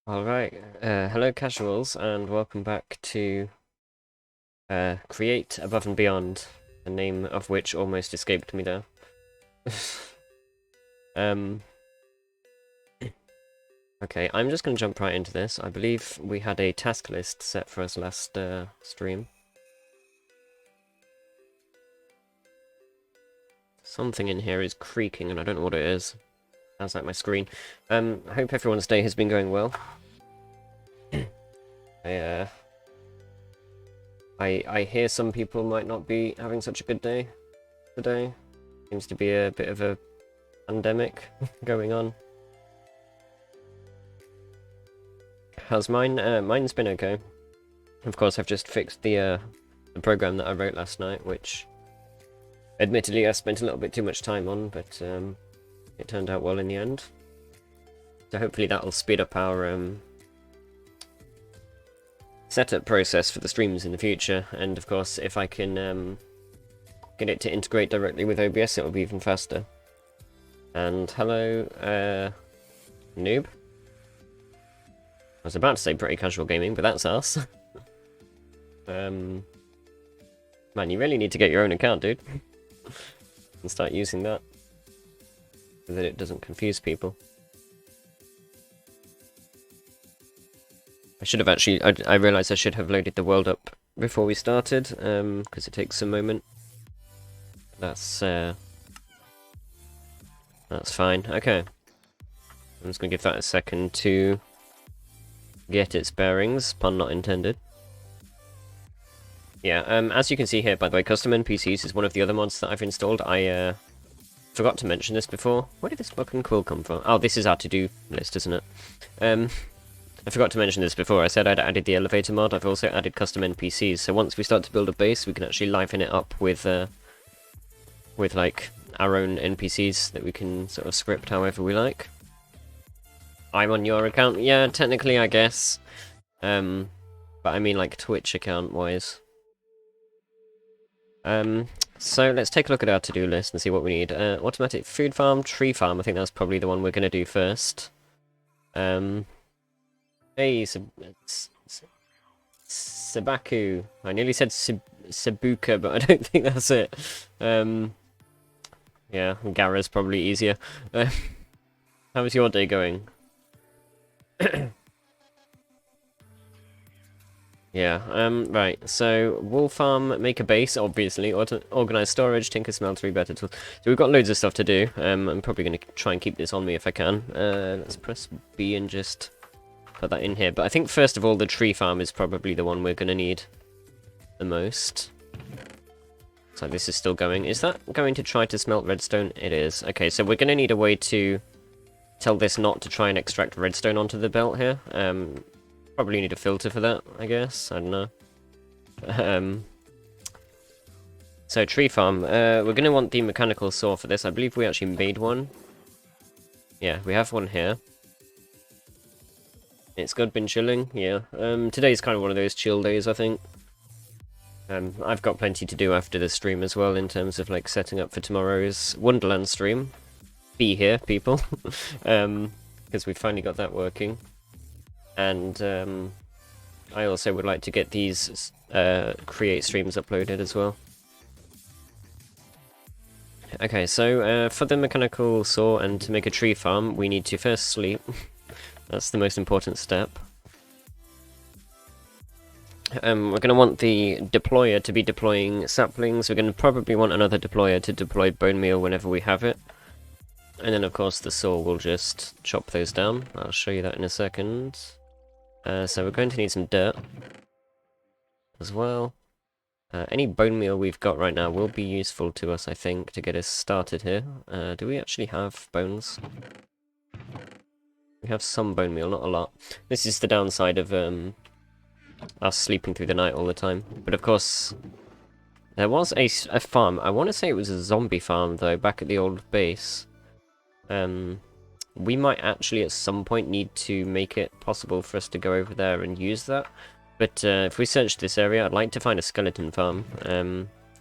Alright, hello casuals, and welcome back to Create Above and Beyond, the name of which almost escaped me there. um, okay, I'm just going to jump right into this. I believe we had a task list set for us last stream. Something in here is creaking and I don't know what it is. Sounds like my screen. I hope everyone's day has been going well. I hear some people might not be having such a good day today. Seems to be a bit of a pandemic going on. How's mine? Mine's been okay. Of course, I've just fixed the program that I wrote last night, which admittedly I spent a little bit too much time on, but it turned out well in the end. So hopefully that'll speed up our setup process for the streams in the future, and of course if I can get it to integrate directly with OBS, it'll be even faster. And hello, noob. I was about to say pretty casual gaming, but that's us. Man, you really need to get your own account, dude. And start using that, so that it doesn't confuse people. I should have actually, I realised I should have loaded the world up before we started, because it takes a moment. That's fine. Okay. I'm just going to give that a second to get its bearings, pun not intended. Yeah, as you can see here, by the way, custom NPCs is one of the other mods that I've installed. I forgot to mention this before. Where did this fucking quill come from? Oh, this is our to-do list, isn't it? I forgot to mention this before. I said I'd added the elevator mod. I've also added custom NPCs, so once we start to build a base, we can actually liven it up with like our own NPCs that we can sort of script however we like. I'm on your account? Yeah, technically, I guess. But I mean like Twitch account wise. So let's take a look at our to-do list and see what we need. Automatic food farm, tree farm. I think that's probably the one we're going to do first. Hey, Sabaku. I nearly said Sabuka, but I don't think that's it. Yeah, Gara's probably easier. How was your day going? Yeah, right, so wool farm, make a base, obviously, organize storage, tinker smeltery, better tools. So we've got loads of stuff to do. I'm probably going to try and keep this on me if I can. Let's press B and just put that in here. But I think first of all, the tree farm is probably the one we're going to need the most. So this is still going. Is that going to try to smelt redstone? It is. Okay, so we're going to need a way to tell this not to try and extract redstone onto the belt here. Probably need a filter for that, I guess. I don't know. So tree farm. We're going to want the mechanical saw for this. I believe we actually made one. Yeah, we have one here. It's good, been chilling, yeah. Today's kind of one of those chill days, I think. I've got plenty to do after the stream as well, in terms of like setting up for tomorrow's Wonderland stream. Be here, people. Because we finally got that working. And I also would like to get these create streams uploaded as well. Okay, so for the mechanical saw and to make a tree farm, we need to first sleep. That's the most important step. We're going to want the deployer to be deploying saplings. We're going to probably want another deployer to deploy bone meal whenever we have it. And then, of course, the saw will just chop those down. I'll show you that in a second. So we're going to need some dirt as well. Any bone meal we've got right now will be useful to us, I think, to get us started here. Do we actually have bones? We have some bone meal, not a lot. This is the downside of us sleeping through the night all the time. But of course, there was a farm. I want to say it was a zombie farm, though, back at the old base. We might actually at some point need to make it possible for us to go over there and use that. But if we search this area, I'd like to find a skeleton farm,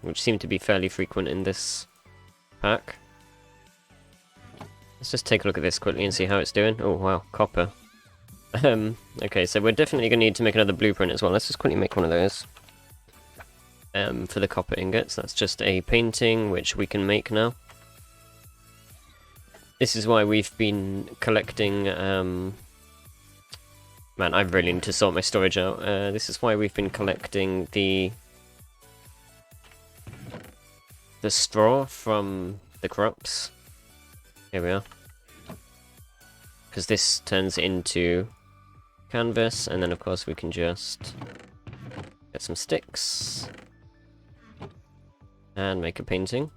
which seem to be fairly frequent in this pack. Let's just take a look at this quickly and see how it's doing. Oh wow, copper. Okay, so we're definitely going to need to make another blueprint as well. Let's just quickly make one of those. For the copper ingots, that's just a painting which we can make now. This is why we've been collecting, man, I really need to sort my storage out. This is why we've been collecting the straw from the crops. Here we are. Because this turns into canvas, and then of course we can just get some sticks and make a painting.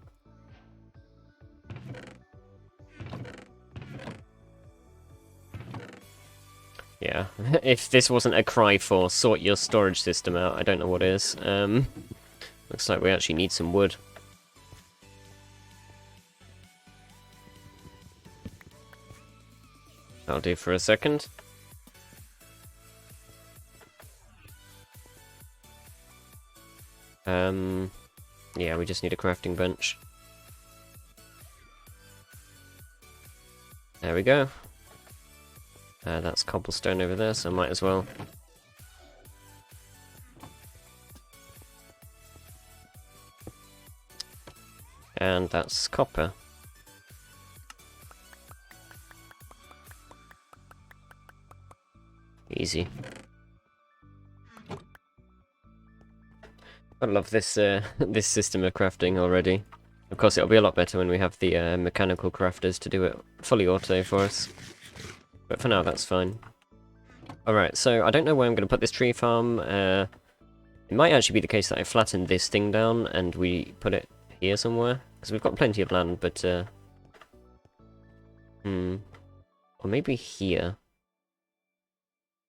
Yeah, if this wasn't a cry for sort your storage system out, I don't know what is. Looks like we actually need some wood. That'll do for a second. Yeah, we just need a crafting bench. There we go. That's cobblestone over there, so I might as well. And that's copper. Easy. I love this this system of crafting already. Of course, it'll be a lot better when we have the mechanical crafters to do it fully auto for us. But for now, that's fine. Alright, so I don't know where I'm going to put this tree farm. It might actually be the case that I flatten this thing down and we put it here somewhere. Because we've got plenty of land, but... Or maybe here.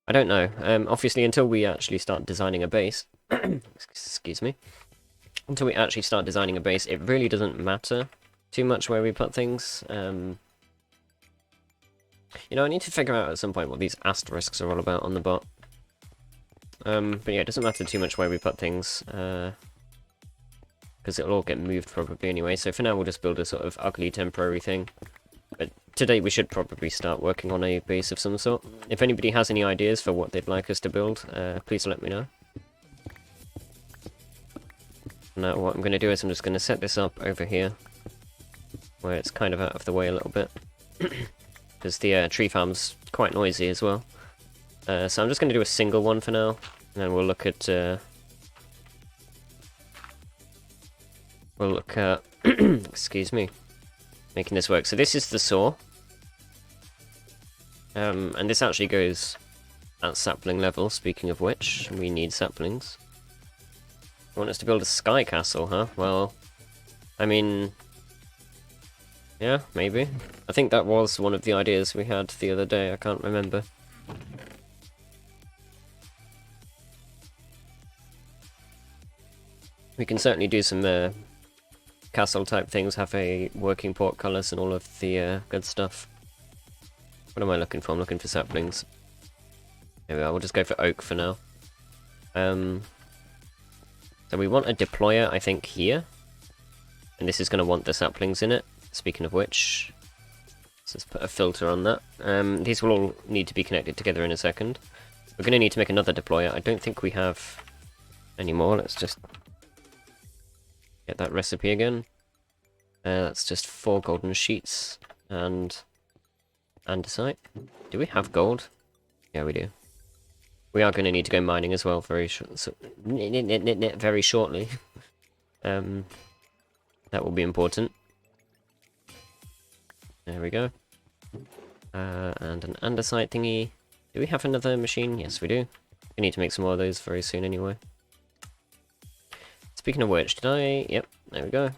I don't know. Obviously, until we actually start designing a base... excuse me. Until we actually start designing a base, it really doesn't matter too much where we put things. You know, I need to figure out at some point what these asterisks are all about on the bot. But yeah, it doesn't matter too much where we put things, because it'll all get moved probably anyway. So for now, we'll just build a sort of ugly temporary thing. But today we should probably start working on a base of some sort. If anybody has any ideas for what they'd like us to build, please let me know. Now what I'm going to do is I'm just going to set this up over here, where it's kind of out of the way a little bit. Because the tree farm's quite noisy as well. So I'm just going to do a single one for now, and then we'll look at... excuse me. Making this work. So this is the saw. And this actually goes at sapling level, speaking of which. We need saplings. You want us to build a sky castle, huh? Well, I mean... yeah, maybe. I think that was one of the ideas we had the other day, I can't remember. We can certainly do some castle type things, have a working portcullis and all of the good stuff. What am I looking for? I'm looking for saplings. There we are, we'll just go for oak for now. So we want a deployer, I think, here. And this is going to want the saplings in it. Speaking of which, let's just put a filter on that. These will all need to be connected together in a second. We're going to need to make another deployer. I don't think we have any more. Let's just get that recipe again. That's just 4 golden sheets and andesite. Do we have gold? Yeah, we do. We are going to need to go mining as well very very shortly. That will be important. There we go. And an andesite thingy. Do we have another machine? Yes, we do. We need to make some more of those very soon anyway. Speaking of which, did I... yep, there we go.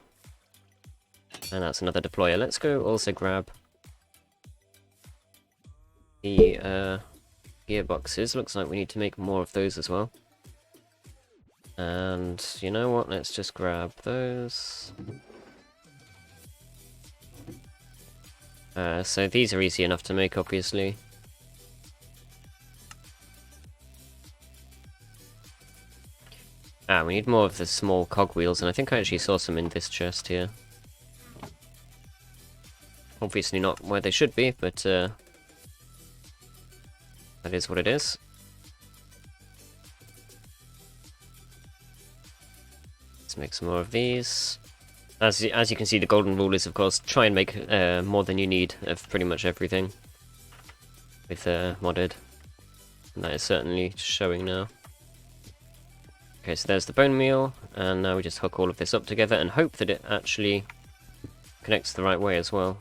And that's another deployer. Let's go also grab the gearboxes. Looks like we need to make more of those as well. And you know what? Let's just grab those. So these are easy enough to make, obviously. We need more of the small cogwheels, and I think I actually saw some in this chest here. Obviously not where they should be, but That is what it is. Let's make some more of these. As you can see, the golden rule is, of course, try and make more than you need of pretty much everything with modded. And that is certainly showing now. Okay, so there's the bone meal, and now we just hook all of this up together and hope that it actually connects the right way as well.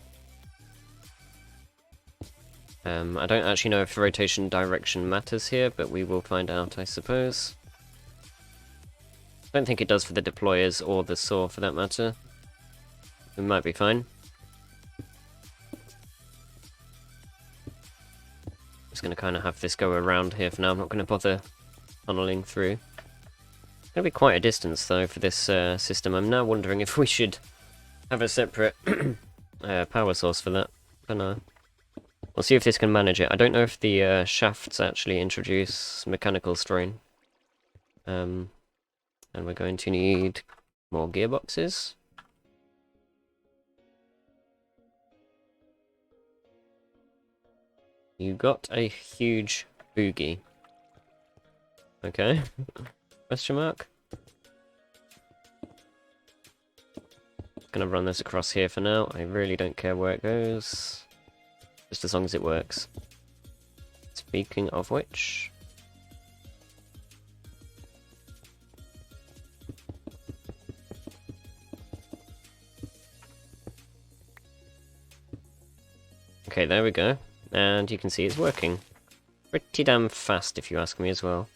I don't actually know if rotation direction matters here, but we will find out, I suppose. I don't think it does for the deployers or the saw for that matter. We might be fine. Just going to kind of have this go around here for now. I'm not going to bother tunneling through. It's going to be quite a distance though for this system. I'm now wondering if we should have a separate power source for that. I don't know. We'll see if this can manage it. I don't know if the shafts actually introduce mechanical strain. And we're going to need more gearboxes. You got a huge boogie. Okay. Question mark? Gonna run this across here for now. I really don't care where it goes. Just as long as it works. Speaking of which... Okay, there we go. And you can see it's working. Pretty damn fast, if you ask me as well.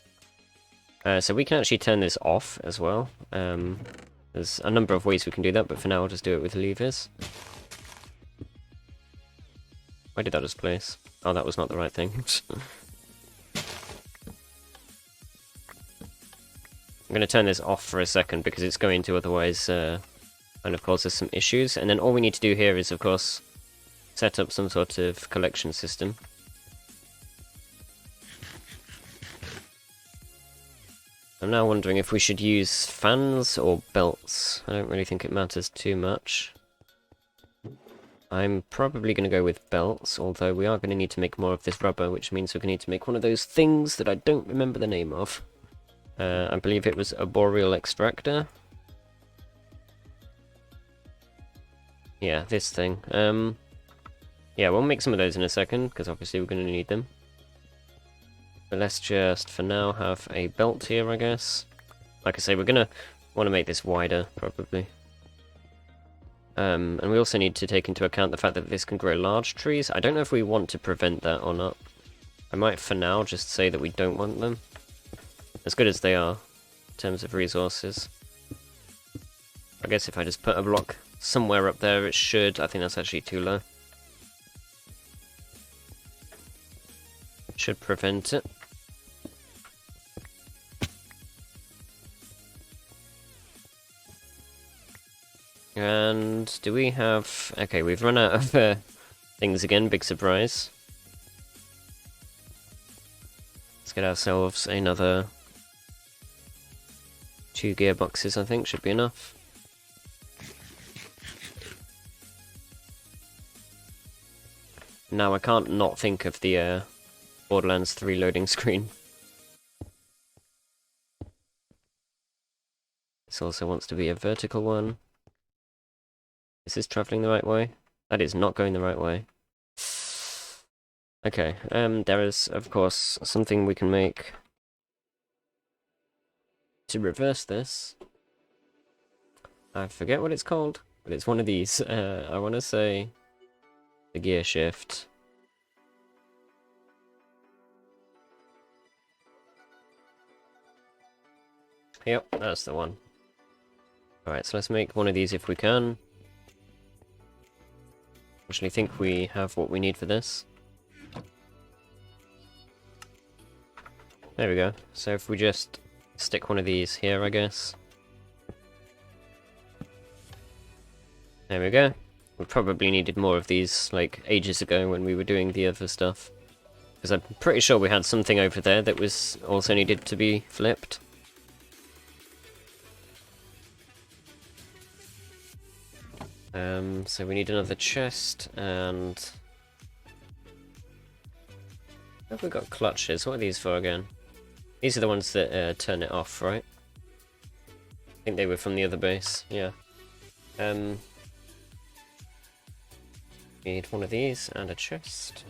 So we can actually turn this off as well. There's a number of ways we can do that, but for now I'll just do it with levers. Where did that just place? Oh, that was not the right thing. I'm going to turn this off for a second because it's going to otherwise kind of cause us some issues. And then all we need to do here is, of course, set up some sort of collection system. I'm now wondering if we should use fans or belts. I don't really think it matters too much. I'm probably going to go with belts, although we are going to need to make more of this rubber, which means we're going to need to make one of those things that I don't remember the name of. I believe it was a boreal extractor. Yeah, this thing. Yeah, we'll make some of those in a second, because obviously we're going to need them. But let's just, for now, have a belt here, I guess. Like I say, we're going to want to make this wider, probably. And we also need to take into account the fact that this can grow large trees. I don't know if we want to prevent that or not. I might, for now, just say that we don't want them. As good as they are, in terms of resources. I guess if I just put a block somewhere up there, it should. I think that's actually too low. Should prevent it. And do we have... Okay, we've run out of things again, big surprise. Let's get ourselves another 2 gearboxes, I think, should be enough. Now I can't not think of the Borderlands 3 loading screen. This also wants to be a vertical one. Is this travelling the right way? That is not going the right way. Okay, there is, of course, something we can make to reverse this. I forget what it's called, but it's one of these. I want to say the gear shift. Yep, that's the one. Alright, so let's make one of these if we can. Actually think we have what we need for this. There we go. So if we just stick one of these here, I guess. There we go. We probably needed more of these, like, ages ago when we were doing the other stuff. Because I'm pretty sure we had something over there that was also needed to be flipped. So we need another chest, and Have we got clutches? What are these for again? These are the ones that turn it off, right? I think they were from the other base, yeah. Need one of these and a chest.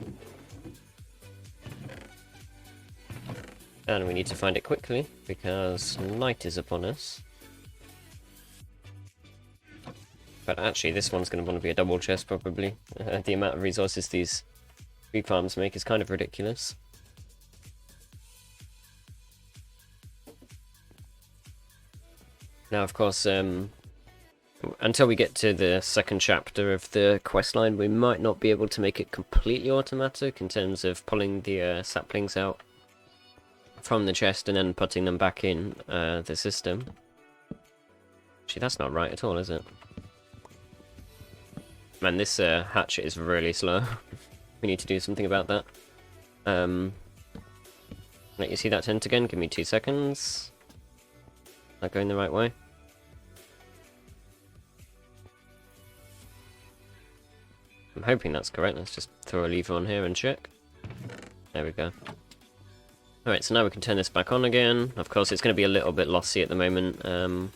And we need to find it quickly, because night is upon us. But actually, this one's going to want to be a double chest, probably. The amount of resources these tree farms make is kind of ridiculous. Now, of course, until we get to the second chapter of the questline, we might not be able to make it completely automatic in terms of pulling the saplings out from the chest and then putting them back in the system. Actually, that's not right at all, is it? Man, this hatchet is really slow. We need to do something about that. Let you see that tent again? Give me 2 seconds. Am I going the right way? I'm hoping that's correct. Let's just throw a lever on here and check. There we go. Alright, so now we can turn this back on again. Of course, it's going to be a little bit lossy at the moment.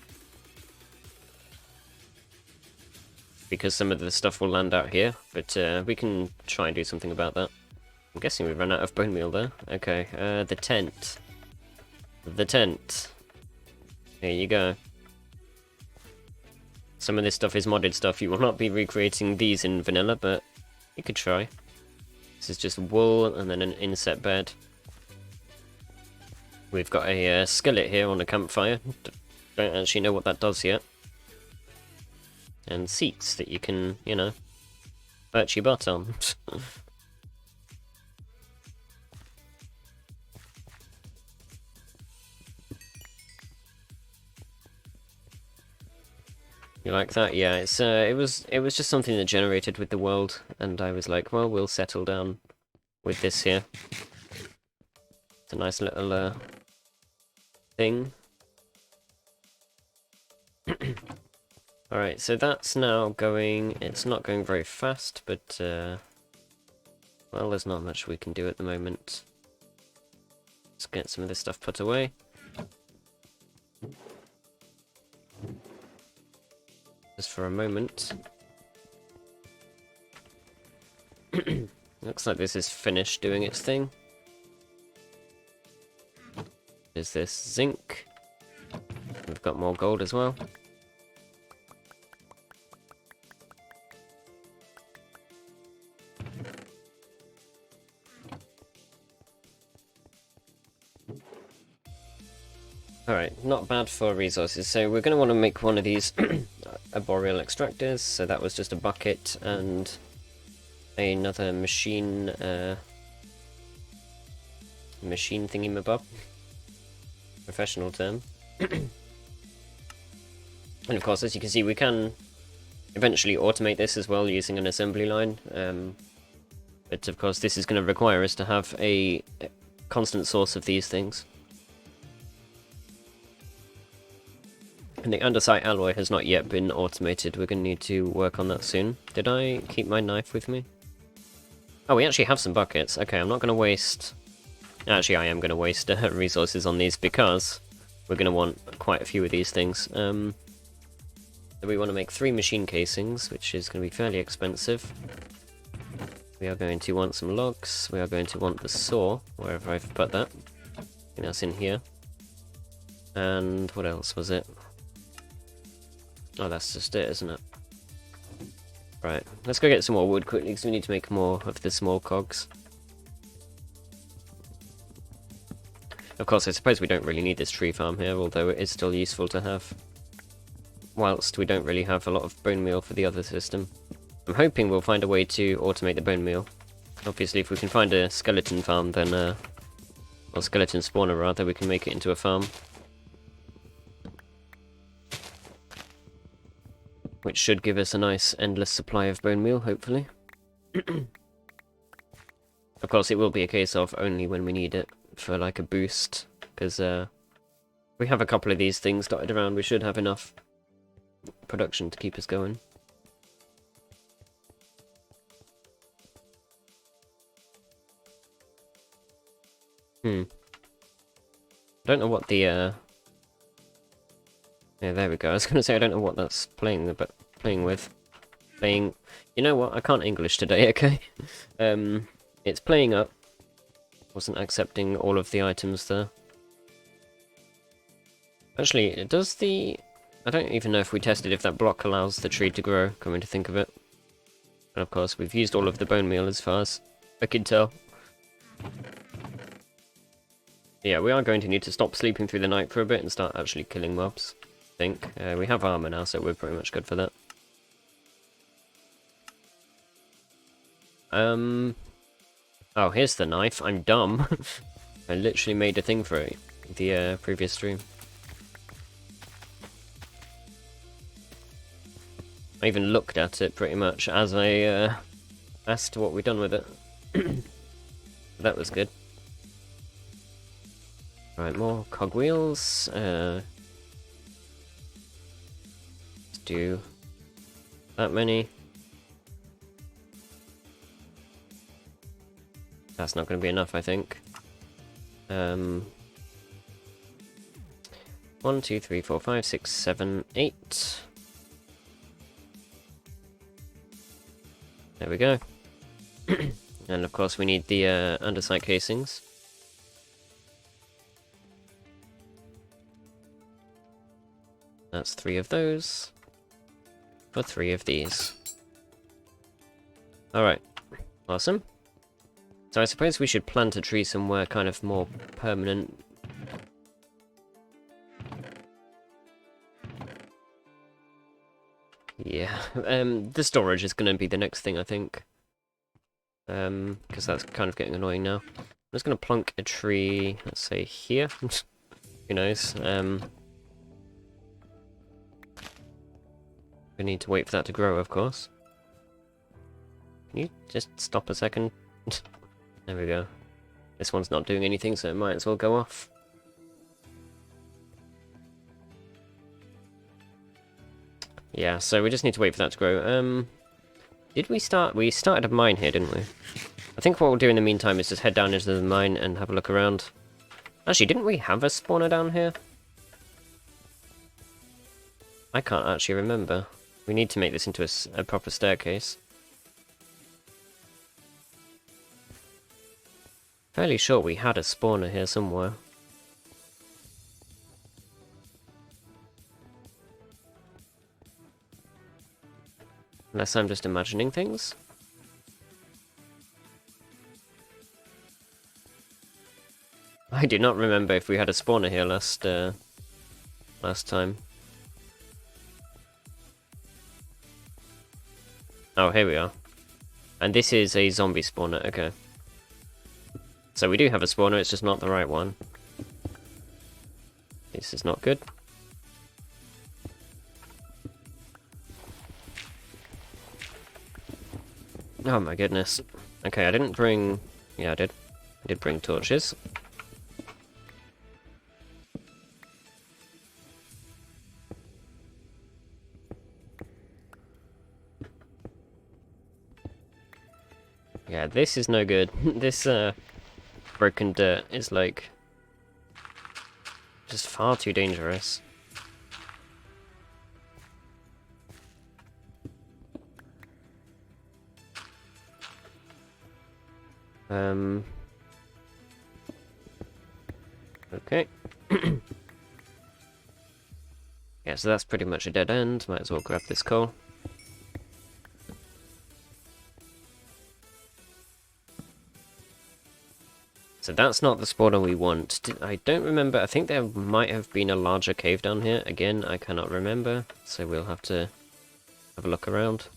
Because some of the stuff will land out here. But we can try and do something about that. I'm guessing we've run out of bone meal there. Okay, the tent. The tent. There you go. Some of this stuff is modded stuff. You will not be recreating these in vanilla, but you could try. This is just wool and then an inset bed. We've got a skillet here on a campfire. Don't actually know what that does yet. And seats that you can, you know, perch your butt on. You like that? Yeah, it was just something that generated with the world, and I was like, well, we'll settle down with this here. It's a nice little thing. Alright, so that's now going. It's not going very fast, but well, there's not much we can do at the moment. Let's get some of this stuff put away. Just for a moment. Looks like this is finished doing its thing. There's this zinc. We've got more gold as well. Alright, not bad for resources. So we're going to want to make one of these arboreal extractors. So that was just a bucket and another machine thingy-mabob. Professional term. And of course, as you can see, we can eventually automate this as well using an assembly line. But of course, this is going to require us to have a constant source of these things. And the andesite alloy has not yet been automated. We're going to need to work on that soon. Did I keep my knife with me? Oh, we actually have some buckets. Okay, I'm not going to waste... Actually, I am going to waste resources on these because we're going to want quite a few of these things. So we want to make 3 machine casings, which is going to be fairly expensive. We are going to want some logs. We are going to want the saw, wherever I've put that. I think that's in here. And what else was it? Oh, that's just it, isn't it? Right, let's go get some more wood quickly, because we need to make more of the small cogs. Of course, I suppose we don't really need this tree farm here, although it is still useful to have. Whilst we don't really have a lot of bone meal for the other system. I'm hoping we'll find a way to automate the bone meal. Obviously, if we can find a skeleton farm, then, or skeleton spawner rather, we can make it into a farm. Which should give us a nice endless supply of bone meal, hopefully. Of course, it will be a case of only when we need it for like a boost, because we have a couple of these things dotted around. We should have enough production to keep us going. I don't know what the, Yeah, there we go. I was gonna say I don't know what that's playing with. Playing... You know what? I can't English today, okay? It's playing up. Wasn't accepting all of the items there. Actually, it does the... I don't even know if we tested if that block allows the tree to grow, coming to think of it. And of course, we've used all of the bone meal as far as I can tell. Yeah, we are going to need to stop sleeping through the night for a bit and start actually killing mobs, I think. We have armor now, so we're pretty much good for that. Oh, here's the knife. I'm dumb. I literally made a thing for it the previous stream. I even looked at it pretty much as I asked what we'd done with it. That was good. Right, more cogwheels. Let's do that many. That's not going to be enough, I think. 1, 2, 3, 4, 5, 6, 7, 8. There we go. And of course we need the undersight casings. That's 3 of those. For 3 of these. Alright. Awesome. So I suppose we should plant a tree somewhere kind of more permanent. Yeah, the storage is going to be the next thing, I think. Because that's kind of getting annoying now. I'm just going to plunk a tree, let's say here. Who knows? We need to wait for that to grow, of course. Can you just stop a second? There we go. This one's not doing anything, so it might as well go off. Yeah, so we just need to wait for that to grow. Did we start? We started a mine here, didn't we? I think what we'll do in the meantime is just head down into the mine and have a look around. Actually, didn't we have a spawner down here? I can't actually remember. We need to make this into a proper staircase. Fairly sure we had a spawner here somewhere. Unless I'm just imagining things. I do not remember if we had a spawner here last time. Oh, here we are. And this is a zombie spawner, okay. So we do have a spawner, it's just not the right one. This is not good. Oh my goodness. Okay, I didn't bring... Yeah, I did. I did bring torches. Yeah, this is no good. This, broken dirt is, like... just far too dangerous. Okay. Yeah, so that's pretty much a dead end. Might as well grab this coal. So that's not the spawner we want. I don't remember. I think there might have been a larger cave down here. Again, I cannot remember. So we'll have to have a look around.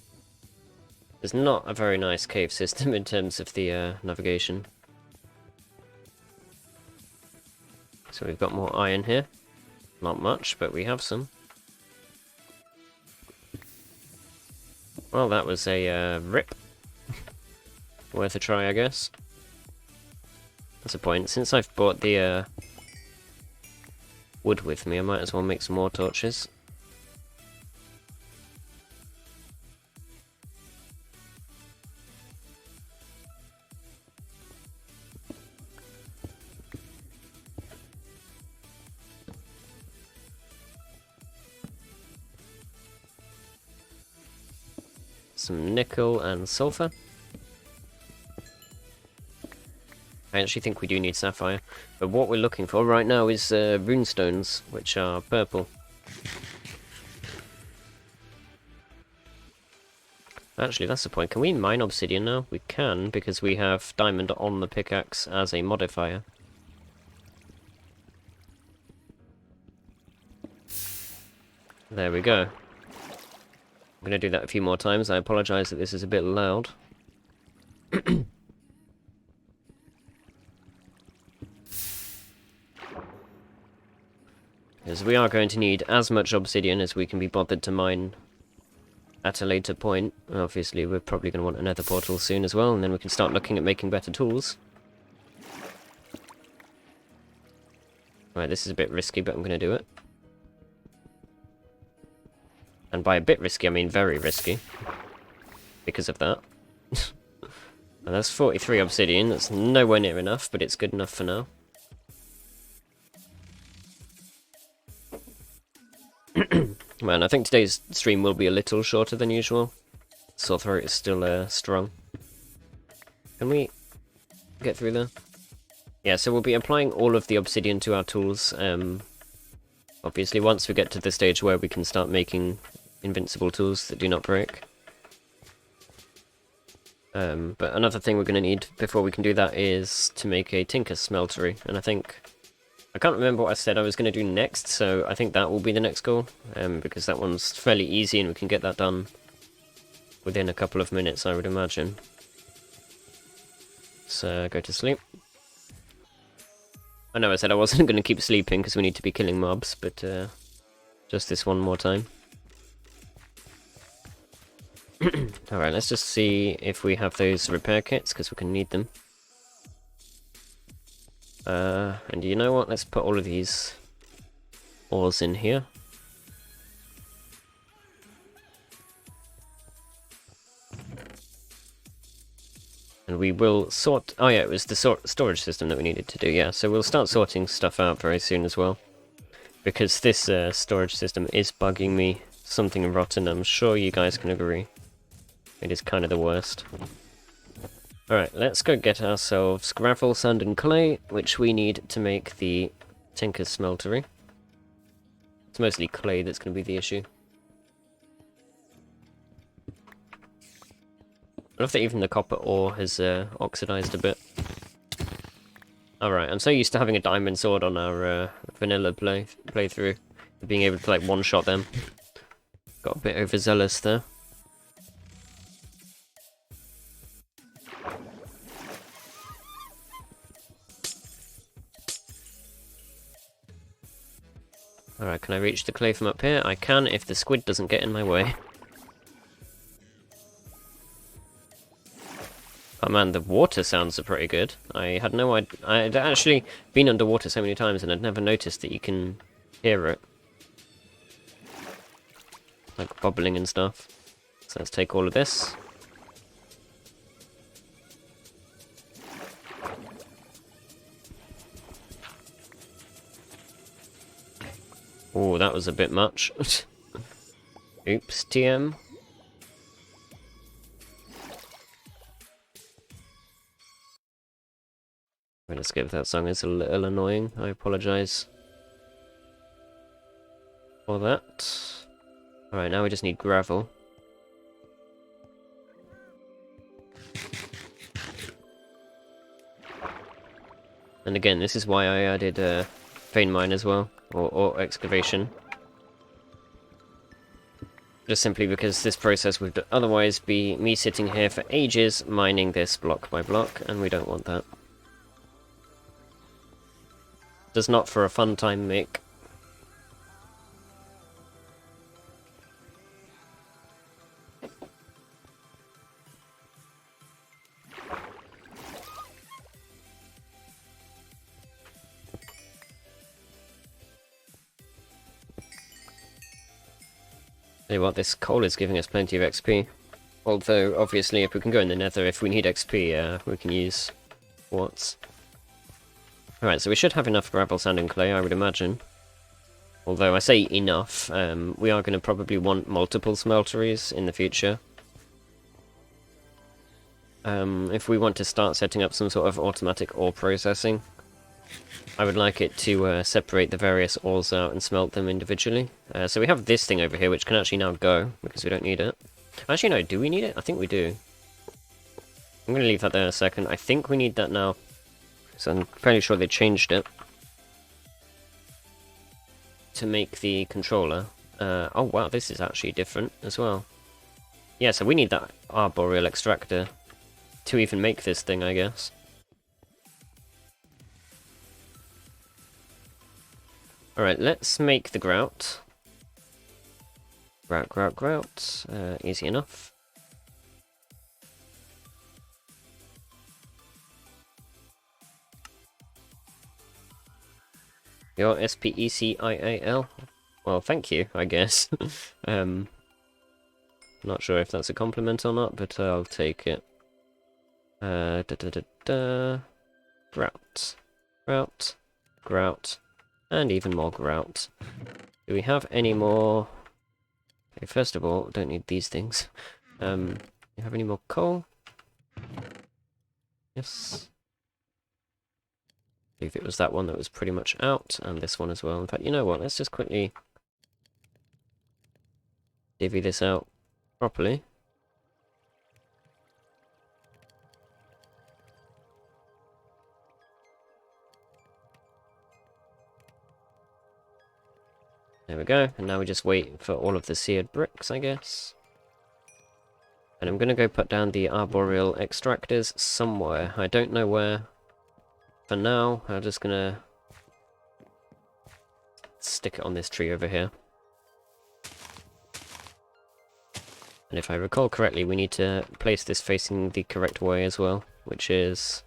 There's not a very nice cave system in terms of the navigation. So we've got more iron here. Not much, but we have some. Well, that was a rip. Worth a try, I guess. That's a point. Since I've bought the wood with me, I might as well make some more torches. some nickel and sulfur. I actually think we do need sapphire, but what we're looking for right now is runestones, which are purple. Actually, that's the point. Can we mine obsidian now? We can, because we have diamond on the pickaxe as a modifier. There we go. I'm going to do that a few more times. I apologise that this is a bit loud. Because we are going to need as much obsidian as we can be bothered to mine at a later point. Obviously, we're probably going to want another portal soon as well, and then we can start looking at making better tools. Right, this is a bit risky, but I'm going to do it. And by a bit risky, I mean very risky. Because of that. And that's 43 obsidian. That's nowhere near enough, but it's good enough for now. Man, I think today's stream will be a little shorter than usual. Sore throat is still strong. Can we get through there? Yeah, so we'll be applying all of the obsidian to our tools. Obviously, once we get to the stage where we can start making invincible tools that do not break. But another thing we're going to need before we can do that is to make a tinker smeltery, and I can't remember what I said I was going to do next, so I think that will be the next goal, because that one's fairly easy and we can get that done within a couple of minutes, I would imagine. So, go to sleep. I know I said I wasn't going to keep sleeping because we need to be killing mobs, but just this one more time. Alright, let's just see if we have those repair kits, because we can need them. And you know what? Let's put all of these ores in here. And we will sort... Oh yeah, it was the storage system that we needed to do, yeah. So we'll start sorting stuff out very soon as well. Because this storage system is bugging me something rotten, I'm sure you guys can agree. It is kind of the worst. Alright, let's go get ourselves gravel, sand and clay, which we need to make the tinker's smeltery. It's mostly clay that's going to be the issue. I love that even the copper ore has oxidized a bit. Alright, I'm so used to having a diamond sword on our vanilla playthrough, being able to like one-shot them. Got a bit overzealous there. Alright, can I reach the clay from up here? I can if the squid doesn't get in my way. Oh man, the water sounds are pretty good. I had no idea. I'd actually been underwater so many times and I'd never noticed that you can hear it. Like bubbling and stuff. So let's take all of this. Oh, that was a bit much. Oops, TM. I'm gonna skip that song, it's a little annoying. I apologise for that. Alright, now we just need gravel. And again, this is why I added vein mine as well, or excavation. Just simply because this process would otherwise be me sitting here for ages mining this block by block, and we don't want that. Does not for a fun time make. Tell you what, this coal is giving us plenty of XP. Although, obviously, if we can go in the nether, if we need XP, we can use quartz. Alright, so we should have enough gravel, sand and clay, I would imagine. Although I say enough, we are going to probably want multiple smelteries in the future. If we want to start setting up some sort of automatic ore processing, I would like it to separate the various ores out and smelt them individually. So we have this thing over here, which can actually now go, because we don't need it. Actually, no, do we need it? I think we do. I'm going to leave that there in a second. I think we need that now, so I'm fairly sure they changed it to make the controller. Oh wow, this is actually different as well. Yeah, so we need that arboreal extractor to even make this thing, I guess. Alright, let's make the grout. Grout. Easy enough. Your SPECIAL? Well, thank you, I guess. Not sure if that's a compliment or not, but I'll take it. Grout, and even more grout. Do we have any more? Okay, first of all, don't need these things. You have any more coal? Yes. I believe it was that one that was pretty much out, and this one as well. In fact, you know what? Let's just quickly divvy this out properly. There we go, and now we just wait for all of the seared bricks, I guess. And I'm gonna go put down the arboreal extractors somewhere. I don't know where. For now, I'm just gonna stick it on this tree over here. And if I recall correctly, we need to place this facing the correct way as well, which is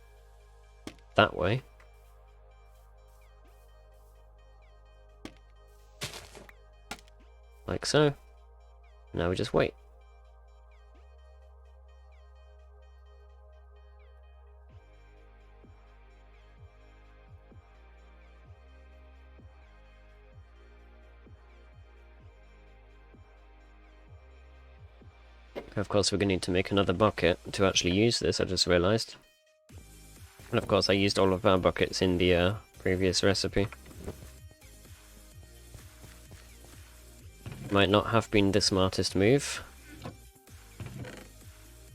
that way. Like so. Now we just wait. Of course, we're going to need to make another bucket to actually use this, I just realised. And of course, I used all of our buckets in the previous recipe. Might not have been the smartest move.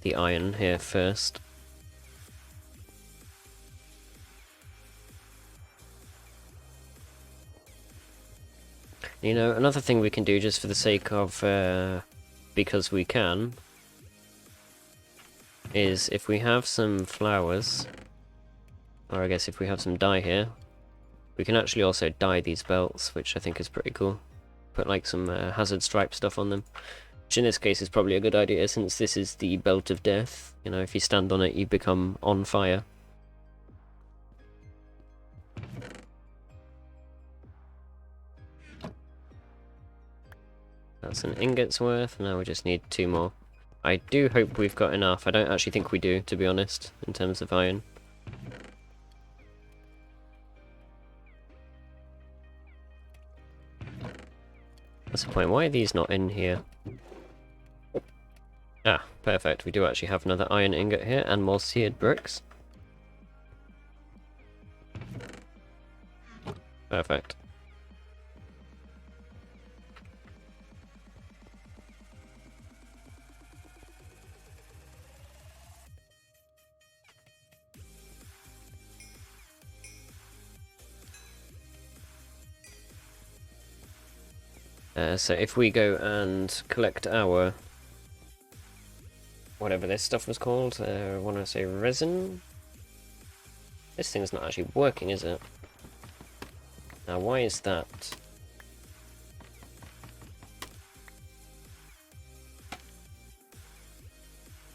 The iron here first. You know, another thing we can do just for the sake of, because we can, is if we have some flowers, or I guess if we have some dye here, we can actually also dye these belts, which I think is pretty cool. Put like some hazard stripe stuff on them, which in this case is probably a good idea since this is the belt of death. You know, if you stand on it, you become on fire. That's an ingot's worth, now we just need 2 more. I do hope we've got enough. I don't actually think we do, to be honest, in terms of iron. That's the point. Why are these not in here? Ah, perfect. We do actually have another iron ingot here, and more seared bricks. Perfect. So if we go and collect our, whatever this stuff was called, I want to say resin? This thing's not actually working, is it? Now why is that?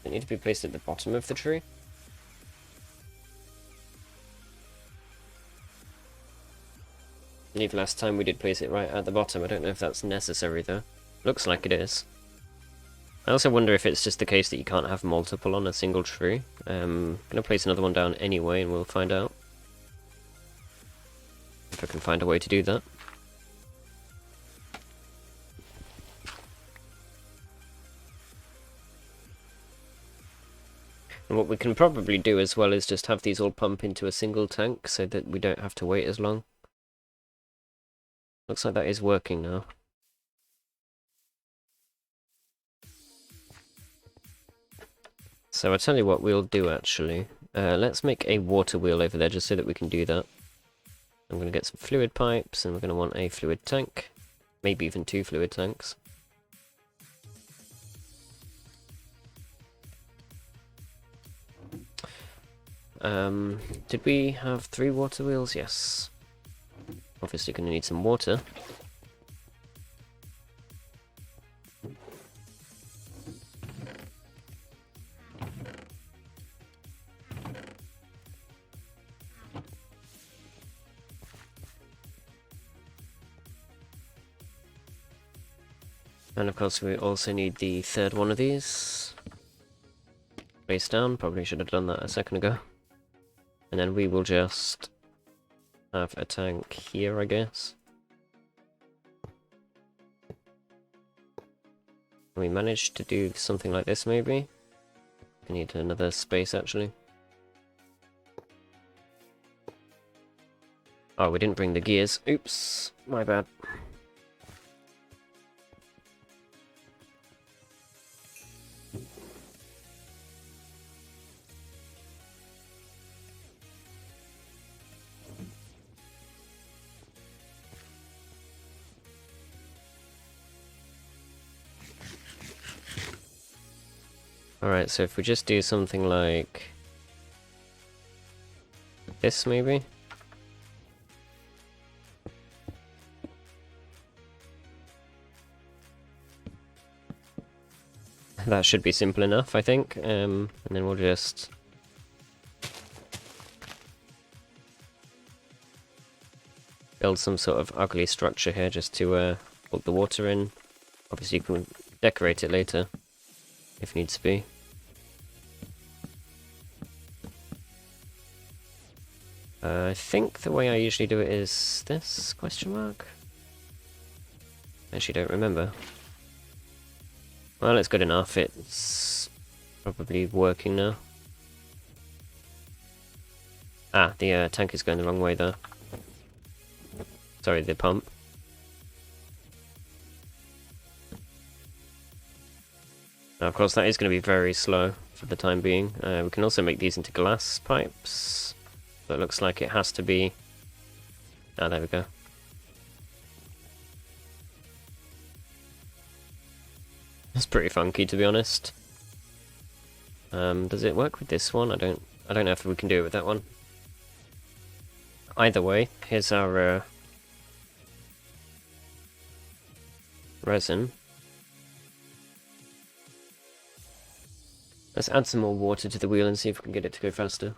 It need to be placed at the bottom of the tree? I believe last time we did place it right at the bottom. I don't know if that's necessary though. Looks like it is. I also wonder if it's just the case that you can't have multiple on a single tree. I'm gonna place another one down anyway and we'll find out. If I can find a way to do that. And what we can probably do as well is just have these all pump into a single tank so that we don't have to wait as long. Looks like that is working now. So I'll tell you what we'll do actually. Let's make a water wheel over there just so that we can do that. I'm going to get some fluid pipes and we're going to want a fluid tank. Maybe even 2 fluid tanks. Did we have 3 water wheels? Yes. Obviously going to need some water. And of course we also need the 3rd one of these. Face down, probably should have done that a second ago. And then we will just have a tank here, I guess. We managed to do something like this, maybe? I need another space, actually. Oh, we didn't bring the gears. Oops, my bad. Alright, so if we just do something like this, maybe? That should be simple enough, I think. And then we'll just build some sort of ugly structure here just to put the water in. Obviously you can decorate it later, if needs to be. I think the way I usually do it is this, question mark? Actually don't remember. Well, it's good enough, it's probably working now. Ah, the tank is going the wrong way there. Sorry, the pump. Now, of course, that is going to be very slow for the time being. We can also make these into glass pipes. So it looks like it has to be... Ah, there we go. That's pretty funky, to be honest. Does it work with this one? I don't know if we can do it with that one. Either way, here's our resin. Let's add some more water to the wheel and see if we can get it to go faster.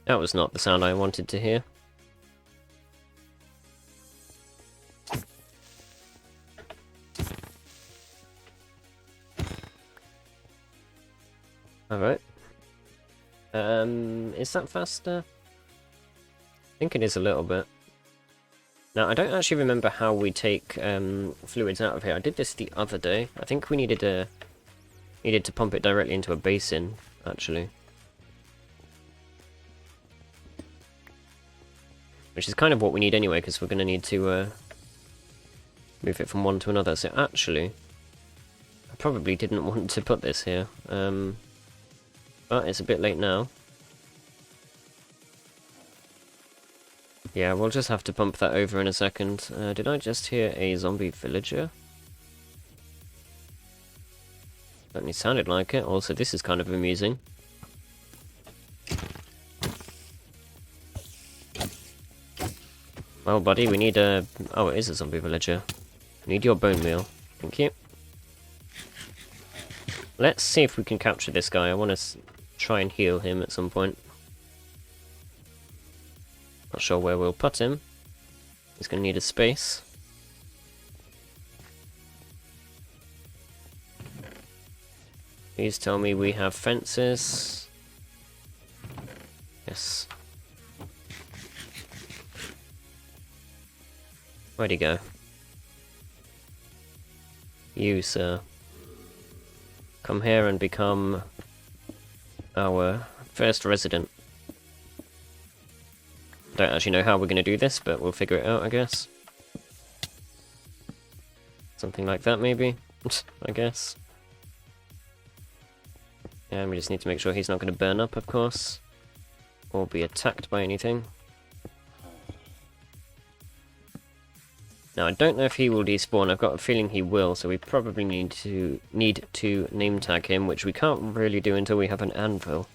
That was not the sound I wanted to hear. Alright. Is that faster? I think it is a little bit. Now, I don't actually remember how we take fluids out of here. I did this the other day. I think we needed to pump it directly into a basin, actually. Which is kind of what we need anyway, because we're going to need to move it from one to another. So actually, I probably didn't want to put this here. But it's a bit late now. Yeah, we'll just have to pump that over in a second. Did I just hear a zombie villager? Certainly sounded like it. Also, this is kind of amusing. Well, buddy, we need a... Oh, it is a zombie villager. We need your bone meal. Thank you. Let's see if we can capture this guy. I want to try and heal him at some point. Not sure where we'll put him. He's going to need a space. Please tell me we have fences. Yes. Where'd he go? You, sir. Come here and become our first resident. Don't actually know how we're going to do this, but we'll figure it out, I guess. Something like that, maybe? I guess. And we just need to make sure he's not going to burn up, of course. Or be attacked by anything. Now, I don't know if he will despawn. I've got a feeling he will, so we probably need to name tag him, which we can't really do until we have an anvil.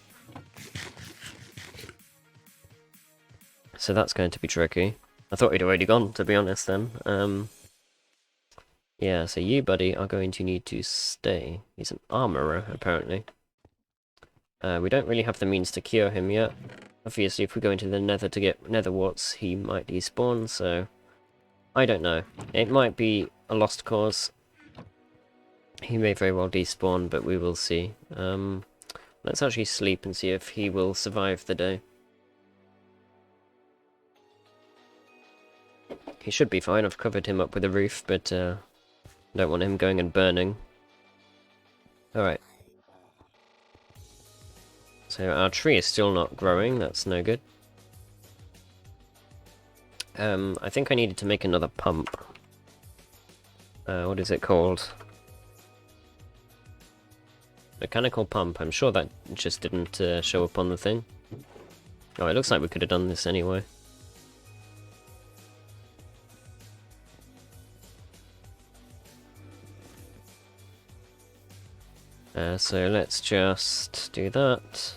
So that's going to be tricky. I thought he'd already gone, to be honest, then. Yeah, so you, buddy, are going to need to stay. He's an armorer, apparently. We don't really have the means to cure him yet. Obviously, if we go into the nether to get nether warts, he might despawn, so... I don't know. It might be a lost cause. He may very well despawn, but we will see. Let's actually sleep and see if he will survive the day. He should be fine. I've covered him up with a roof, but don't want him going and burning. Alright. So our tree is still not growing. That's no good. I think I needed to make another pump. What is it called? Mechanical pump. I'm sure that just didn't show up on the thing. Oh, it looks like we could have done this anyway. So let's just do that.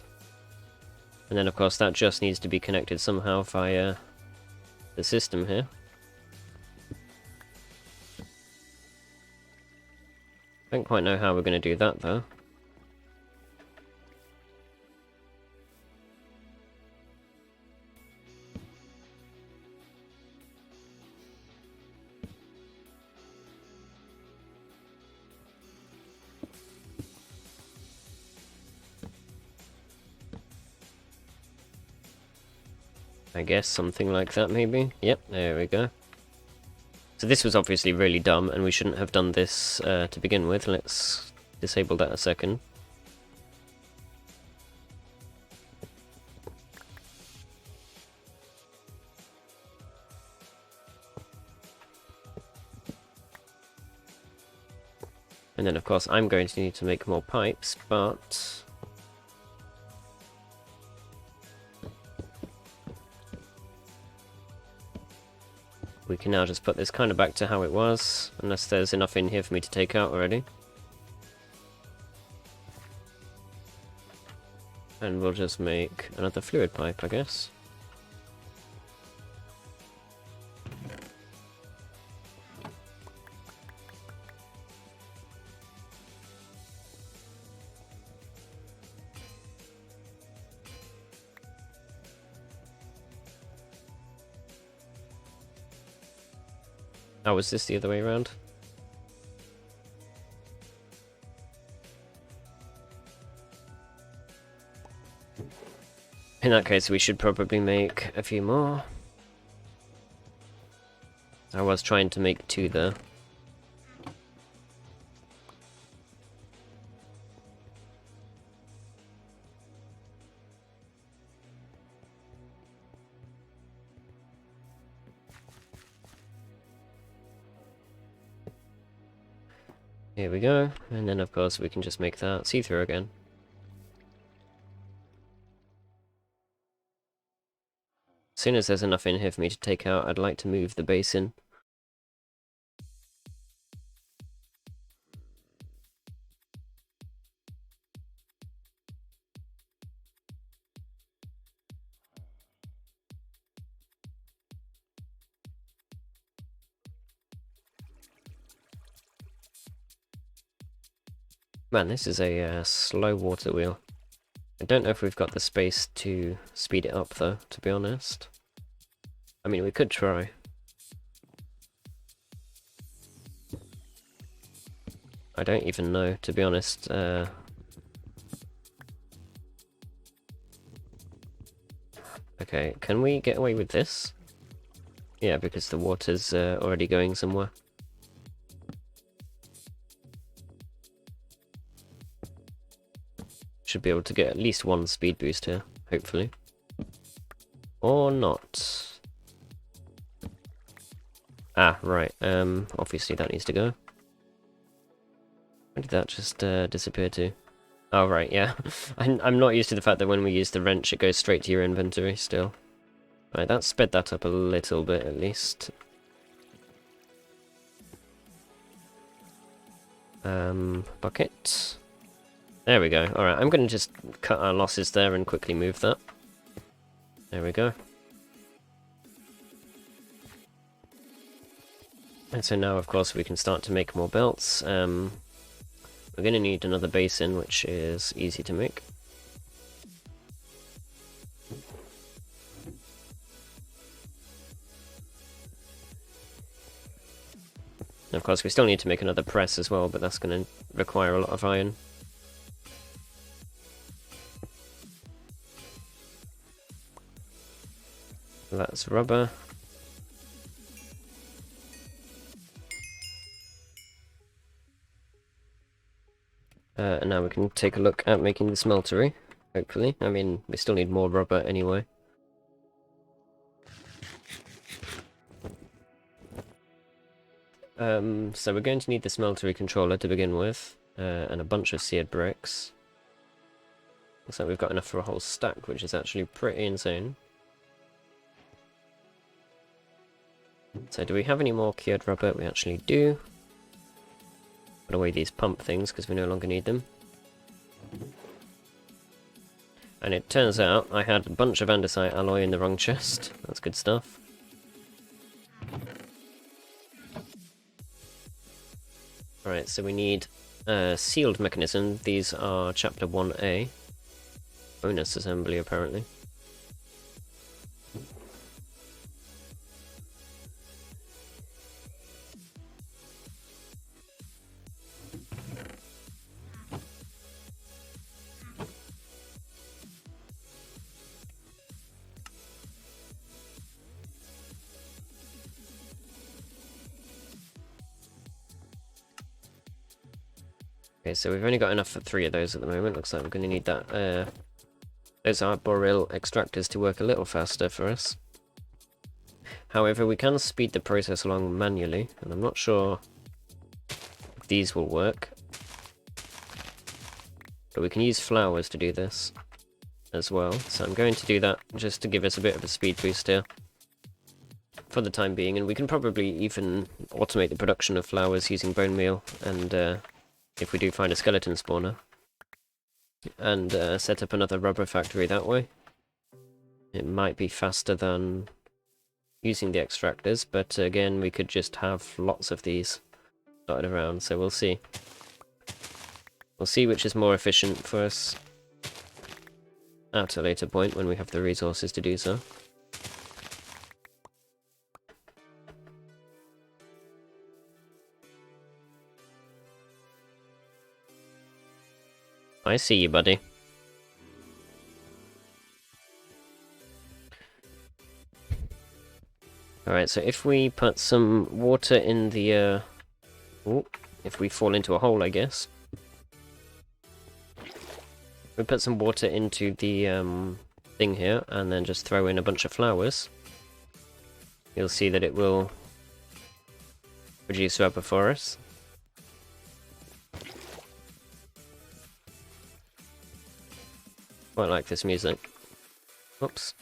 And then of course that just needs to be connected somehow via the system here. Don't quite know how we're going to do that though. I guess something like that, maybe. Yep, there we go. So this was obviously really dumb, and we shouldn't have done this to begin with. Let's disable that a second. And then, of course, I'm going to need to make more pipes, but... we can now just put this kind of back to how it was, unless there's enough in here for me to take out already. And we'll just make another fluid pipe, I guess. Oh, was this the other way around? In that case, we should probably make a few more. I was trying to make 2 there. Here we go, and then of course we can just make that see-through again. As soon as there's enough in here for me to take out, I'd like to move the basin. Man, this is a slow water wheel. I don't know if we've got the space to speed it up though, to be honest. I mean, we could try. I don't even know, to be honest. Okay, can we get away with this? Yeah, because the water's already going somewhere. Should be able to get at least one speed boost here, hopefully. Or not. Ah, right. Obviously that needs to go. Where did that just disappear to? Oh, right, yeah. I'm not used to the fact that when we use the wrench, it goes straight to your inventory still. Right, that sped that up a little bit at least. Bucket. There we go. Alright, I'm going to just cut our losses there and quickly move that. There we go. And so now, of course, we can start to make more belts. We're going to need another basin, which is easy to make. And of course, we still need to make another press as well, but that's going to require a lot of iron. That's rubber. And now we can take a look at making the smeltery, hopefully. I mean, we still need more rubber anyway. So we're going to need the smeltery controller to begin with, and a bunch of seared bricks. Looks like we've got enough for a whole stack, which is actually pretty insane. So do we have any more cured rubber? We actually do. Put away these pump things because we no longer need them. And it turns out I had a bunch of andesite alloy in the wrong chest. That's good stuff. Alright, so we need a sealed mechanism. These are chapter 1A. Bonus assembly, apparently. Okay, so we've only got enough for 3 of those at the moment. Looks like we're going to need that. Those are boreal extractors to work a little faster for us. However, we can speed the process along manually, and I'm not sure if these will work. But we can use flowers to do this as well, so I'm going to do that just to give us a bit of a speed boost here for the time being, and we can probably even automate the production of flowers using bone meal, and if we do find a skeleton spawner, and set up another rubber factory that way. It might be faster than using the extractors, but again, we could just have lots of these dotted around, so we'll see. We'll see which is more efficient for us at a later point when we have the resources to do so. I see you, buddy. Alright, so if we put some water in the, if we fall into a hole, I guess. We put some water into the, thing here, and then just throw in a bunch of flowers. You'll see that it will produce rubber for us. Quite like this music. Oops.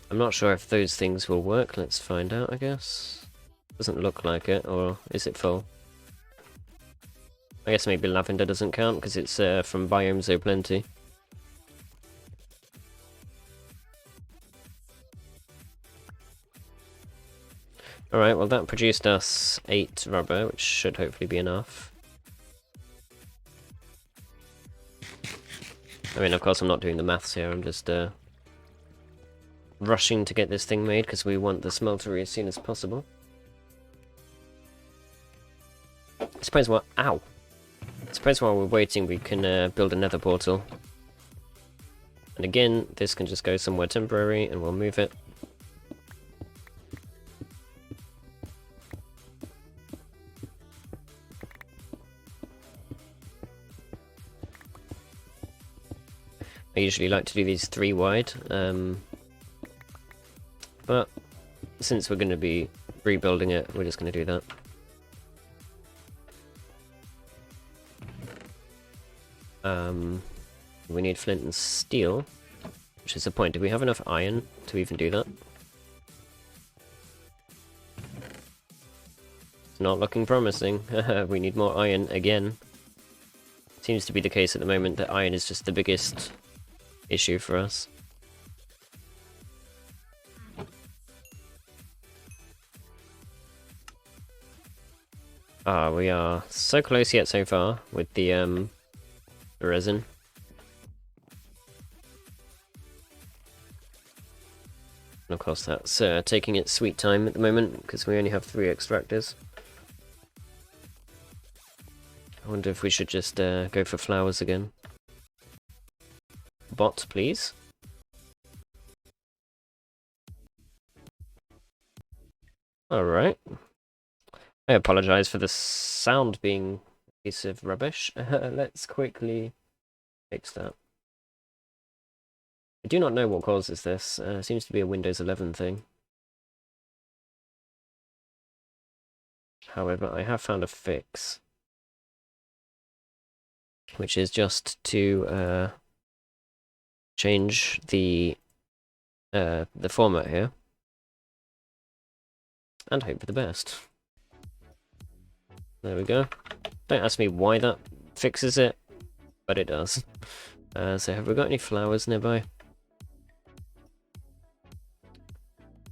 I'm not sure if those things will work. Let's find out, I guess. Doesn't look like it, or is it full? I guess maybe lavender doesn't count because it's from Biome So Plenty. Alright, well that produced us 8 rubber, which should hopefully be enough. I mean, of course I'm not doing the maths here, I'm just rushing to get this thing made because we want the smeltery as soon as possible. I suppose what? Ow! I suppose while we're waiting we can build another portal. And again, this can just go somewhere temporary and we'll move it. I usually like to do these 3 wide, but since we're going to be rebuilding it, we're just going to do that. We need flint and steel, which is the point. Do we have enough iron to even do that? It's not looking promising. We need more iron again. Seems to be the case at the moment that iron is just the biggest issue for us. We are so close yet so far with the resin. And of course that's taking its sweet time at the moment because we only have 3 extractors. I wonder if we should just go for flowers again. Bot, please. Alright. I apologise for the sound being a piece of rubbish. Let's quickly fix that. I do not know what causes this. Seems to be a Windows 11 thing. However, I have found a fix. Which is just to change the format here. And hope for the best. There we go. Don't ask me why that fixes it, but it does. So have we got any flowers nearby?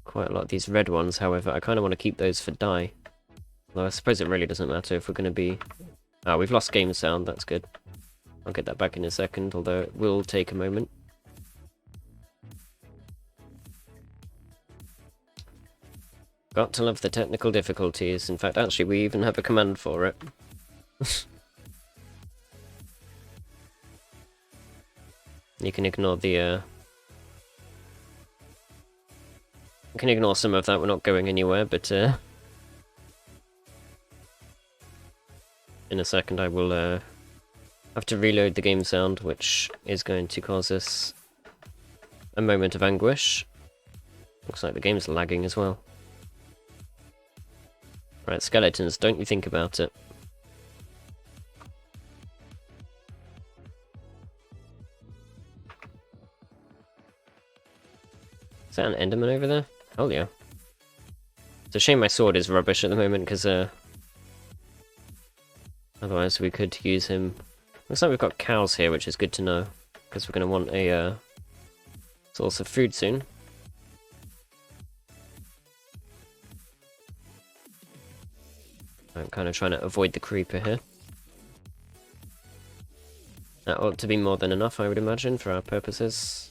Quite a lot of these red ones, however, I kind of want to keep those for dye. Although I suppose it really doesn't matter if we're going to be... Ah, we've lost game sound, that's good. I'll get that back in a second, although it will take a moment. Got to love the technical difficulties. In fact, actually, we even have a command for it. You can ignore the, You can ignore some of that, we're not going anywhere, but, in a second I will, have to reload the game sound, which is going to cause us a moment of anguish. Looks like the game's lagging as well. Right, skeletons, don't you think about it. Is that an Enderman over there? Hell yeah. It's a shame my sword is rubbish at the moment, because, otherwise we could use him. Looks like we've got cows here, which is good to know, because we're going to want a, source of food soon. I'm kind of trying to avoid the creeper here. That ought to be more than enough, I would imagine, for our purposes.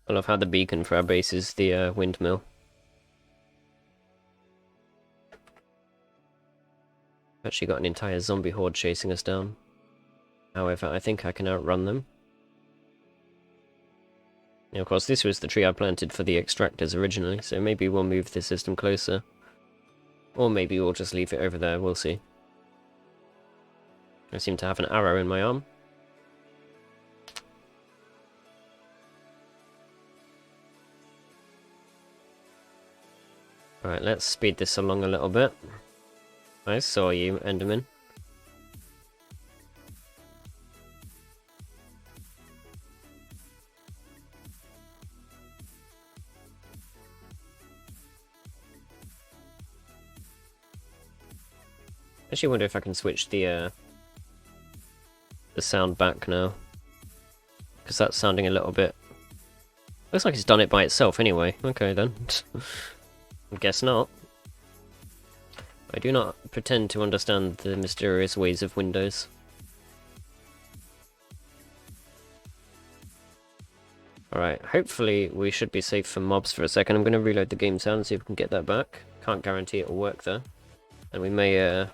I love how the beacon for our base is the windmill. Actually got an entire zombie horde chasing us down. However, I think I can outrun them. Now, of course, this was the tree I planted for the extractors originally, so maybe we'll move the system closer. Or maybe we'll just leave it over there, we'll see. I seem to have an arrow in my arm. Alright, let's speed this along a little bit. I saw you, Enderman. I actually wonder if I can switch the sound back now. Because that's sounding a little bit... Looks like it's done it by itself anyway. Okay then. I guess not. I do not pretend to understand the mysterious ways of Windows. Alright, hopefully we should be safe from mobs for a second. I'm going to reload the game sound and see if we can get that back. Can't guarantee it'll work though. And we may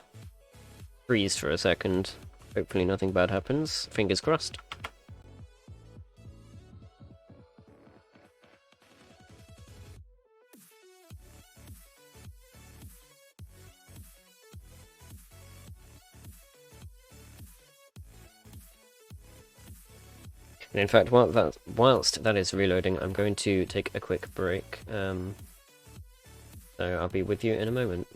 freeze for a second. Hopefully nothing bad happens. Fingers crossed. And in fact, whilst that is reloading, I'm going to take a quick break. So I'll be with you in a moment.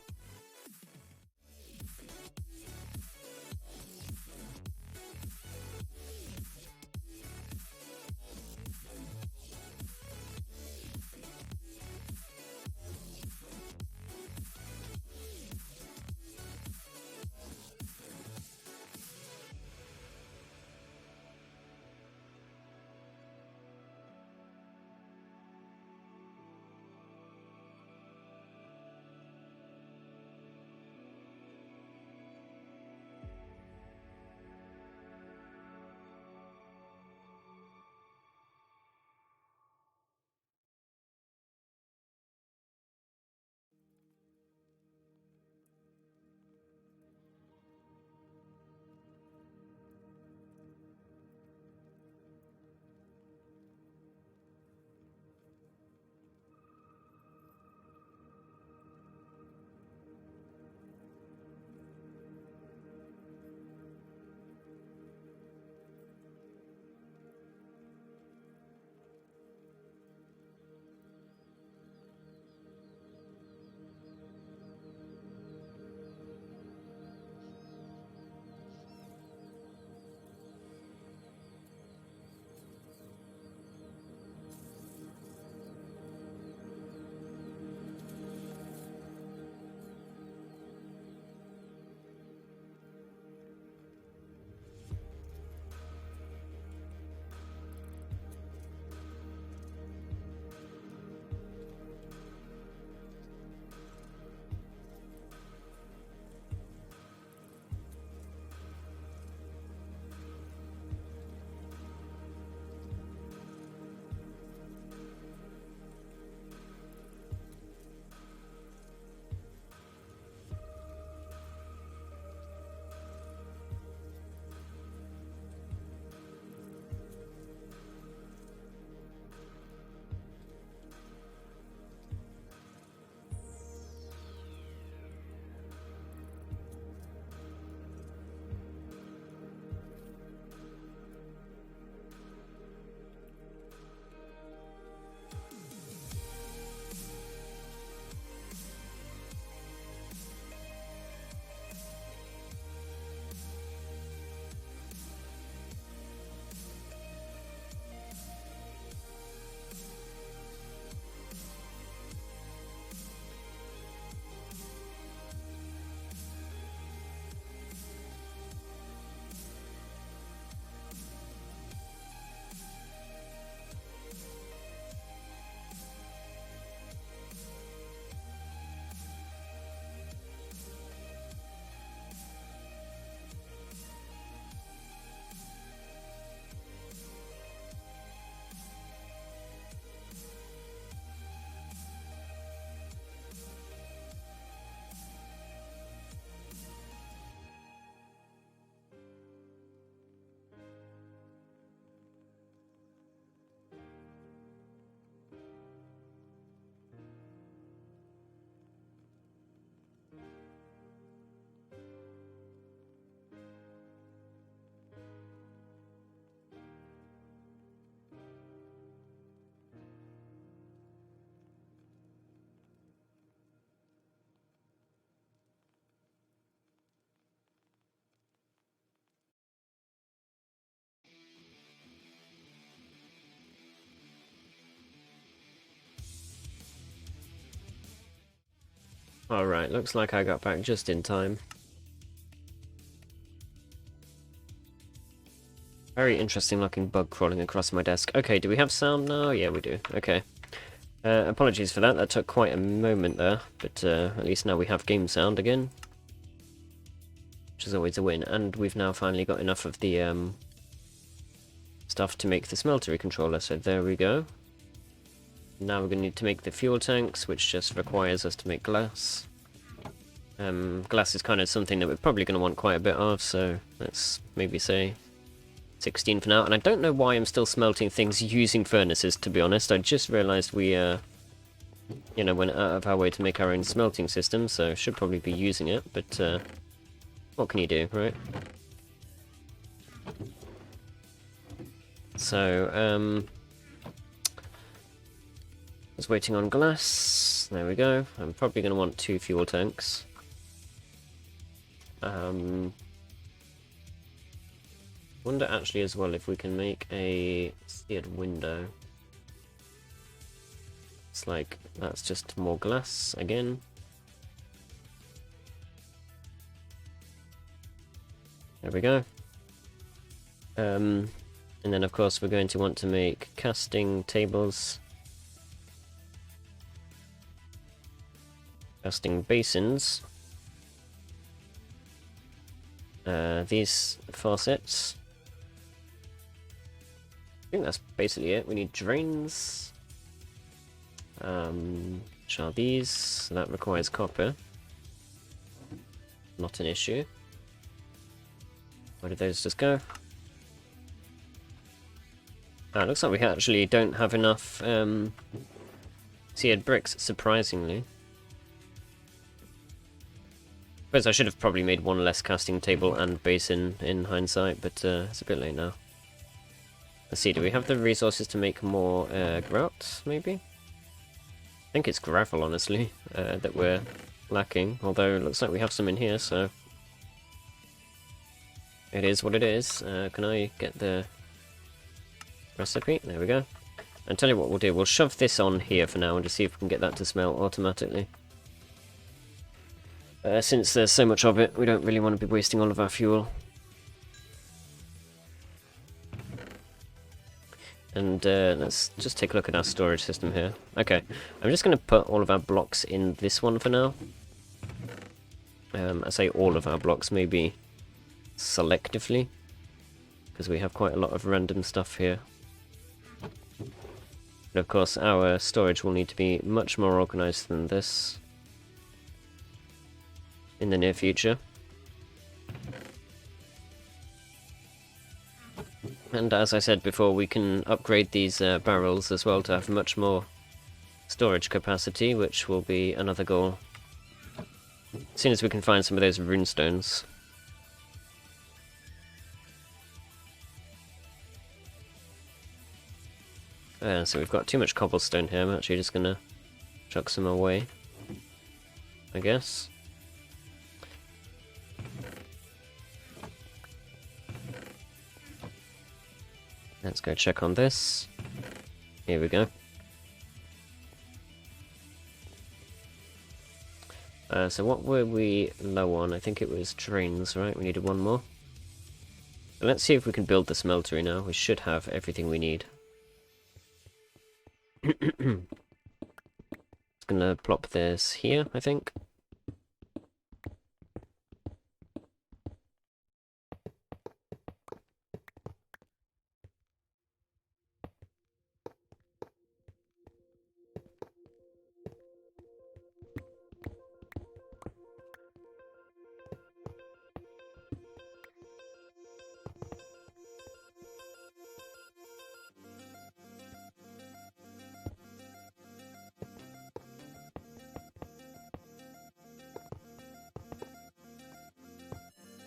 Alright, looks like I got back just in time. Very interesting looking bug crawling across my desk. Okay, do we have sound now? Yeah, we do. Okay. Apologies for that, that took quite a moment there, but at least now we have game sound again. Which is always a win, and we've now finally got enough of the stuff to make the smeltery controller, so there we go. Now we're going to need to make the fuel tanks, which just requires us to make glass. Glass is kind of something that we're probably going to want quite a bit of, so let's maybe say 16 for now. And I don't know why I'm still smelting things using furnaces, to be honest. I just realised we, you know, went out of our way to make our own smelting system, so should probably be using it, but what can you do, right? So, I was waiting on glass. There we go. I'm probably going to want 2 fuel tanks. Wonder actually as well if we can make a seared window. It's like, that's just more glass again. There we go. And then of course we're going to want to make casting tables. Casting basins. These faucets. I think that's basically it. We need drains. Which are these? So that requires copper. Not an issue. Where did those just go? Ah, it looks like we actually don't have enough seared bricks, surprisingly. I suppose I should have probably made one less casting table and basin in hindsight, but it's a bit late now. Let's see, do we have the resources to make more grout, maybe? I think it's gravel, honestly, that we're lacking, although it looks like we have some in here, so... It is what it is. Can I get the recipe? There we go. And tell you what we'll do, we'll shove this on here for now and just see if we can get that to smelt automatically. Since there's so much of it, we don't really want to be wasting all of our fuel. And let's just take a look at our storage system here. Okay, I'm just going to put all of our blocks in this one for now. I say all of our blocks, maybe selectively, because we have quite a lot of random stuff here. But of course, our storage will need to be much more organised than this in the near future. And as I said before, we can upgrade these barrels as well to have much more storage capacity, which will be another goal. As soon as we can find some of those runestones. So we've got too much cobblestone here, I'm actually just gonna chuck some away, I guess. Let's go check on this. Here we go. So what were we low on? I think it was drains, right? We needed one more. So let's see if we can build the smeltery now. We should have everything we need. Just gonna plop this here, I think.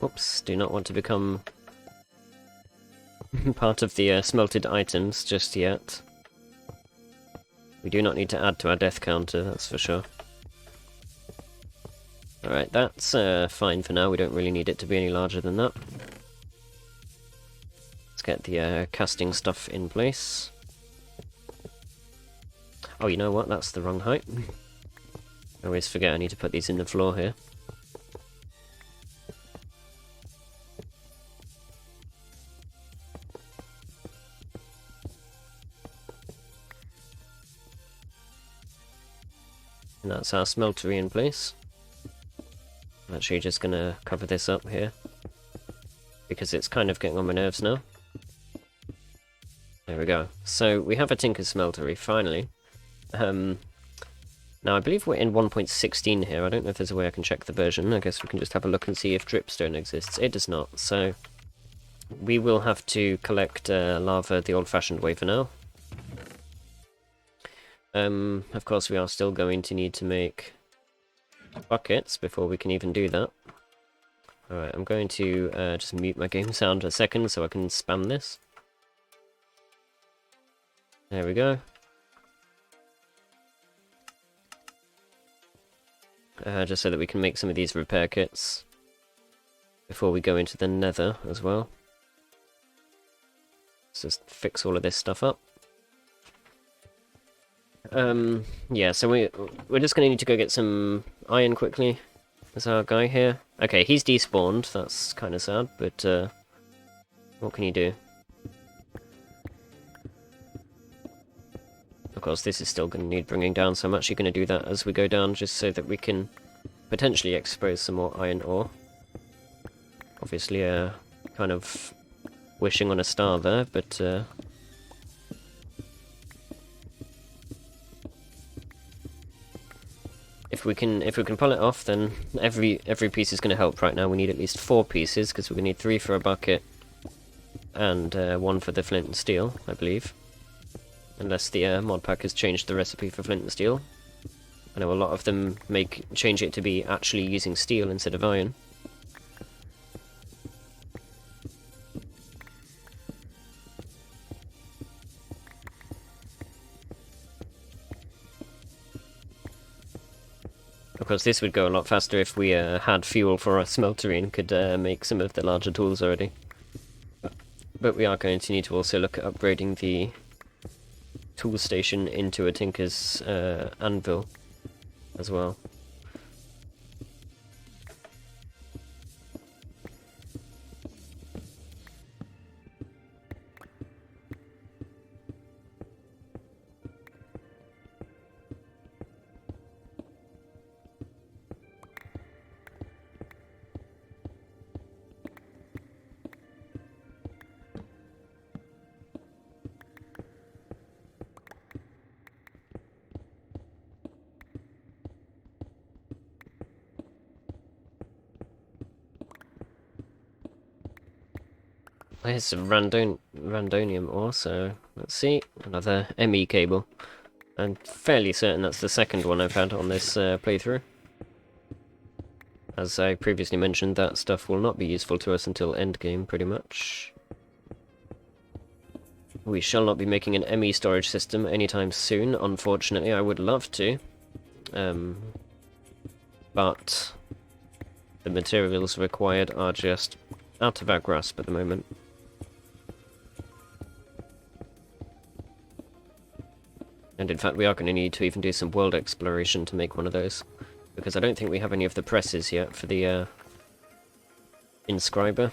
Oops, do not want to become part of the smelted items just yet. We do not need to add to our death counter, that's for sure. Alright, that's fine for now, we don't really need it to be any larger than that. Let's get the casting stuff in place. Oh, you know what, that's the wrong height. I always forget I need to put these in the floor here. And that's our smeltery in place. I'm actually just gonna cover this up here, because it's kind of getting on my nerves now. There we go. So we have a Tinker's Smeltery, finally. Now I believe we're in 1.16 here. I don't know if there's a way I can check the version. I guess we can just have a look and see if dripstone exists. It does not, so we will have to collect lava the old-fashioned way for now. Of course we are still going to need to make buckets before we can even do that. Alright, I'm going to just mute my game sound a second so I can spam this. There we go. Just so that we can make some of these repair kits before we go into the nether as well. Let's just fix all of this stuff up. Yeah, so we're just going to need to go get some iron quickly. There's our guy here. Okay, he's despawned. That's kind of sad, but what can you do? Of course, this is still going to need bringing down, so I'm actually going to do that as we go down, just so that we can potentially expose some more iron ore. Obviously, kind of wishing on a star there, but if we can pull it off, then every piece is going to help. Right now, we need at least 4 pieces because we're going to need 3 for a bucket and 1 for the flint and steel, I believe. Unless the mod pack has changed the recipe for flint and steel. I know a lot of them change it to be actually using steel instead of iron. Of course, this would go a lot faster if we had fuel for our smeltery and could make some of the larger tools already. But we are going to need to also look at upgrading the tool station into a tinker's anvil as well. Here's some randonium ore, so let's see. Another ME cable. I'm fairly certain that's the second one I've had on this playthrough. As I previously mentioned, that stuff will not be useful to us until endgame, pretty much. We shall not be making an ME storage system anytime soon, unfortunately. I would love to. But the materials required are just out of our grasp at the moment. And in fact, we are going to need to even do some world exploration to make one of those. Because I don't think we have any of the presses yet for the inscriber.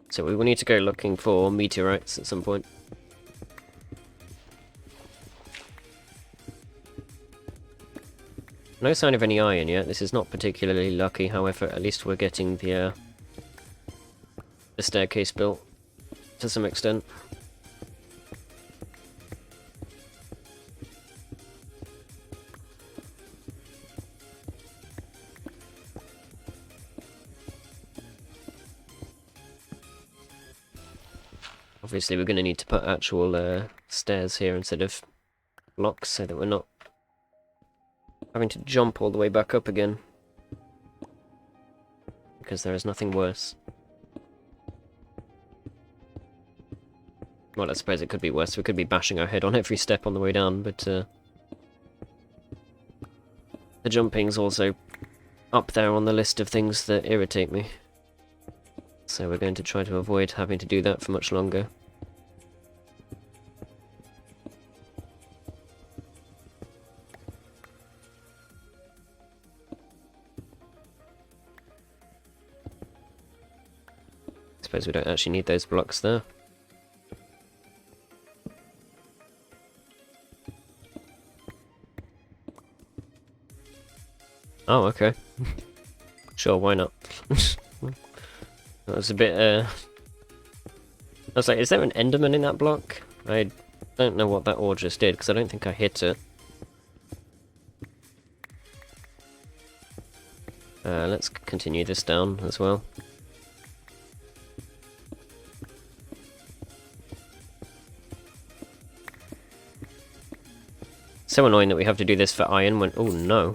So we will need to go looking for meteorites at some point. No sign of any iron yet. This is not particularly lucky, however, at least we're getting the staircase built to some extent. Obviously we're going to need to put actual stairs here instead of blocks so that we're not having to jump all the way back up again. Because there is nothing worse. Well, I suppose it could be worse. We could be bashing our head on every step on the way down, but the jumping's also up there on the list of things that irritate me. So we're going to try to avoid having to do that for much longer. I suppose we don't actually need those blocks there. Oh, okay. Sure, why not? That was a bit I was like, is there an Enderman in that block? I don't know what that ore just did, because I don't think I hit it. Let's continue this down as well. So annoying that we have to do this for iron when... Oh no.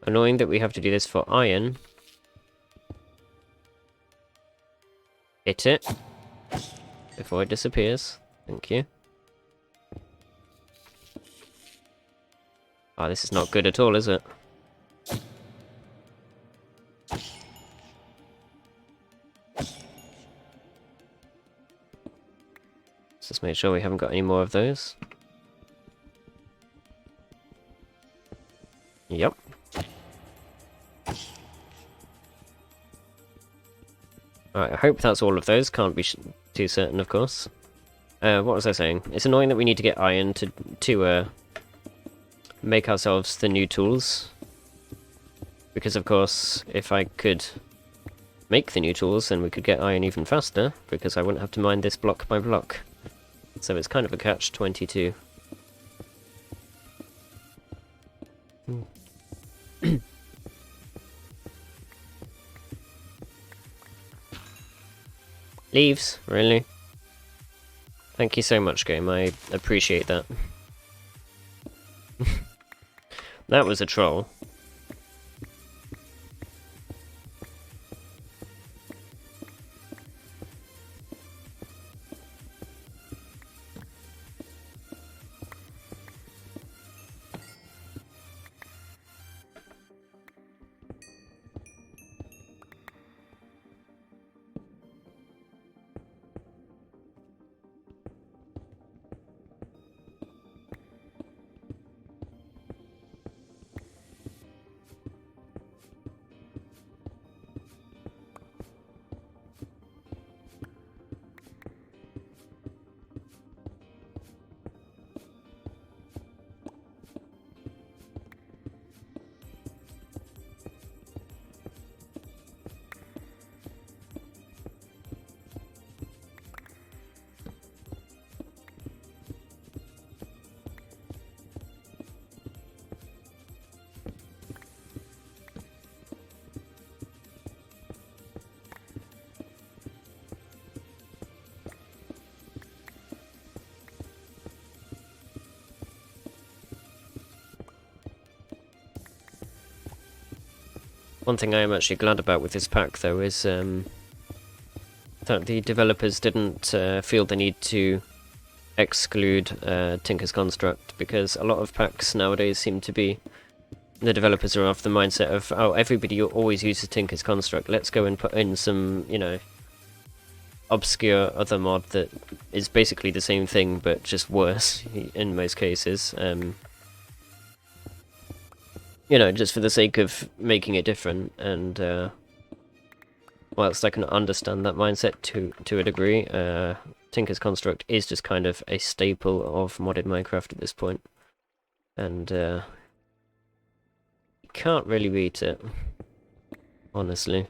Annoying that we have to do this for iron. Hit it. Before it disappears. Thank you. Ah, this is not good at all, is it? Let's just make sure we haven't got any more of those. Yep. Alright, I hope that's all of those. Can't be too certain, of course. What was I saying? It's annoying that we need to get iron to make ourselves the new tools. Because, of course, if I could make the new tools, then we could get iron even faster, because I wouldn't have to mine this block by block. So it's kind of a catch-22. Leaves? Really? Thank you so much, game. I appreciate that. That was a troll. One thing I am actually glad about with this pack, though, is that the developers didn't feel the need to exclude Tinker's Construct, because a lot of packs nowadays seem to be... The developers are of the mindset of, oh, everybody always uses Tinker's Construct, let's go and put in some, you know, obscure other mod that is basically the same thing, but just worse, in most cases. You know, just for the sake of making it different, and whilst I can understand that mindset to a degree, Tinker's Construct is just kind of a staple of modded Minecraft at this point, and you can't really beat it, honestly.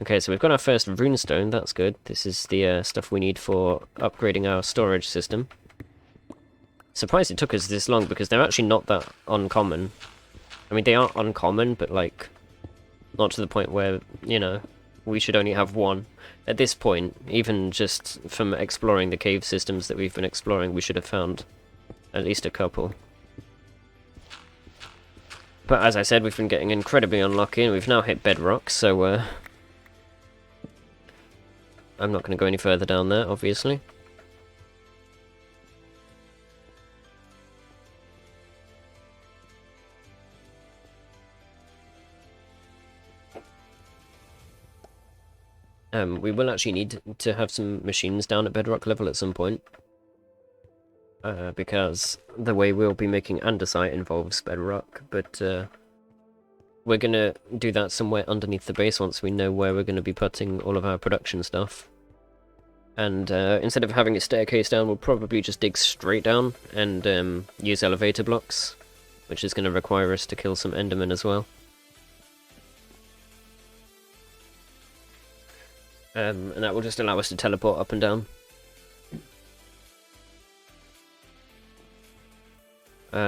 Okay, so we've got our first runestone, that's good. This is the stuff we need for upgrading our storage system. Surprised it took us this long, because they're actually not that uncommon. I mean, they are uncommon, but, like, not to the point where, you know, we should only have one. At this point, even just from exploring the cave systems that we've been exploring, we should have found at least a couple. But as I said, we've been getting incredibly unlucky, and we've now hit bedrock, so, I'm not going to go any further down there, obviously. We will actually need to have some machines down at bedrock level at some point. Because the way we'll be making andesite involves bedrock, but we're going to do that somewhere underneath the base once we know where we're going to be putting all of our production stuff. And instead of having a staircase down, we'll probably just dig straight down and use elevator blocks. which is going to require us to kill some Endermen as well. And that will just allow us to teleport up and down.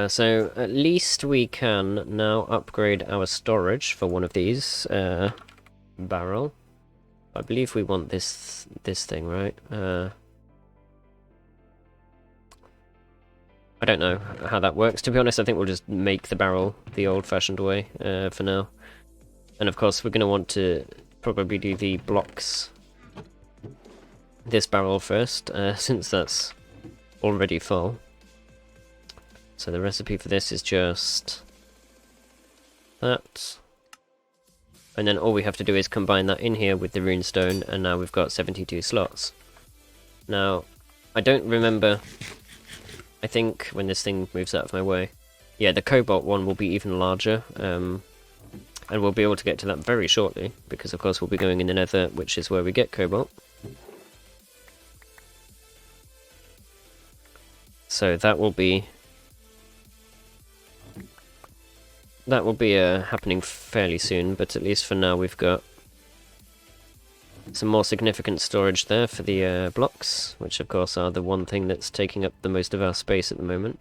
So at least we can now upgrade our storage for one of these barrel. I believe we want this thing, right? I don't know how that works. To be honest, I think we'll just make the barrel the old-fashioned way for now. And of course, we're going to want to probably do the blocks this barrel first, since that's already full. So the recipe for this is just that. And then all we have to do is combine that in here with the runestone, and now we've got 72 slots. Now, I don't remember... I think when this thing moves out of my way... Yeah, the cobalt one will be even larger, and we'll be able to get to that very shortly, because of course we'll be going in the nether, which is where we get cobalt. So that will be happening fairly soon, but at least for now we've got some more significant storage there for the blocks, which of course are the one thing that's taking up the most of our space at the moment.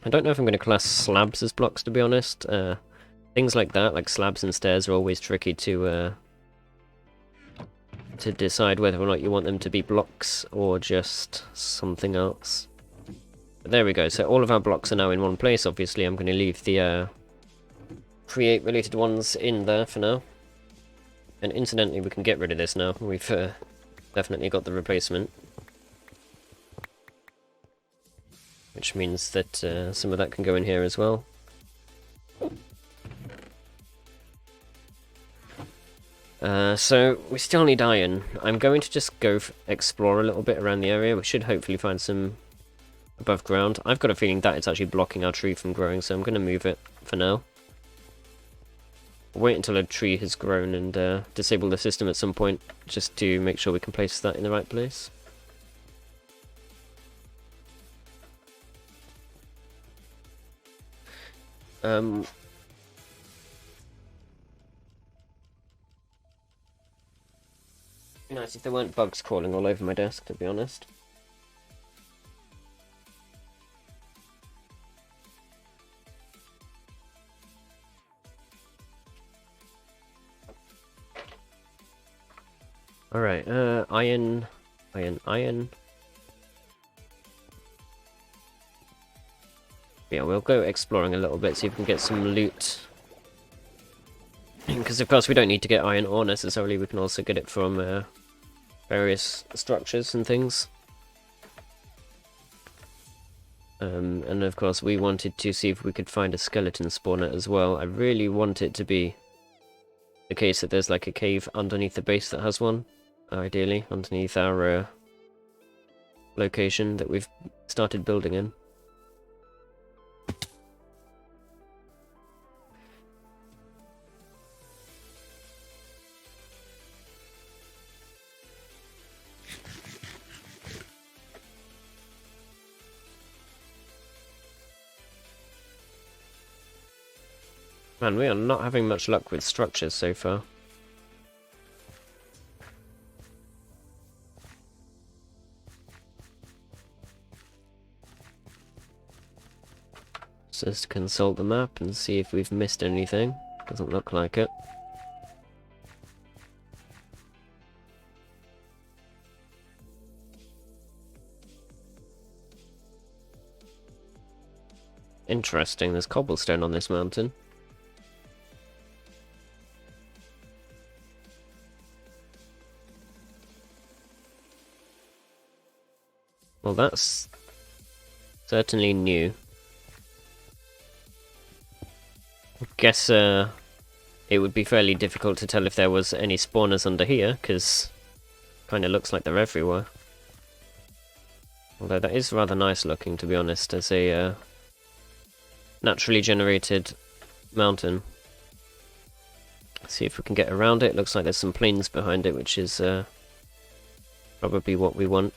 I don't know if I'm going to class slabs as blocks, to be honest. Things like that, like slabs and stairs, are always tricky to decide whether or not you want them to be blocks or just something else. But there we go, so all of our blocks are now in one place. Obviously I'm going to leave the create related ones in there for now. And incidentally, we can get rid of this now. We've definitely got the replacement. Which means that some of that can go in here as well. So we still need iron. I'm going to just go explore a little bit around the area. We should hopefully find some above ground. I've got a feeling that it's actually blocking our tree from growing, so I'm going to move it for now. Wait until a tree has grown and disable the system at some point, just to make sure we can place that in the right place. Be nice if there weren't bugs crawling all over my desk, to be honest. Alright, iron. Yeah, we'll go exploring a little bit, see if we can get some loot. Because of course we don't need to get iron ore necessarily, we can also get it from various structures and things. And of course we wanted to see if we could find a skeleton spawner as well. I really want it to be the case that there's like a cave underneath the base that has one, ideally, underneath our location that we've started building in. Man, we are not having much luck with structures so far. Let's just consult the map and see if we've missed anything. Doesn't look like it. Interesting, there's cobblestone on this mountain. Well, that's certainly new. I guess it would be fairly difficult to tell if there was any spawners under here, because kind of looks like they're everywhere. Although that is rather nice looking, to be honest, as a naturally generated mountain. Let's see if we can get around it. Looks like there's some plains behind it, which is probably what we want.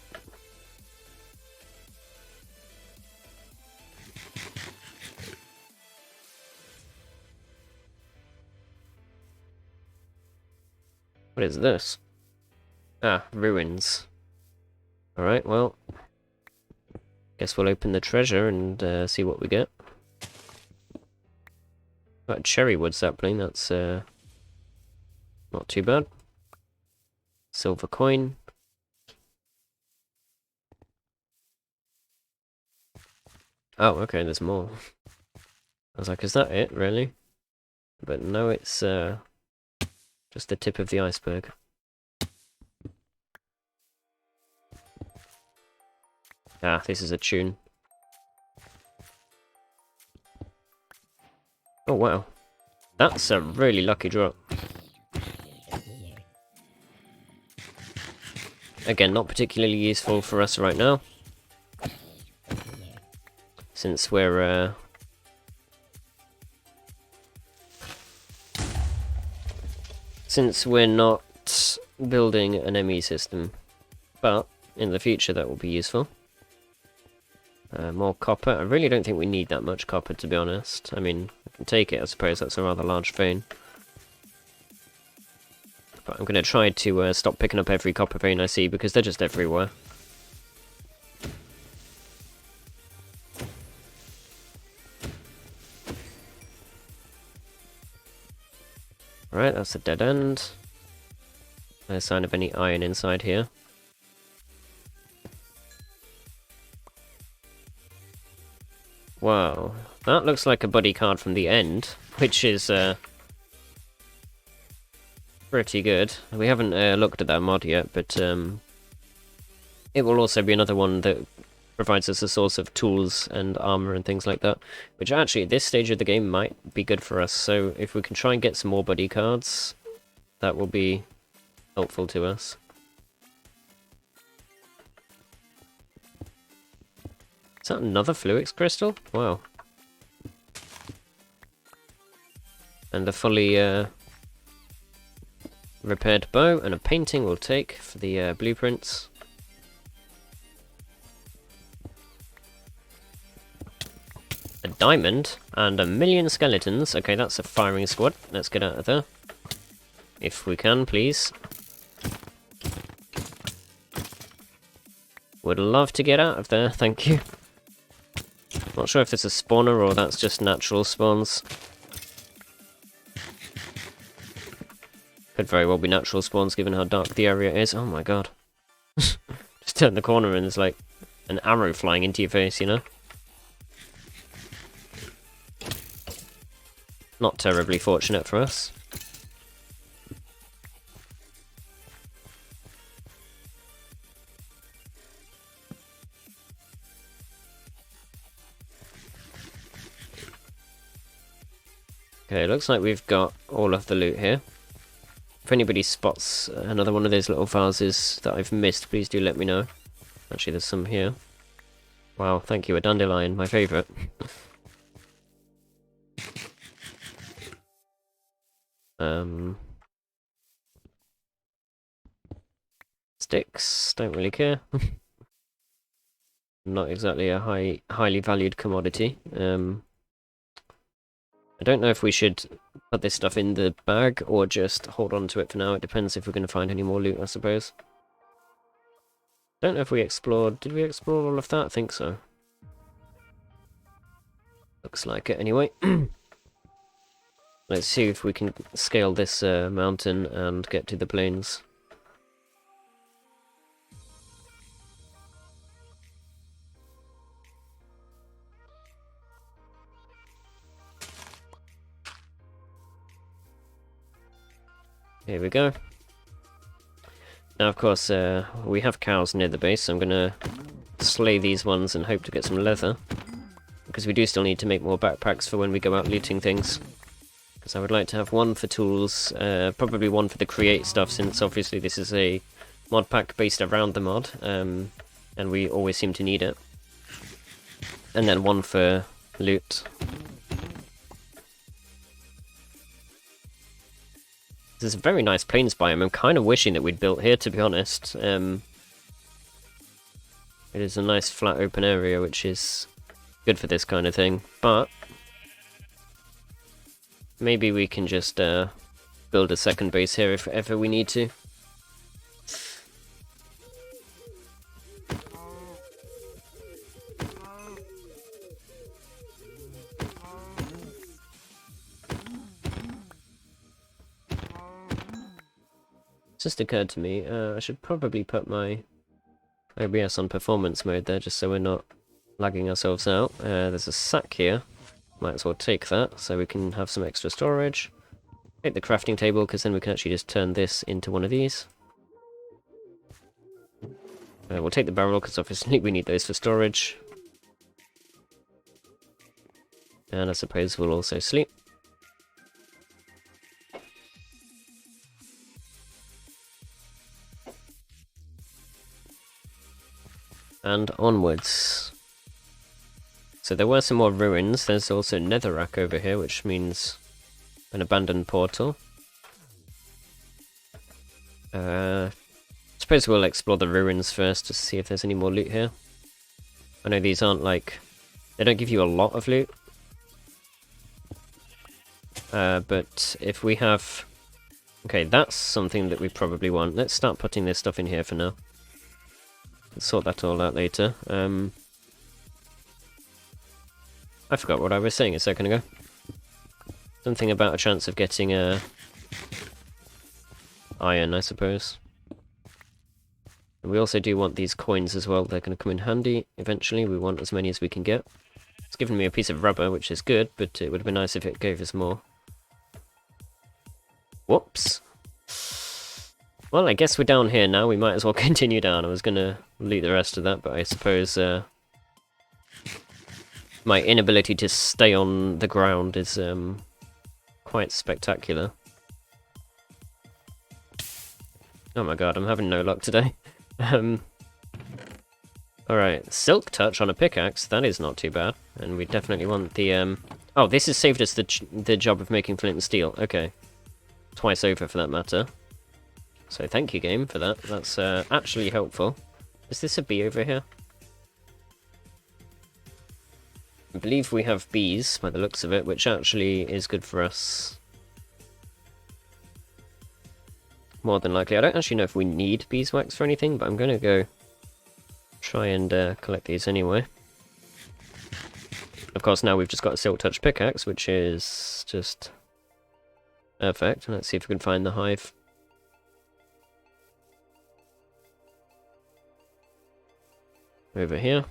What is this? Ah, ruins. Alright, well, guess we'll open the treasure and see what we get. Got a cherry wood sapling, that's not too bad. Silver coin. Oh, okay, there's more. I was like, is that it, really? But no, it's just the tip of the iceberg. Ah, this is a tune. Oh, wow. That's a really lucky drop. Again, not particularly useful for us right now. Since we're not building an ME system. But in the future that will be useful. More copper. I really don't think we need that much copper, to be honest. I mean, I can take it, I suppose. That's a rather large vein. But I'm going to try to stop picking up every copper vein I see, because they're just everywhere. Alright, that's a dead end. No sign of any iron inside here. Wow, that looks like a buddy card from the end, which is pretty good. We haven't looked at that mod yet, but it will also be another one that provides us a source of tools and armor and things like that, which actually at this stage of the game might be good for us. So if we can try and get some more buddy cards, that will be helpful to us. Is that another Fluix crystal? Wow. And a fully repaired bow and a painting we'll take for the blueprints. A diamond and a million skeletons. Okay, that's a firing squad. Let's get out of there. If we can, please. Would love to get out of there, thank you. Not sure if there's a spawner or that's just natural spawns. Could very well be natural spawns given how dark the area is. Oh my god. Just turn the corner and there's like an arrow flying into your face, you know? Not terribly fortunate for us. Okay, looks like we've got all of the loot here. If anybody spots another one of those little vases that I've missed, please do let me know. Actually, there's some here. Wow, thank you, a dandelion, my favourite. Sticks, don't really care. Not exactly a highly valued commodity. I don't know if we should put this stuff in the bag or just hold on to it for now. It depends if we're going to find any more loot, I suppose. Don't know if we explored... Did we explore all of that? I think so. Looks like it anyway. Let's see if we can scale this mountain and get to the plains. Here we go. Now, of course, we have cows near the base, so I'm gonna slay these ones and hope to get some leather. Because we do still need to make more backpacks for when we go out looting things. Because I would like to have one for tools, probably one for the create stuff, since obviously this is a mod pack based around the mod, and we always seem to need it. And then one for loot. This is a very nice plains biome. I'm kind of wishing that we'd built here, to be honest. It is a nice flat open area, which is good for this kind of thing, but maybe we can just go build a second base here if ever we need to. Just occurred to me, I should probably put my OBS on performance mode there, just so we're not lagging ourselves out. There's a sack here, might as well take that, so we can have some extra storage. Take the crafting table, because then we can actually just turn this into one of these. We'll take the barrel, because obviously we need those for storage. And I suppose we'll also sleep. And onwards. So there were some more ruins. There's also netherrack over here, which means an abandoned portal. Suppose we'll explore the ruins first to see if there's any more loot here. I know these aren't like... they don't give you a lot of loot. But if we have... okay, that's something that we probably want. Let's start putting this stuff in here for now. Sort that all out later. I forgot what I was saying a second ago. Something about a chance of getting iron, I suppose. And we also do want these coins as well. They're going to come in handy eventually. We want as many as we can get. It's given me a piece of rubber, which is good, but it would have been nice if it gave us more. Whoops. Well, I guess we're down here now. We might as well continue down. I was going to loot the rest of that, but I suppose my inability to stay on the ground is quite spectacular. Oh my god, I'm having no luck today. Alright, Silk Touch on a pickaxe. That is not too bad. And we definitely want the... oh, this has saved us the job of making flint and steel. Okay. Twice over for that matter. So thank you, game, for that. That's actually helpful. Is this a bee over here? I believe we have bees, by the looks of it, which actually is good for us. More than likely. I don't actually know if we need beeswax for anything, but I'm going to go try and collect these anyway. Of course, now we've just got a Silk Touch pickaxe, which is just perfect. Let's see if we can find the hive. Over here.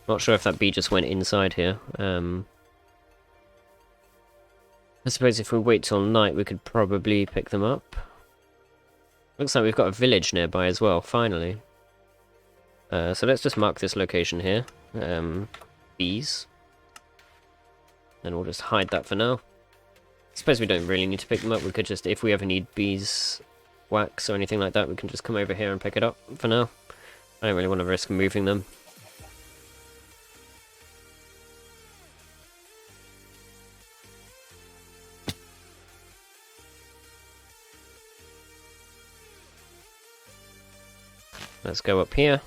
Not sure if that bee just went inside here. I suppose if we wait till night we could probably pick them up. Looks like we've got a village nearby as well, finally. So let's just mark this location here. Bees. And we'll just hide that for now. I suppose we don't really need to pick them up. We could just, if we ever need bees wax or anything like that, we can just come over here and pick it up for now. I don't really want to risk moving them. Let's go up here.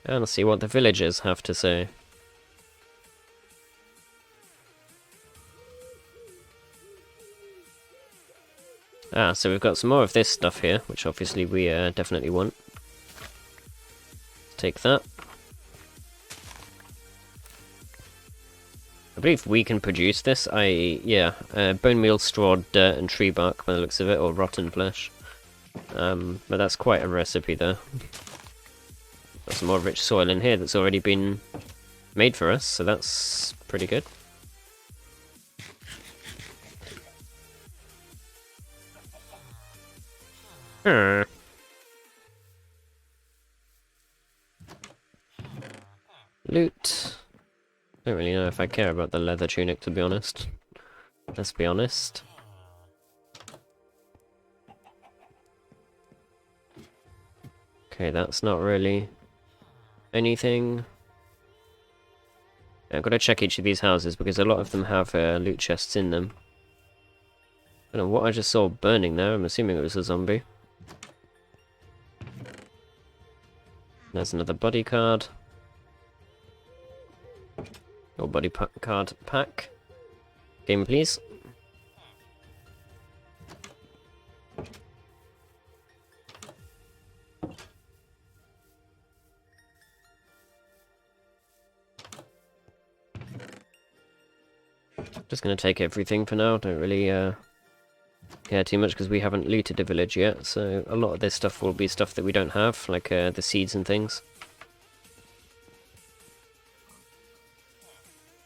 And see what the villagers have to say. Ah, so we've got some more of this stuff here, which obviously we definitely want. Take that. I believe we can produce this. Bone meal, straw, dirt, and tree bark by the looks of it, or rotten flesh. But that's quite a recipe there. Got some more rich soil in here that's already been made for us, so that's pretty good. Loot. Don't really know if I care about the leather tunic, to be honest. Let's be honest. Okay, that's not really anything. I've got to check each of these houses because a lot of them have loot chests in them. I don't know what I just saw burning there. I'm assuming it was a zombie. There's another body card. Or body card pack. Game, please. Just gonna take everything for now. Don't really care too much because we haven't looted the village yet. So a lot of this stuff will be stuff that we don't have, like the seeds and things.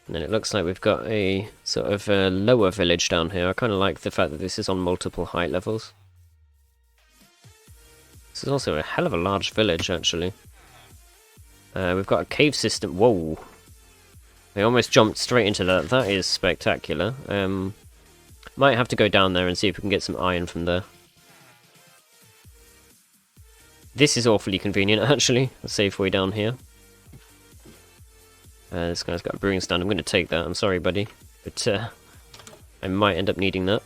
And then it looks like we've got a sort of lower village down here. I kind of like the fact that this is on multiple height levels. This is also a hell of a large village, actually. We've got a cave system. Whoa! I almost jumped straight into that. That is spectacular. Might have to go down there and see if we can get some iron from there. This is awfully convenient, actually. A safe way down here. This guy's got a brewing stand. I'm going to take that. I'm sorry, buddy. But I might end up needing that.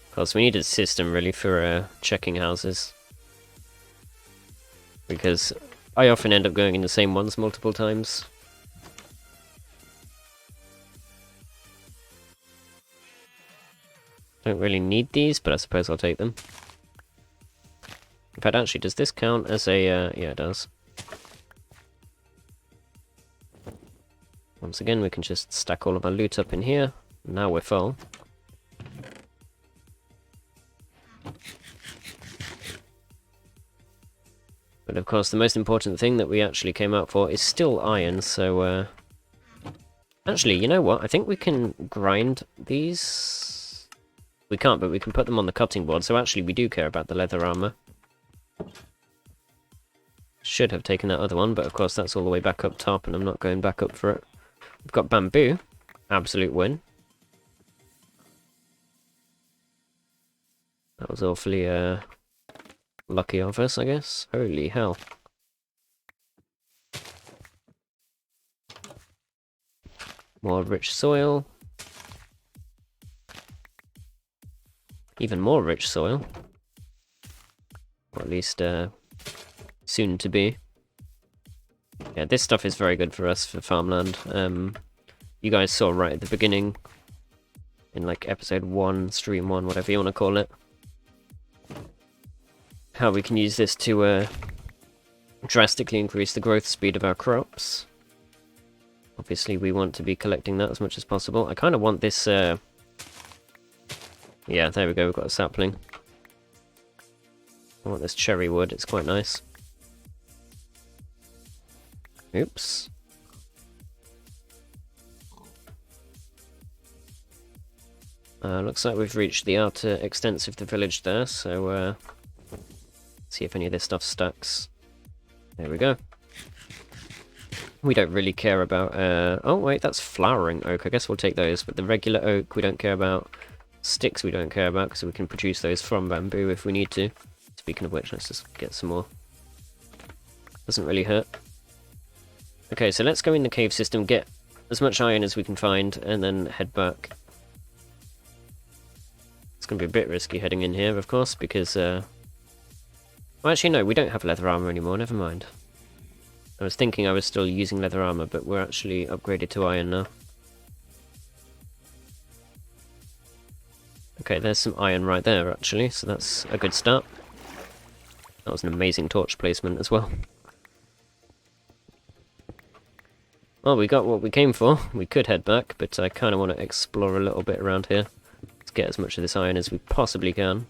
Because we need a system, really, for checking houses. Because I often end up going in the same ones multiple times. Don't really need these, but I suppose I'll take them. In fact, actually, does this count as a... yeah, it does. Once again, we can just stack all of our loot up in here. Now we're full. But of course, the most important thing that we actually came out for is still iron, so... Actually, you know what? I think we can grind these... We can't, but we can put them on the cutting board, so actually we do care about the leather armor. Should have taken that other one, but of course that's all the way back up top, and I'm not going back up for it. We've got bamboo. Absolute win. That was awfully lucky of us, I guess. Holy hell. More rich soil. Even more rich soil. Or at least soon to be. Yeah, this stuff is very good for us for farmland. You guys saw right at the beginning, in like episode 1, stream 1, whatever you want to call it, how we can use this to drastically increase the growth speed of our crops. Obviously we want to be collecting that as much as possible. I kind of want this... yeah, there we go, we've got a sapling. I want this cherry wood, it's quite nice. Oops. Looks like we've reached the outer extents of the village there, so see if any of this stuff stacks. There we go. We don't really care about... oh wait, that's flowering oak. I guess we'll take those, but the regular oak we don't care about. Sticks we don't care about, because we can produce those from bamboo if we need to. Speaking of which, let's just get some more. Doesn't really hurt. Okay, so let's go in the cave system, get as much iron as we can find, and then head back. It's going to be a bit risky heading in here, of course, because... well, actually, no, we don't have leather armor anymore, never mind. I was thinking I was still using leather armor, but we're actually upgraded to iron now. Okay, there's some iron right there, actually, so that's a good start. That was an amazing torch placement as well. Well, we got what we came for. We could head back, but I kind of want to explore a little bit around here. Let's get as much of this iron as we possibly can.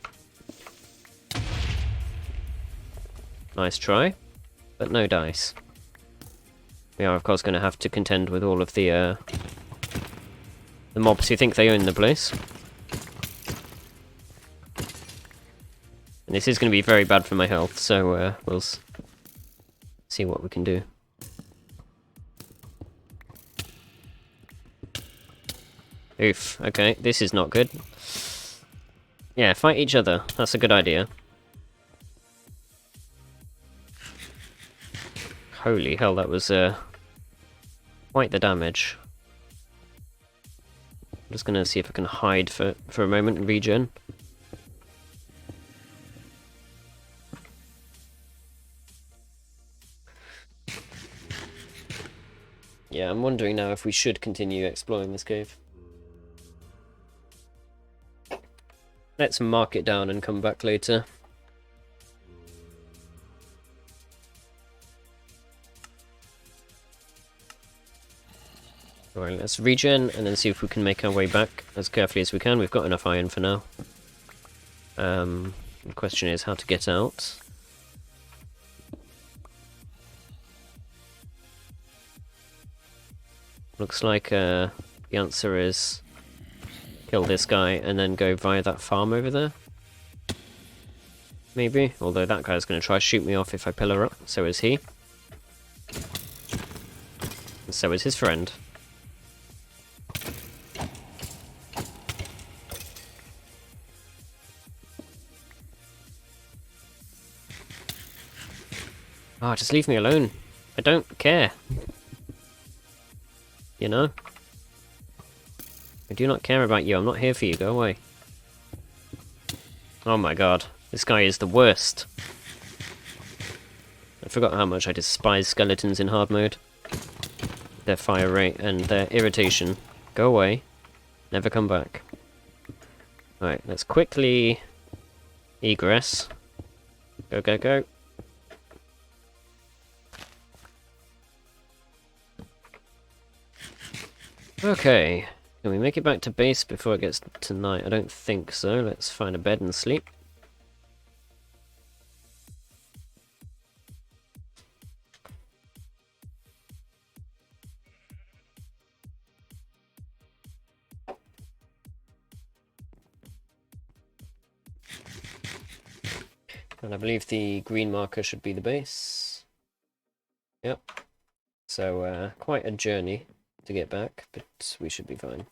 Nice try, but no dice. We are, of course, going to have to contend with all of the mobs who think they own the place. And this is going to be very bad for my health, so we'll see what we can do. Oof, okay, this is not good. Yeah, fight each other. That's a good idea. Holy hell, that was quite the damage. I'm just gonna see if I can hide for a moment and regen. Yeah, I'm wondering now if we should continue exploring this cave. Let's mark it down and come back later. Alright, let's regen and then see if we can make our way back as carefully as we can. We've got enough iron for now. The question is how to get out. Looks like the answer is kill this guy and then go via that farm over there. Maybe, although that guy's going to try to shoot me off if I pillar up. So is he. And so is his friend. Ah, just leave me alone. I don't care. You know? I do not care about you. I'm not here for you. Go away. Oh my god. This guy is the worst. I forgot how much I despise skeletons in hard mode. Their fire rate and their irritation. Go away. Never come back. Alright, let's quickly egress. Go, go, go. Okay. Can we make it back to base before it gets to night? I don't think so. Let's find a bed and sleep. And I believe the green marker should be the base. Yep. So, quite a journey to get back, but we should be fine.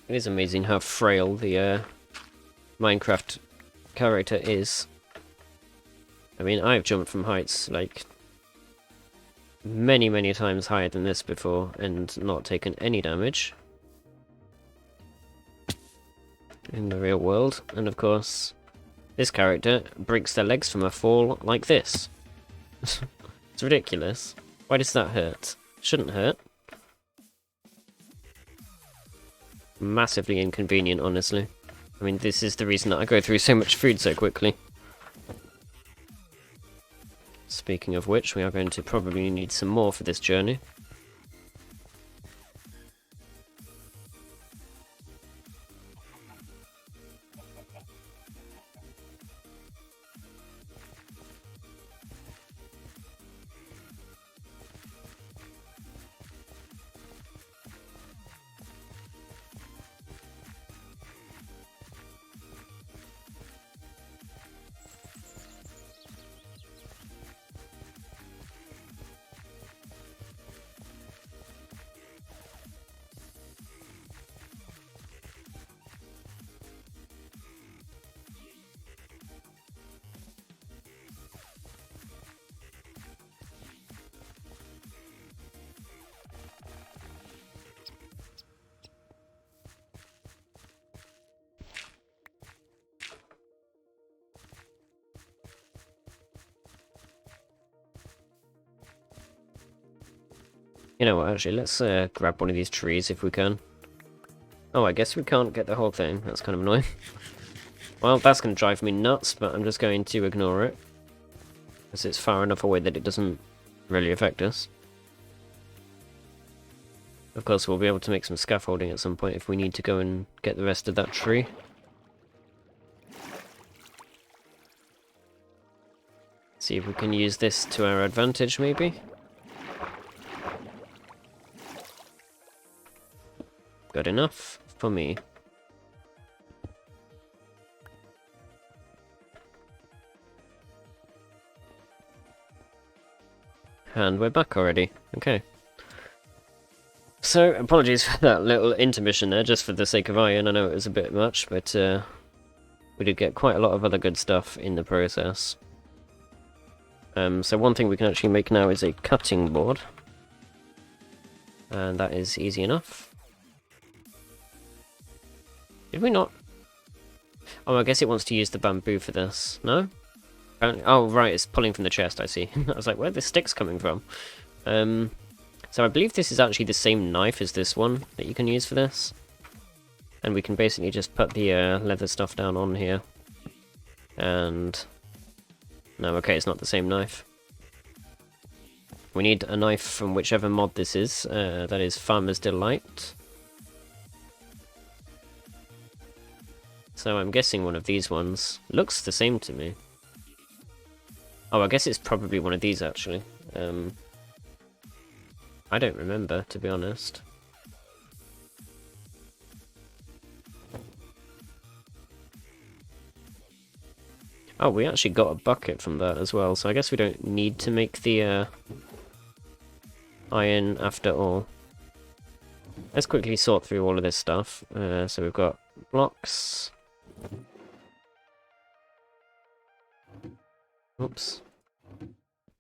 It is amazing how frail the Minecraft character is. I mean, I've jumped from heights like many, many times higher than this before and not taken any damage in the real world. And of course, this character breaks their legs from a fall like this. It's ridiculous. Why does that hurt? Shouldn't hurt. Massively inconvenient, honestly. I mean, this is the reason that I go through so much food so quickly. Speaking of which, we are going to probably need some more for this journey. You know what, actually, let's grab one of these trees if we can. Oh, I guess we can't get the whole thing. That's kind of annoying. Well, that's going to drive me nuts, but I'm just going to ignore it. Because it's far enough away that it doesn't really affect us. Of course, we'll be able to make some scaffolding at some point if we need to go and get the rest of that tree. See if we can use this to our advantage, maybe. Good enough for me. And we're back already. Okay. So, apologies for that little intermission there, just for the sake of iron. I know it was a bit much, but we did get quite a lot of other good stuff in the process. So one thing we can actually make now is a cutting board. And that is easy enough. Did we not? Oh, I guess it wants to use the bamboo for this. No? Oh, right, it's pulling from the chest, I see. I was like, where are the sticks coming from? So I believe this is actually the same knife as this one that you can use for this. And we can basically just put the leather stuff down on here. And... no, okay, it's not the same knife. We need a knife from whichever mod this is. That is Farmer's Delight. So I'm guessing one of these ones. Looks the same to me. Oh, I guess it's probably one of these, actually. I don't remember, to be honest. Oh, we actually got a bucket from that as well, so I guess we don't need to make the iron after all. Let's quickly sort through all of this stuff. So we've got blocks. Oops.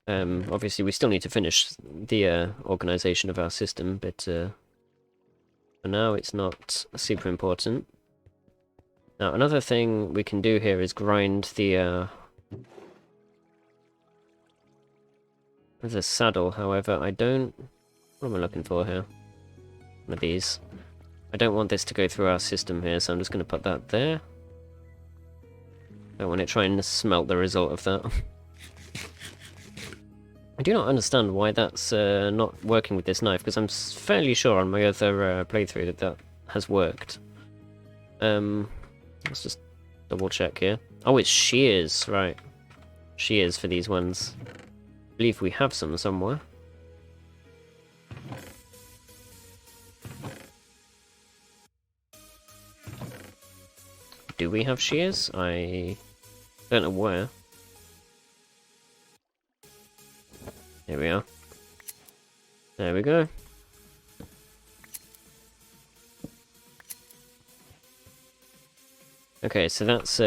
Obviously we still need to finish the organization of our system, but for now it's not super important. Now another thing we can do here is grind the saddle. However, I don't... what am I looking for here? One of these. I don't want this to go through our system here, so I'm just going to put that there. Don't want to try and smelt the result of that. I do not understand why that's not working with this knife, because I'm fairly sure on my other playthrough that that has worked. Let's just double check here. Oh, it's shears, right. Shears for these ones. I believe we have some somewhere. Do we have shears? I don't know where. Here we are. There we go. Okay, so that's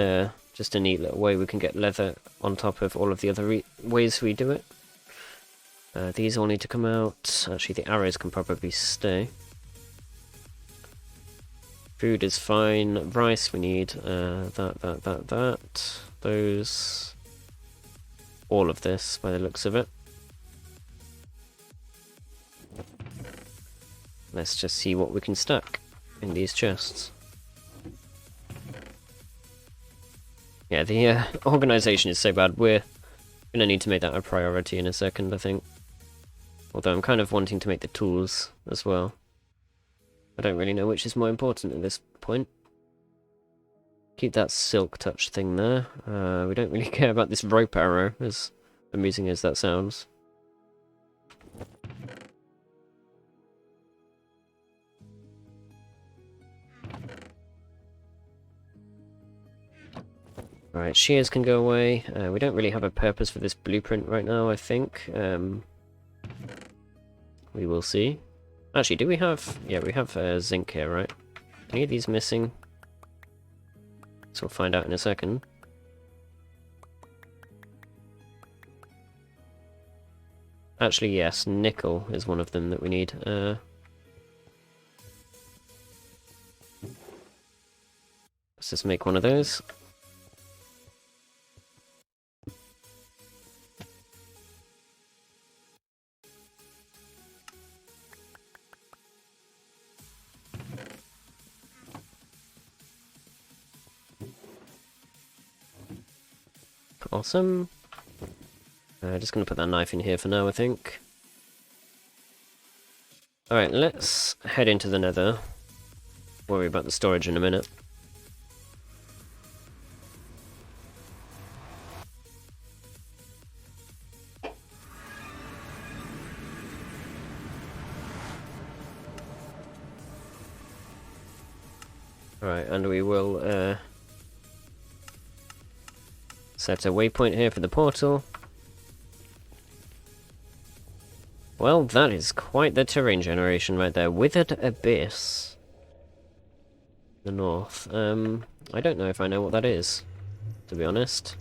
just a neat little way we can get leather on top of all of the other ways we do it. These all need to come out. Actually, the arrows can probably stay. Food is fine. Rice, we need that. Those. All of this, by the looks of it. Let's just see what we can stack in these chests. Yeah, the organisation is so bad. We're going to need to make that a priority in a second, I think. Although I'm kind of wanting to make the tools as well. I don't really know which is more important at this point. Keep that silk touch thing there. We don't really care about this rope arrow, as amusing as that sounds. Right, shears can go away. We don't really have a purpose for this blueprint right now, I think. We will see. Actually, do we have... yeah, we have zinc here, right? Any of these missing? So we'll find out in a second. Actually, yes, nickel is one of them that we need. Let's just make one of those. Awesome. Just gonna put that knife in here for now, I think. Alright, let's head into the nether. Worry about the storage in a minute. Alright, and we will set a waypoint here for the portal. Well, that is quite the terrain generation right there. Withered Abyss. The north. I don't know if I know what that is, to be honest.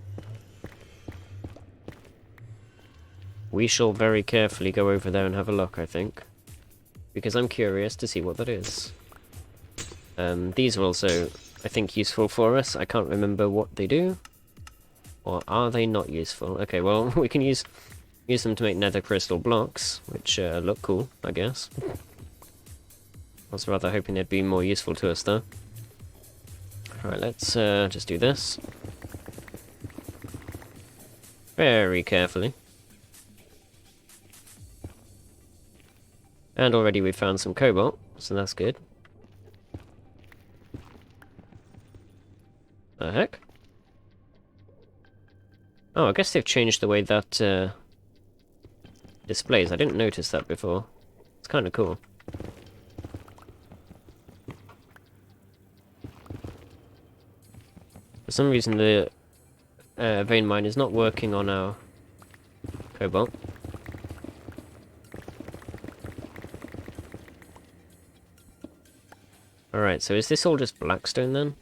We shall very carefully go over there and have a look, I think. Because I'm curious to see what that is. These are also, I think, useful for us. I can't remember what they do. Or are they not useful? Okay, well, we can use them to make nether crystal blocks, which look cool, I guess. I was rather hoping they'd be more useful to us, though. Alright, let's just do this. Very carefully. And already we've found some cobalt, so that's good. The heck? Oh, I guess they've changed the way that displays. I didn't notice that before. It's kind of cool. For some reason the vein mine is not working on our cobalt. Alright, so is this all just blackstone then?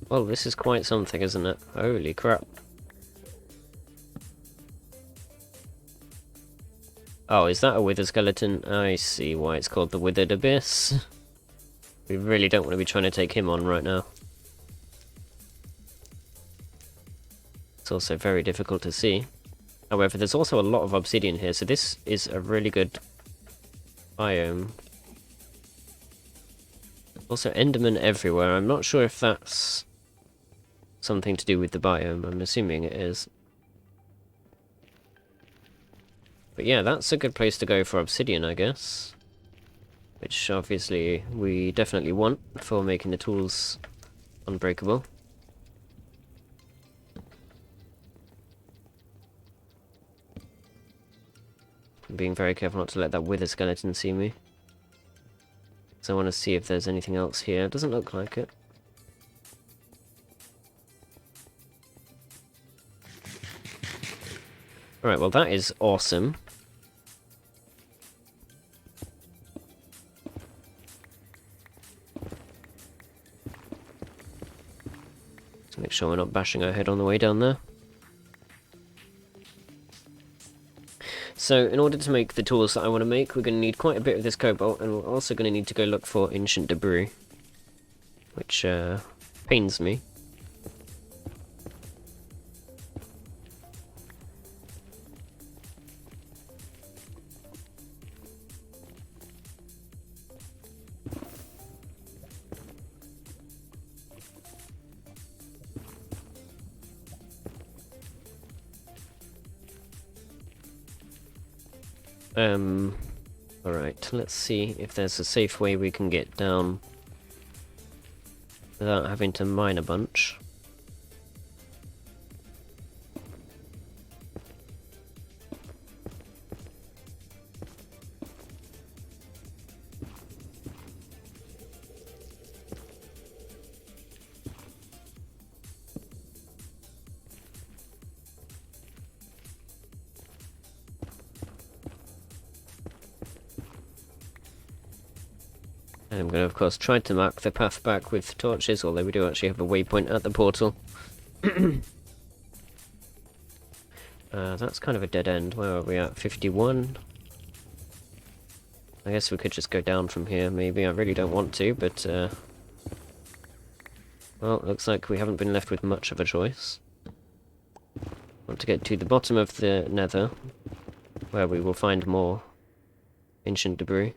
Well, this is quite something, isn't it? Holy crap. Oh, is that a wither skeleton? I see why it's called the Withered Abyss. We really don't want to be trying to take him on right now. It's also very difficult to see. However, there's also a lot of obsidian here, so this is a really good biome. Also, Enderman everywhere. I'm not sure if that's something to do with the biome. I'm assuming it is. But yeah, that's a good place to go for obsidian, I guess. Which, obviously, we definitely want for making the tools unbreakable. I'm being very careful not to let that wither skeleton see me. So I want to see if there's anything else here. It doesn't look like it. Alright, well that is awesome. Let's make sure we're not bashing our head on the way down there. So, in order to make the tools that I want to make, we're going to need quite a bit of this cobalt, and we're also going to need to go look for ancient debris. Which, pains me. Alright, let's see if there's a safe way we can get down without having to mine a bunch. And I'm going to, of course, try to mark the path back with torches, although we do actually have a waypoint at the portal. That's kind of a dead end. Where are we at? 51? I guess we could just go down from here, maybe. I really don't want to, but, well, it looks like we haven't been left with much of a choice. Want to get to the bottom of the nether, where we will find more ancient debris.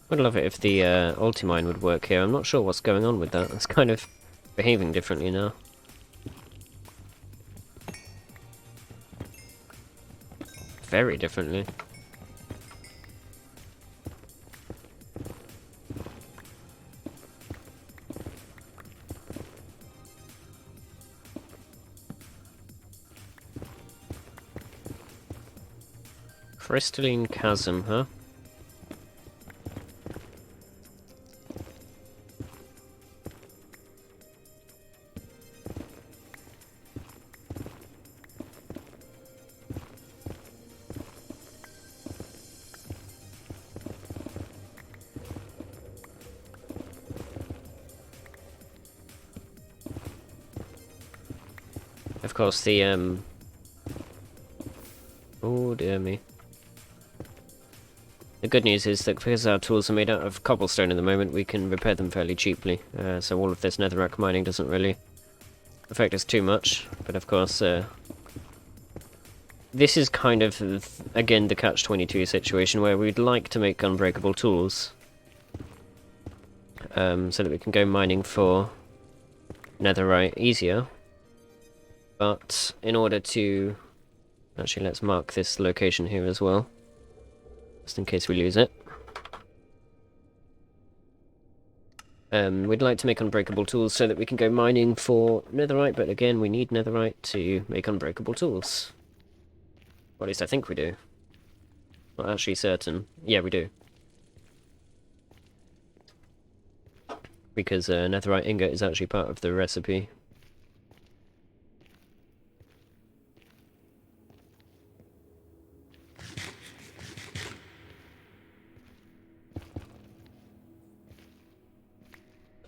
Would love it if the ultimine would work here. I'm not sure what's going on with that. It's kind of behaving differently now. Very differently. Crystalline chasm, huh? Of course, the oh dear me. The good news is that because our tools are made out of cobblestone at the moment, we can repair them fairly cheaply. So all of this netherrack mining doesn't really affect us too much. But of course, this is kind of, again, the catch-22 situation where we'd like to make unbreakable tools. So that we can go mining for netherite easier. But in order to... Actually, let's mark this location here as well, just in case we lose it. We'd like to make unbreakable tools so that we can go mining for netherite, but again, we need netherite to make unbreakable tools. Or at least I think we do. Not actually certain. Yeah, we do. Because netherite ingot is actually part of the recipe.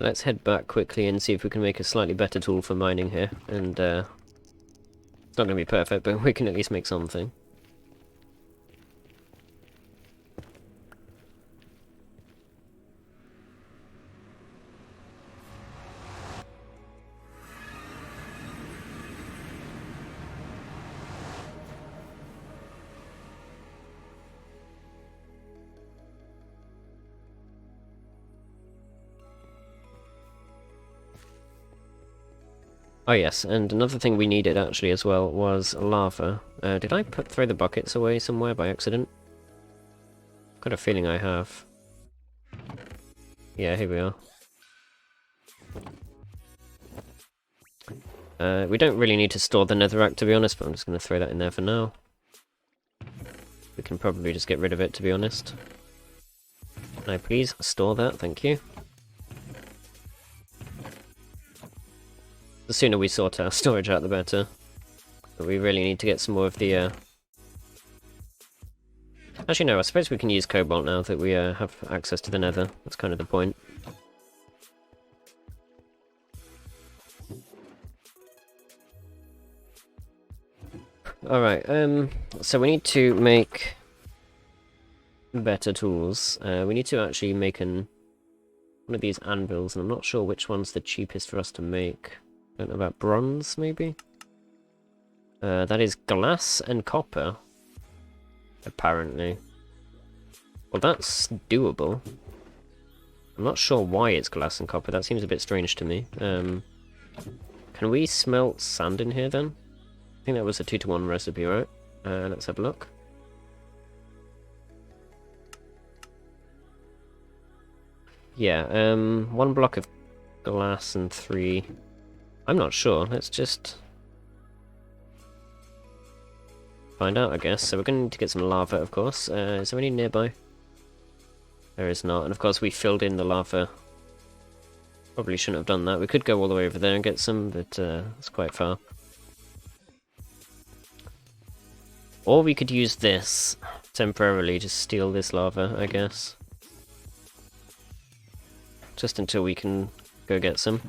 Let's head back quickly and see if we can make a slightly better tool for mining here. And it's not going to be perfect, but we can at least make something. Oh yes, and another thing we needed actually as well was lava. Did I throw the buckets away somewhere by accident? I've got a feeling I have. Yeah, here we are. We don't really need to store the netherrack to be honest, but I'm just going to throw that in there for now. We can probably just get rid of it to be honest. Can I please store that? Thank you. The sooner we sort our storage out, the better. But we really need to get some more of the... Actually, no, I suppose we can use cobalt now that we have access to the nether. That's kind of the point. Alright, so we need to make better tools. We need to actually make one of these anvils, and I'm not sure which one's the cheapest for us to make. I don't know about bronze, maybe? That is glass and copper. Apparently. Well, that's doable. I'm not sure why it's glass and copper, that seems a bit strange to me. Can we smelt sand in here then? I think that was a 2-to-1 recipe, right? Let's have a look. Yeah, 1 block of glass and 3... I'm not sure, let's just find out, I guess. So we're going to need to get some lava, of course. Is there any nearby? There is not, and of course we filled in the lava. Probably shouldn't have done that. We could go all the way over there and get some, but it's quite far. Or we could use this temporarily to steal this lava, I guess. Just until we can go get some.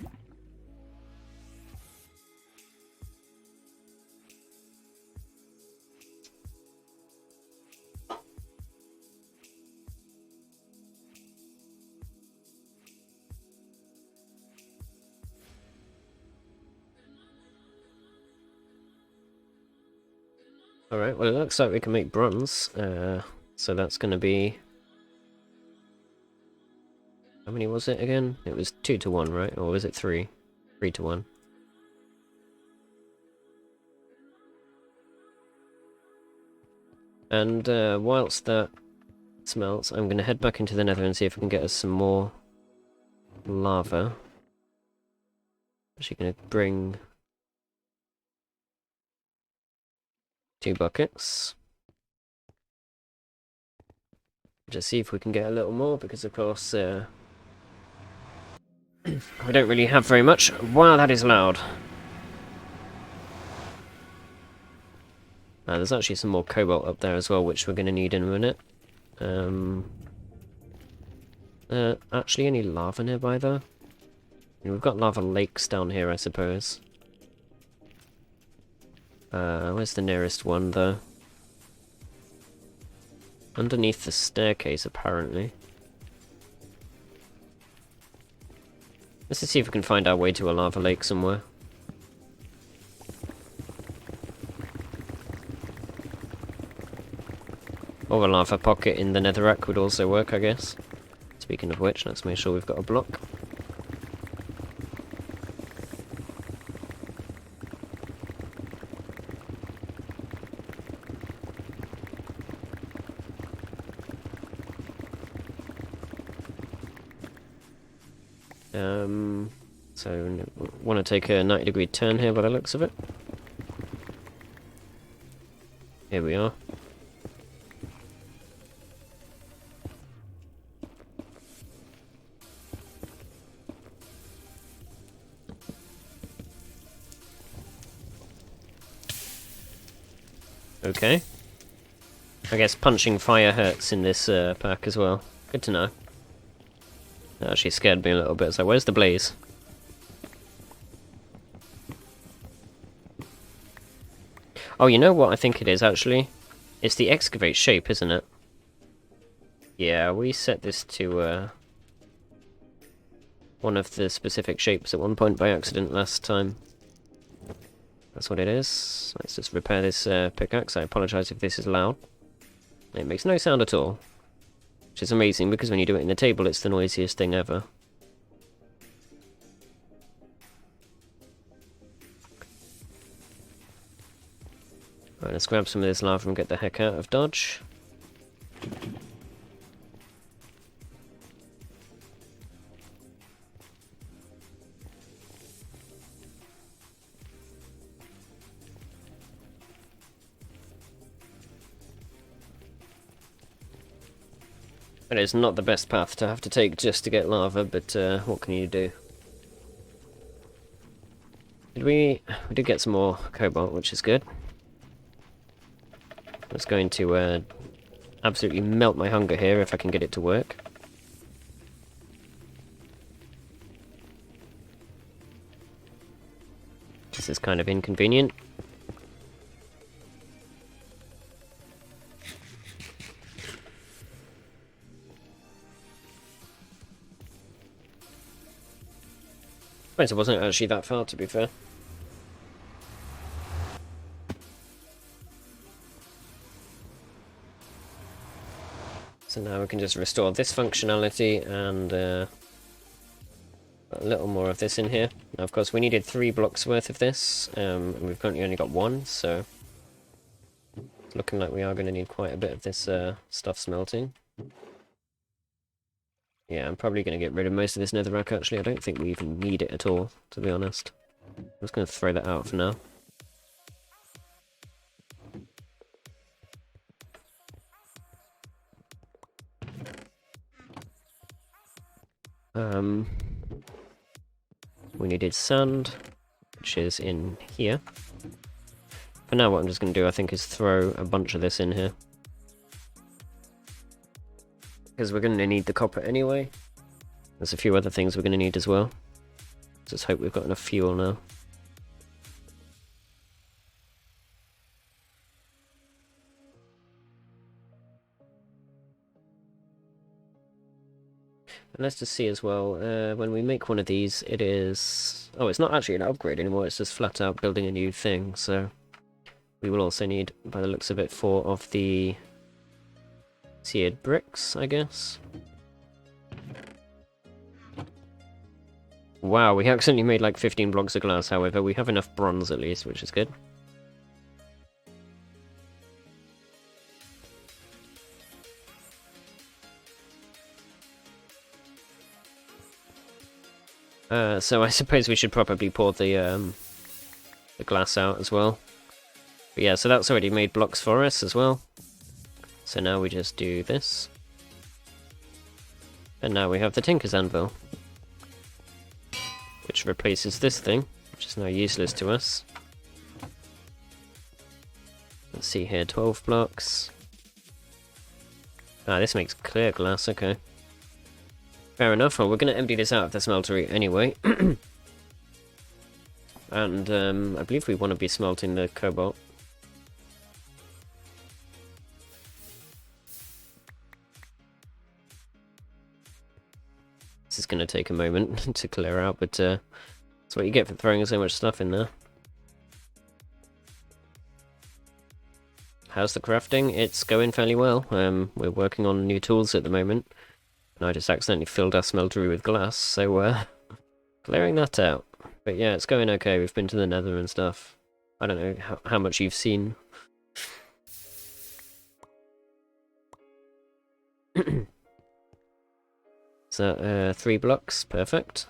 Alright, well it looks like we can make bronze, so that's going to be How many was it again? It was 2 to 1, right? Or was it 3? 3 to 1. And whilst that smelts, I'm going to head back into the nether and see if we can get us some more lava. Actually going to bring 2 buckets. Just see if we can get a little more, because of course I don't really have very much. Wow, that is loud. There's actually some more cobalt up there as well, which we're going to need in a minute. Actually, any lava nearby though? We've got lava lakes down here, I suppose. Where's the nearest one though? Underneath the staircase, apparently. Let's just see if we can find our way to a lava lake somewhere. Or a lava pocket in the netherrack would also work, I guess. Speaking of which, let's make sure we've got a block. So want to take a 90-degree turn here by the looks of it. Here we are. Okay. I guess punching fire hurts in this pack as well. Good to know. That actually scared me a little bit. So where's the blaze? Oh, you know what I think it is, actually? It's the excavate shape, isn't it? Yeah, we set this to one of the specific shapes at one point by accident last time. That's what it is. Let's just repair this pickaxe. I apologise if this is loud. It makes no sound at all. Which is amazing, because when you do it in the table, it's the noisiest thing ever. Right, let's grab some of this lava and get the heck out of Dodge. It is not the best path to have to take just to get lava, but what can you do? We did get some more cobalt, which is good. It's going to absolutely melt my hunger here if I can get it to work. This is kind of inconvenient. I suppose it wasn't actually that far, to be fair. So now we can just restore this functionality and a little more of this in here. Now, of course, we needed 3 blocks worth of this, and we've currently only got 1, so it's looking like we are going to need quite a bit of this stuff smelting. Yeah, I'm probably going to get rid of most of this netherrack, actually. I don't think we even need it at all, to be honest. I'm just going to throw that out for now. We needed sand, which is in here. For now, what I'm just going to do, I think, is throw a bunch of this in here. Because we're going to need the copper anyway. There's a few other things we're going to need as well. Just hope we've got enough fuel now. And let's just see as well, when we make one of these, it is... Oh, it's not actually an upgrade anymore, it's just flat out building a new thing, so... We will also need, by the looks of it, 4 of the seared bricks, I guess. Wow, we accidentally made like 15 blocks of glass, however, we have enough bronze at least, which is good. So I suppose we should probably pour the glass out as well. But yeah, so that's already made blocks for us as well. So now we just do this. And now we have the Tinker's Anvil, which replaces this thing, which is now useless to us. Let's see here, 12 blocks. Ah, this makes clear glass, okay. Fair enough, well, we're going to empty this out of the smeltery anyway. And I believe we want to be smelting the cobalt. This is going to take a moment to clear out, but that's what you get for throwing so much stuff in there. How's the crafting? It's going fairly well. We're working on new tools at the moment. And I just accidentally filled our smeltery with glass, so clearing that out. But yeah, it's going okay. We've been to the Nether and stuff. I don't know how much you've seen. So, 3 blocks, perfect.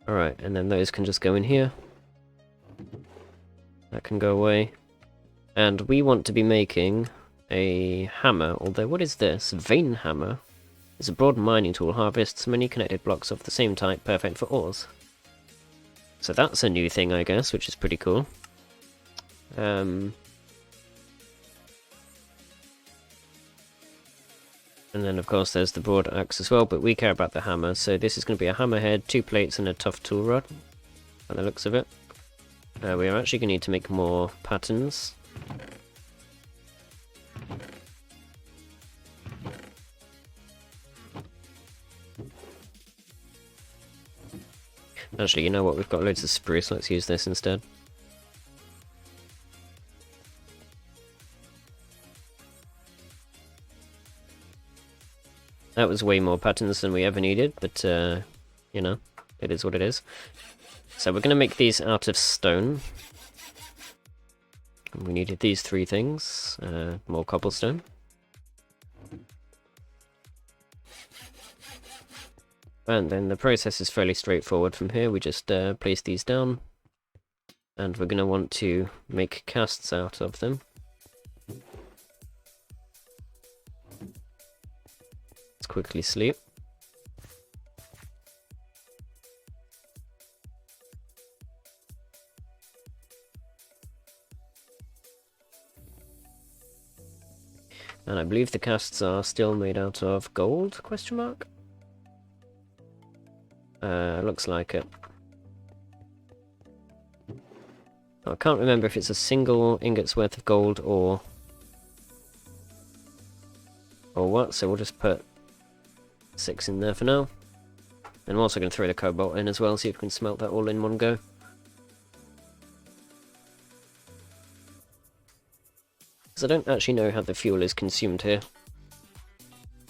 Alright, and then those can just go in here. That can go away. And we want to be making a hammer, although what is this? Vein hammer. It's a broad mining tool, harvests many connected blocks of the same type, perfect for ores. So that's a new thing, I guess, which is pretty cool. And then, of course, there's the broad axe as well, but we care about the hammer. So this is going to be a hammerhead, 2 plates, and a tough tool rod, by the looks of it. We are actually going to need to make more patterns. Actually, you know what? We've got loads of spruce. Let's use this instead. That was way more patterns than we ever needed, but, you know, it is what it is. So we're going to make these out of stone. We needed these 3 things. More cobblestone. And then the process is fairly straightforward from here. We just place these down. And we're going to want to make casts out of them. Let's quickly sleep. And I believe the casts are still made out of gold, question mark? Looks like it. I can't remember if it's a single ingot's worth of gold or what, so we'll just put 6 in there for now. And I'm also going to throw the cobalt in as well, see if we can smelt that all in one go. Because I don't actually know how the fuel is consumed here.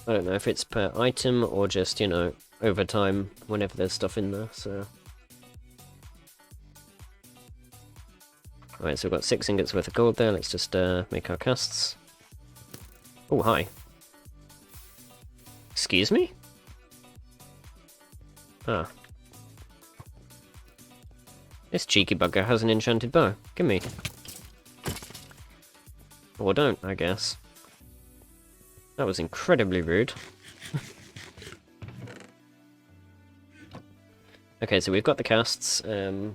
I don't know if it's per item or just, you know, over time whenever there's stuff in there, so... Alright, so we've got 6 ingots worth of gold there, let's just make our casts. Oh, hi. Excuse me? Ah. This cheeky bugger has an enchanted bow. Give me. Or don't, I guess. That was incredibly rude. Okay, so we've got the casts. I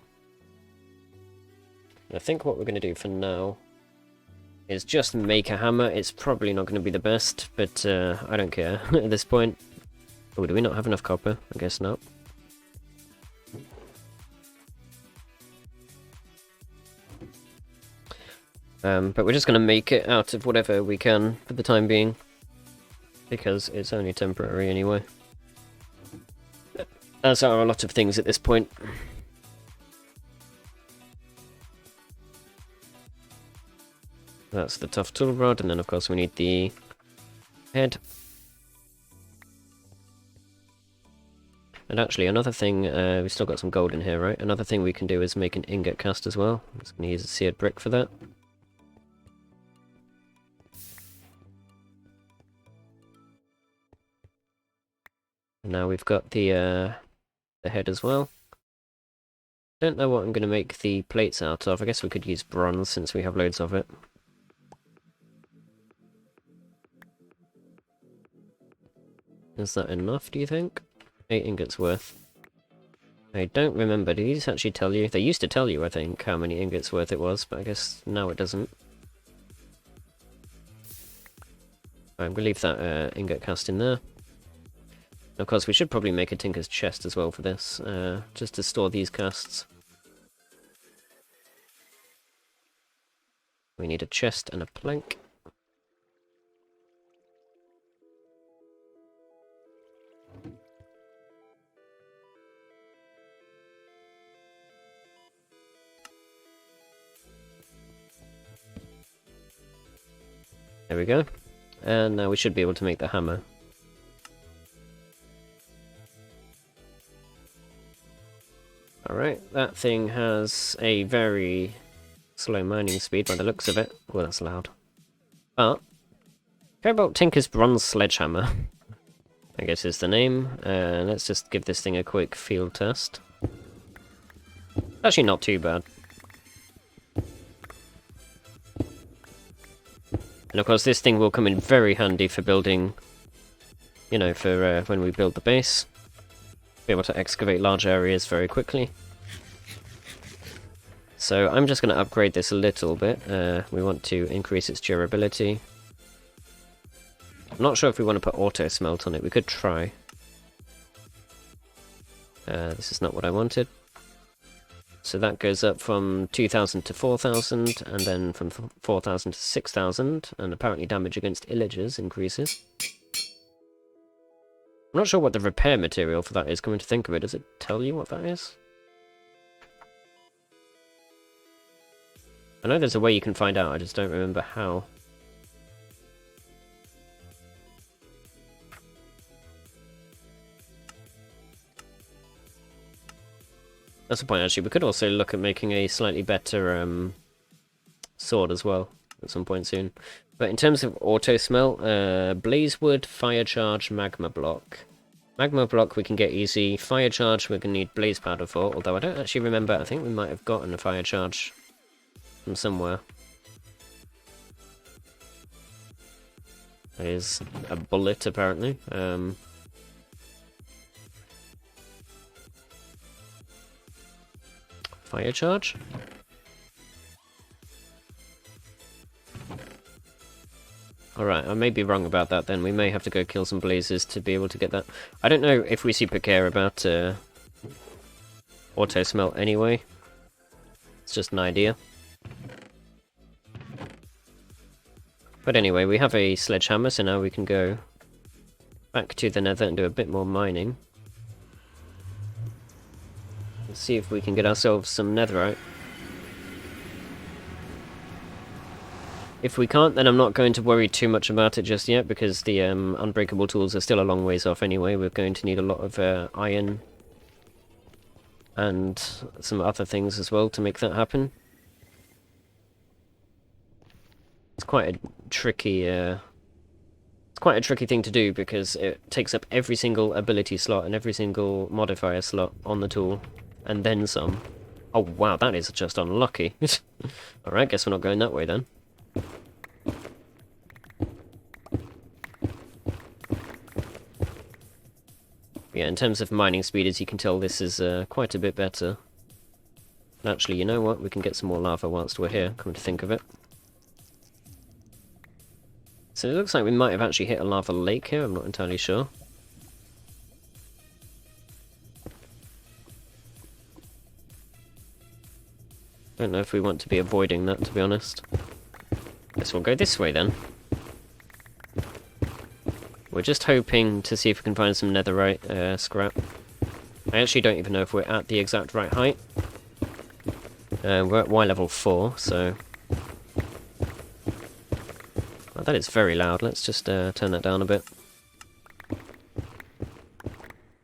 think what we're going to do for now is just make a hammer. It's probably not going to be the best, but I don't care at this point. Oh, do we not have enough copper? I guess not. But we're just going to make it out of whatever we can for the time being, because it's only temporary anyway. As are a lot of things at this point. That's the tough tool rod, and then of course we need the head. And actually, another thing, we've still got some gold in here, right? Another thing we can do is make an ingot cast as well. I'm just going to use a seared brick for that. And now we've got the head as well. Don't know what I'm going to make the plates out of. I guess we could use bronze since we have loads of it. Is that enough, do you think? 8 ingots worth. I don't remember. Did these actually tell you? They used to tell you, I think, how many ingots worth it was, but I guess now it doesn't. I'm going to leave that ingot cast in there. Of course, we should probably make a tinker's chest as well for this, just to store these casts. We need a chest and a plank. There we go. And now we should be able to make the hammer. Alright, that thing has a very slow mining speed by the looks of it. Oh, that's loud. But, how about Tinker's Bronze Sledgehammer? I guess is the name. Let's just give this thing a quick field test. Actually not too bad. And of course this thing will come in very handy for building, you know, for when we build the base. Be able to excavate large areas very quickly. So I'm just going to upgrade this a little bit. We want to increase its durability. I'm not sure if we want to put auto smelt on it. We could try. This is not what I wanted. So that goes up from 2,000 to 4,000, and then from 4,000 to 6,000, and apparently damage against illagers increases. I'm not sure what the repair material for that is, coming to think of it. Does it tell you what that is? I know there's a way you can find out, I just don't remember how. That's the point, actually. We could also look at making a slightly better sword as well at some point soon. But in terms of auto smelt, blaze wood, fire charge, magma block. Magma block we can get easy. Fire charge we're going to need blaze powder for, although I don't actually remember. I think we might have gotten a fire charge from somewhere. That is a bullet, apparently. Fire charge? Alright, I may be wrong about that then. We may have to go kill some blazes to be able to get that. I don't know if we super care about auto smelt anyway. It's just an idea. But anyway, we have a sledgehammer, so now we can go back to the nether and do a bit more mining. Let's see if we can get ourselves some netherite. If we can't, then I'm not going to worry too much about it just yet, because the unbreakable tools are still a long ways off anyway. We're going to need a lot of iron and some other things as well to make that happen. It's quite a tricky thing to do, because it takes up every single ability slot and every single modifier slot on the tool, and then some. Oh wow, that is just unlucky. Alright, guess we're not going that way then. Yeah, in terms of mining speed, as you can tell, this is quite a bit better. And actually, you know what? We can get some more lava whilst we're here, come to think of it. So it looks like we might have actually hit a lava lake here, I'm not entirely sure. Don't know if we want to be avoiding that, to be honest. Guess we'll go this way then. We're just hoping to see if we can find some netherite scrap. I actually don't even know if we're at the exact right height. We're at Y level 4, so... Oh, that is very loud. Let's just turn that down a bit.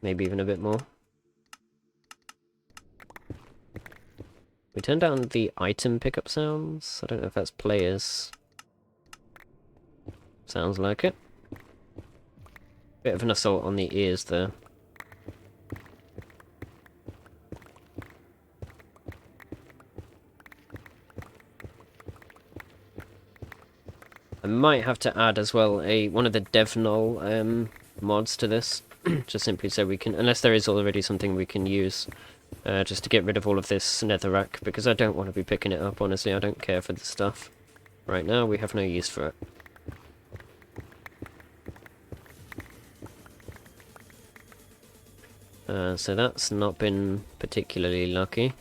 Maybe even a bit more. We turned down the item pickup sounds. I don't know if that's players. Sounds like it. Bit of an assault on the ears there. I might have to add as well one of the DevNull mods to this, just simply so we can, unless there is already something we can use, just to get rid of all of this netherrack, because I don't want to be picking it up, honestly. I don't care for the stuff. Right now, we have no use for it. So that's not been particularly lucky.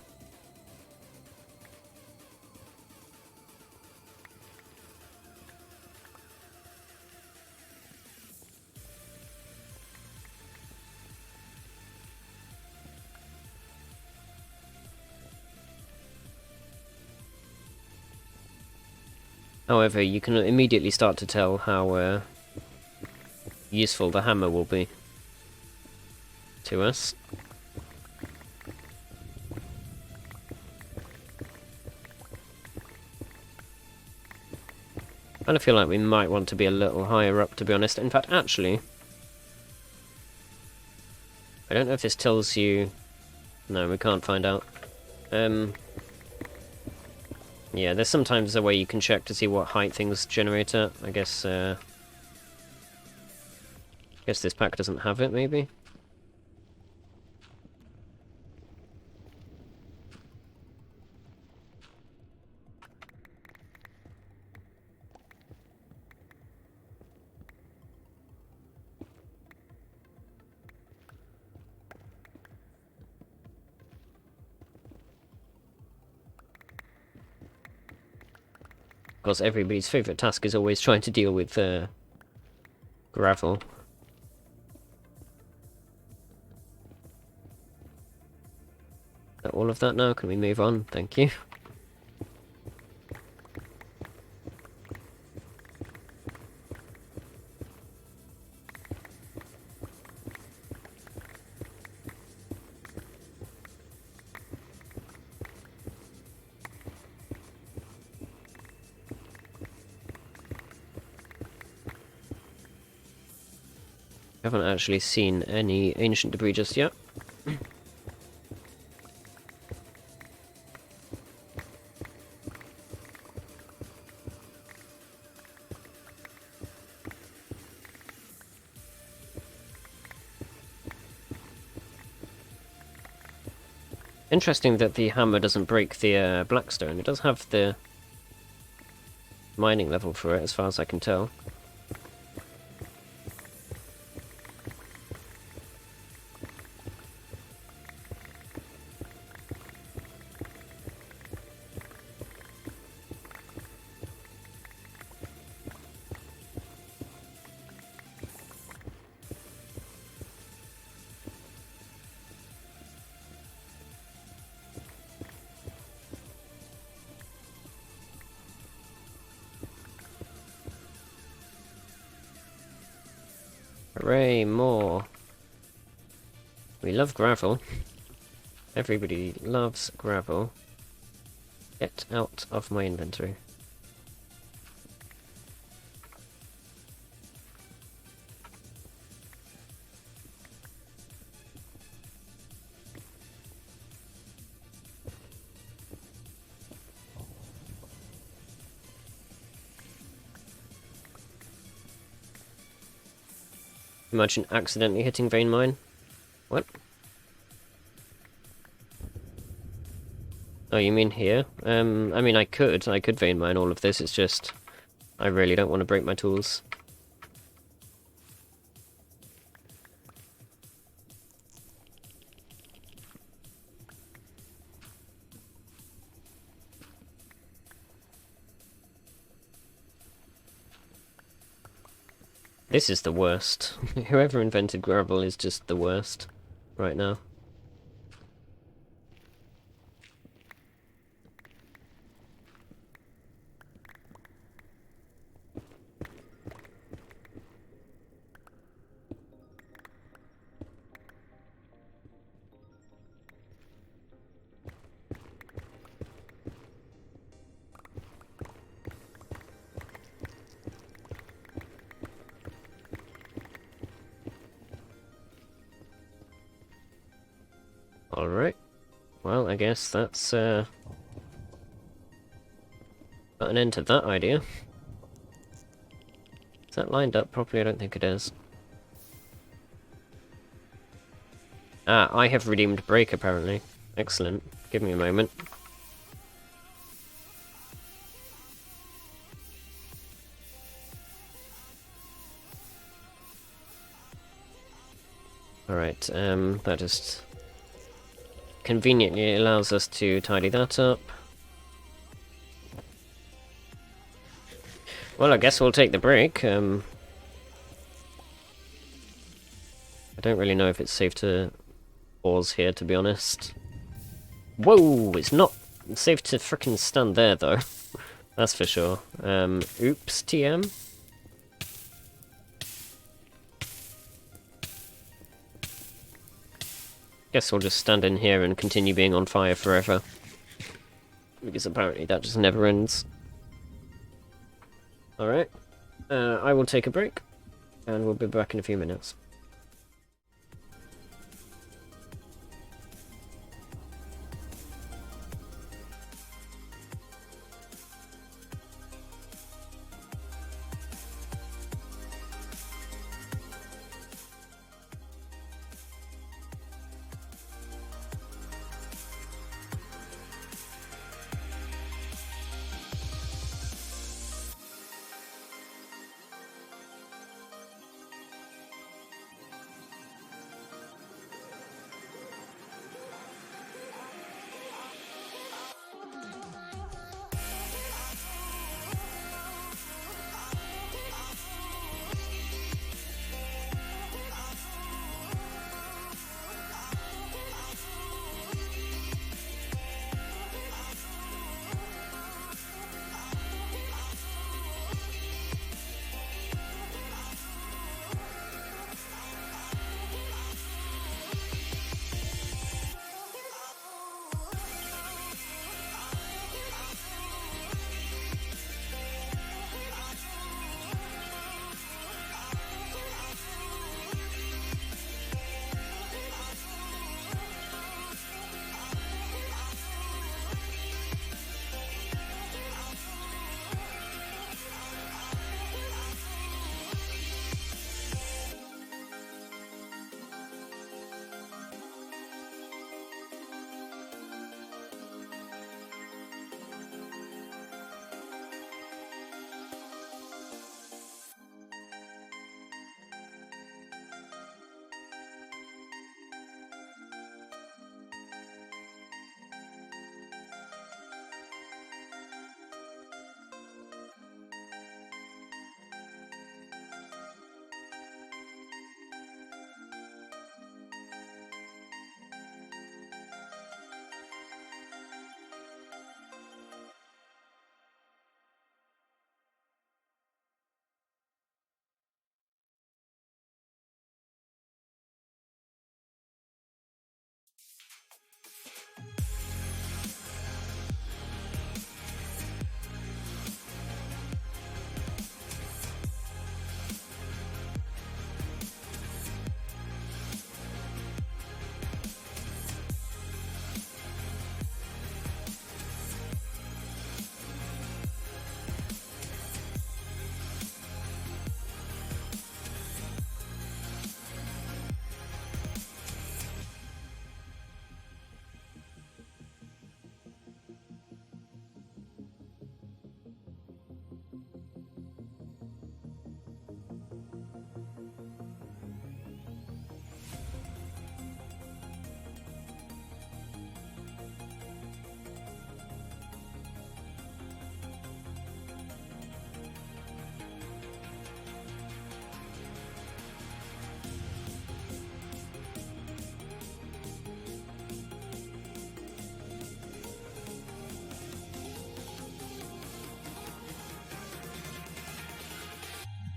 However, you can immediately start to tell how useful the hammer will be to us. I kind of feel like we might want to be a little higher up, to be honest. In fact, actually, I don't know if this tells you... No, we can't find out. Yeah, there's sometimes a way you can check to see what height things generate at. I guess this pack doesn't have it, maybe? Of course, everybody's favourite task is always trying to deal with gravel. Is that all of that now? Can we move on? Thank you. Haven't actually seen any ancient debris just yet. Interesting that the hammer doesn't break the blackstone. It does have the mining level for it, as far as I can tell. Hooray, more. We love gravel. Everybody loves gravel. Get out of my inventory. Imagine accidentally hitting vein mine. What? Oh, you mean here? I mean, I could vein mine all of this, it's just... I really don't want to break my tools. This is the worst. Whoever invented gravel is just the worst right now. Alright. Well, I guess that's got an end to that idea. Is that lined up properly? I don't think it is. Ah, I have redeemed break apparently. Excellent. Give me a moment. Alright, that just conveniently allows us to tidy that up. Well, I guess we'll take the break. I don't really know if it's safe to pause here, to be honest. Whoa, it's not safe to frickin' stand there, though. That's for sure. Oops, TM. Guess we'll just stand in here and continue being on fire forever. Because apparently that just never ends. Alright. I will take a break, and we'll be back in a few minutes.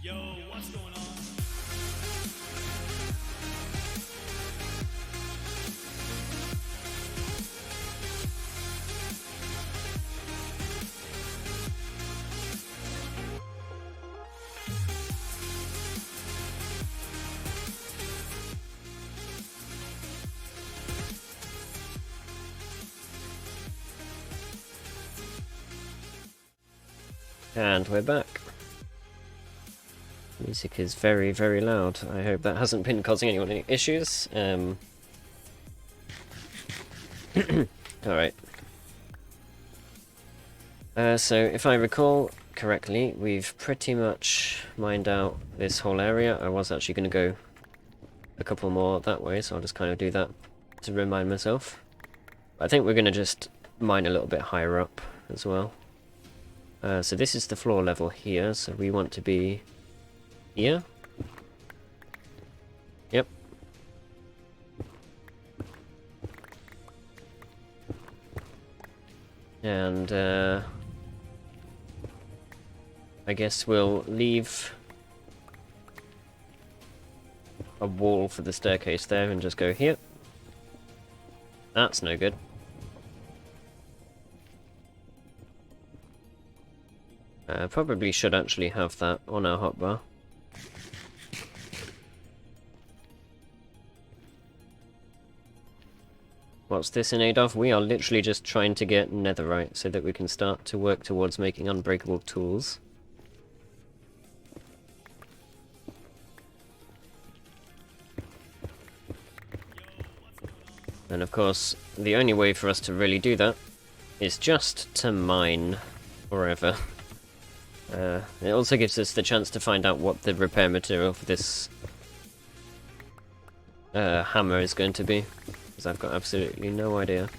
Yo, what's going on? And we're back. Music is very, very loud. I hope that hasn't been causing anyone any issues. Alright. So, if I recall correctly, we've pretty much mined out this whole area. I was actually going to go a couple more that way, so I'll just kind of do that to remind myself. But I think we're going to just mine a little bit higher up as well. So this is the floor level here, so we want to be here. Yep. And I guess we'll leave a wall for the staircase there and just go here. That's no good. Probably should actually have that on our hotbar. What's this in aid of? We are literally just trying to get netherite so that we can start to work towards making unbreakable tools. And of course, the only way for us to really do that is just to mine forever. It also gives us the chance to find out what the repair material for this hammer is going to be, because I've got absolutely no idea.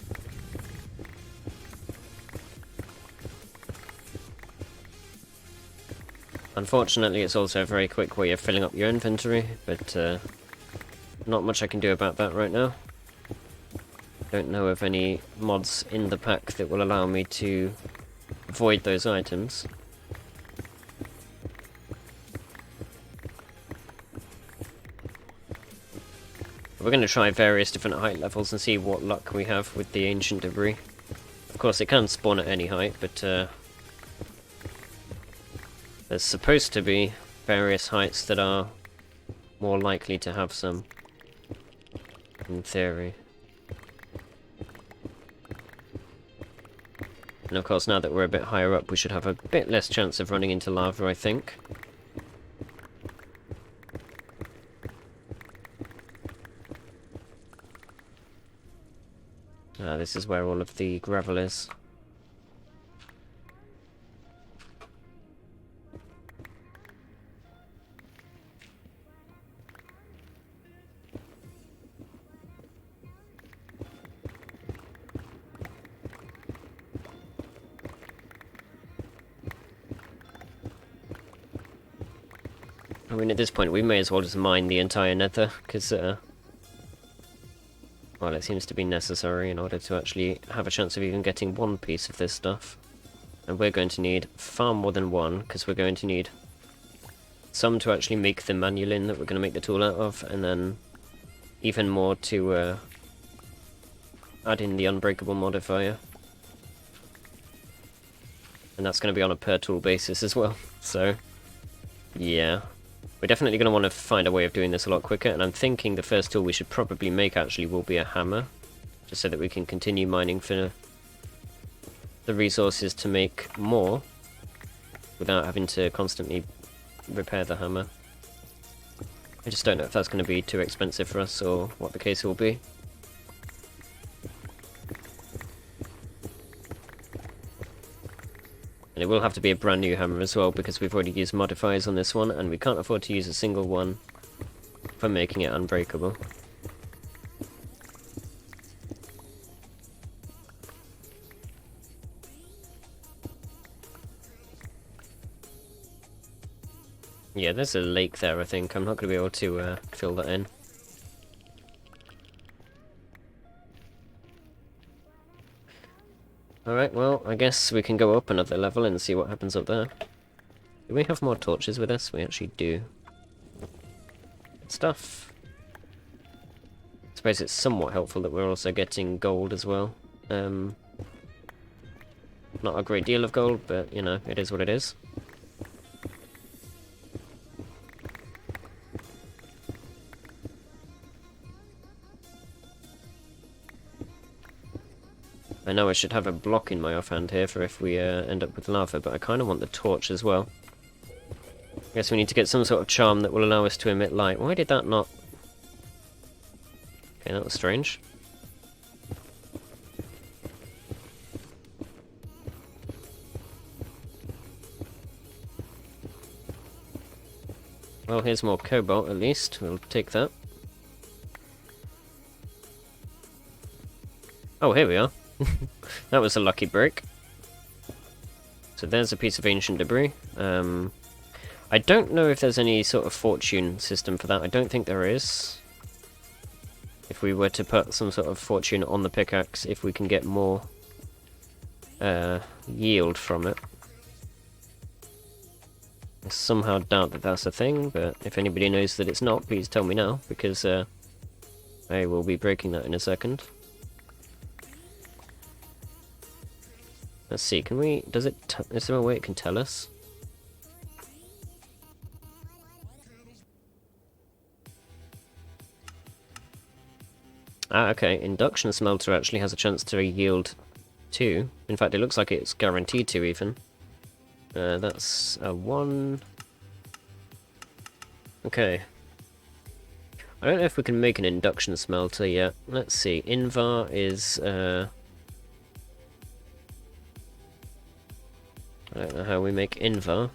Unfortunately, it's also a very quick way of filling up your inventory, but not much I can do about that right now. Don't know of any mods in the pack that will allow me to avoid those items. We're going to try various different height levels and see what luck we have with the ancient debris. Of course, it can spawn at any height, but there's supposed to be various heights that are more likely to have some, in theory. And of course, now that we're a bit higher up, we should have a bit less chance of running into lava, I think. This is where all of the gravel is. I mean, at this point, we may as well just mine the entire nether, because, well, it seems to be necessary in order to actually have a chance of even getting one piece of this stuff. And we're going to need far more than one, because we're going to need some to actually make the manulin that we're going to make the tool out of, and then even more to add in the unbreakable modifier. And that's going to be on a per tool basis as well, so yeah. We're definitely going to want to find a way of doing this a lot quicker, and I'm thinking the first tool we should probably make actually will be a hammer, just so that we can continue mining for the resources to make more, without having to constantly repair the hammer. I just don't know if that's going to be too expensive for us, or what the case will be. And it will have to be a brand new hammer as well, because we've already used modifiers on this one, and we can't afford to use a single one for making it unbreakable. Yeah, there's a lake there, I think. I'm not going to be able to fill that in. Alright, well, I guess we can go up another level and see what happens up there. Do we have more torches with us? We actually do. Good stuff. I suppose it's somewhat helpful that we're also getting gold as well. Not a great deal of gold, but, you know, it is what it is. I know I should have a block in my offhand here for if we end up with lava, but I kind of want the torch as well. I guess we need to get some sort of charm that will allow us to emit light. Why did that not... Okay, that was strange. Well, here's more cobalt at least. We'll take that. Oh, here we are. That was a lucky break. So there's a piece of ancient debris. I don't know if there's any sort of fortune system for that. I don't think there is. If we were to put some sort of fortune on the pickaxe, if we can get more yield from it. I somehow doubt that that's a thing, but if anybody knows that it's not, please tell me now, because I will be breaking that in a second. Let's see, can we... does it... is there a way it can tell us? Ah, okay. Induction smelter actually has a chance to yield 2. In fact, it looks like it's guaranteed to, even. That's a 1. Okay. I don't know if we can make an induction smelter yet. Let's see. Invar is... I don't know how we make Invar.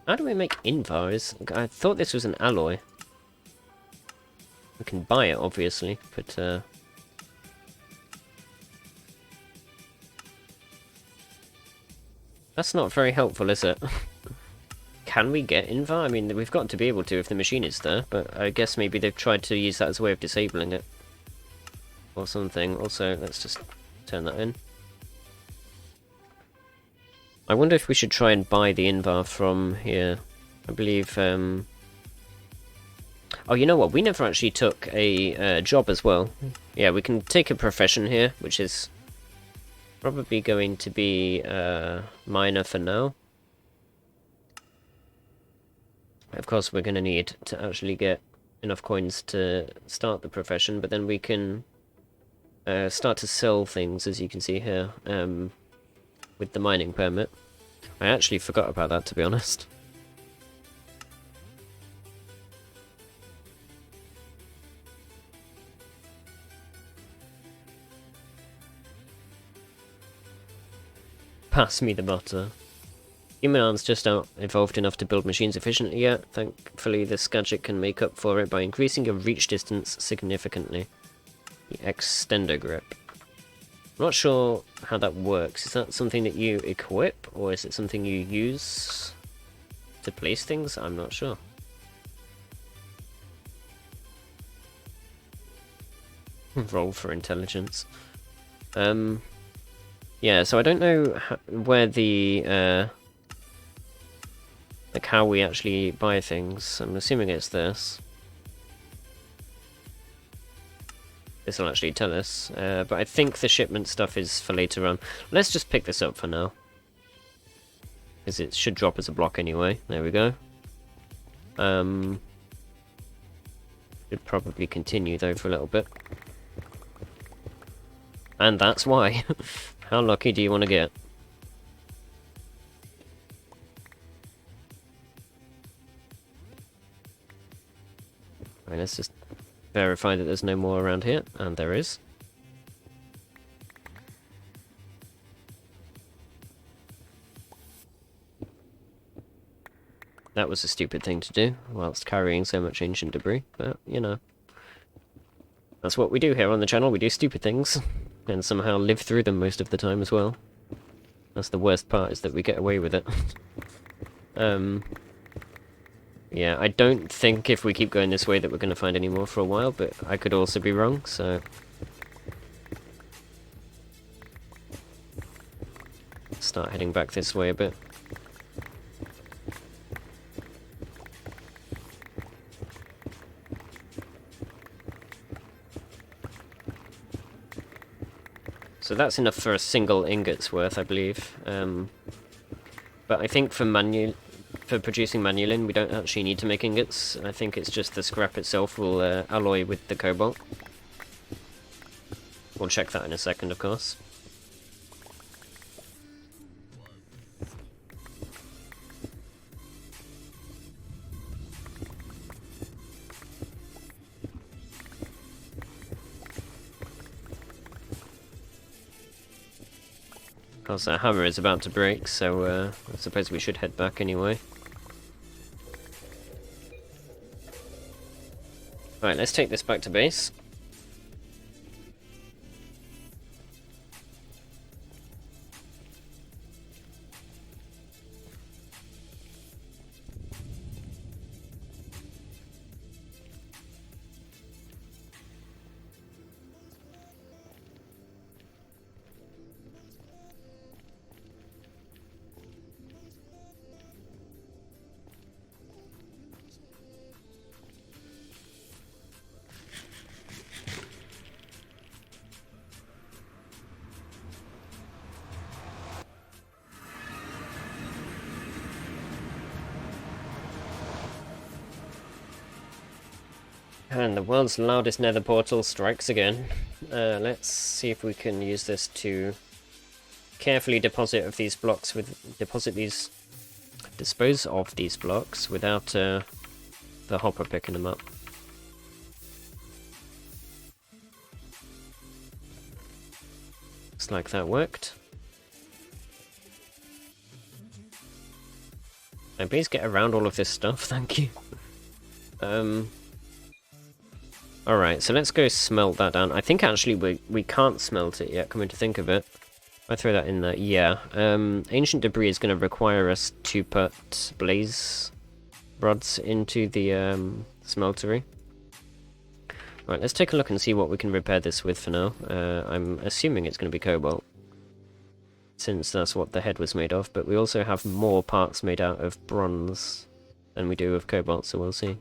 How do we make Invar? I thought this was an alloy. We can buy it, obviously, but that's not very helpful, is it? Can we get Invar? I mean, we've got to be able to if the machine is there, but I guess maybe they've tried to use that as a way of disabling it. Or something. Also, let's just turn that in. I wonder if we should try and buy the Invar from here. I believe, oh, you know what? We never actually took a job as well. Yeah, we can take a profession here, which is probably going to be miner for now. Of course, we're going to need to actually get enough coins to start the profession, but then we can start to sell things, as you can see here, with the mining permit. I actually forgot about that, to be honest. Pass me the butter. Human arms just aren't evolved enough to build machines efficiently yet. Thankfully, this gadget can make up for it by increasing your reach distance significantly. The extender grip. I'm not sure how that works. Is that something that you equip, or is it something you use to place things? I'm not sure. Roll for intelligence. Yeah, so I don't know where the like how we actually buy things. I'm assuming it's this. This will actually tell us, but I think the shipment stuff is for later on. Let's just pick this up for now, because it should drop as a block anyway. There we go. Should probably continue though for a little bit, and that's why. How lucky do you want to get? Right, let's just verify that there's no more around here, and there is. That was a stupid thing to do, whilst carrying so much ancient debris, but, you know. That's what we do here on the channel, we do stupid things, and somehow live through them most of the time as well. That's the worst part, is that we get away with it. Yeah, I don't think if we keep going this way that we're going to find any more for a while, but I could also be wrong, so... Start heading back this way a bit. So that's enough for a single ingot's worth, I believe. But I think for for producing manulin. We don't actually need to make ingots. I think it's just the scrap itself will alloy with the cobalt. We'll check that in a second, of course. Of course, our hammer is about to break, so I suppose we should head back anyway. Right, let's take this back to base. And the world's loudest nether portal strikes again. Let's see if we can use this to carefully dispose of these blocks without the hopper picking them up. Looks like that worked. Now please get around all of this stuff, thank you. Alright, so let's go smelt that down. I think actually we can't smelt it yet, coming to think of it. I throw that in there, yeah. Ancient debris is going to require us to put blaze rods into the smeltery. Right, let's take a look and see what we can repair this with for now. I'm assuming it's going to be cobalt, since that's what the head was made of, but we also have more parts made out of bronze than we do of cobalt, so we'll see.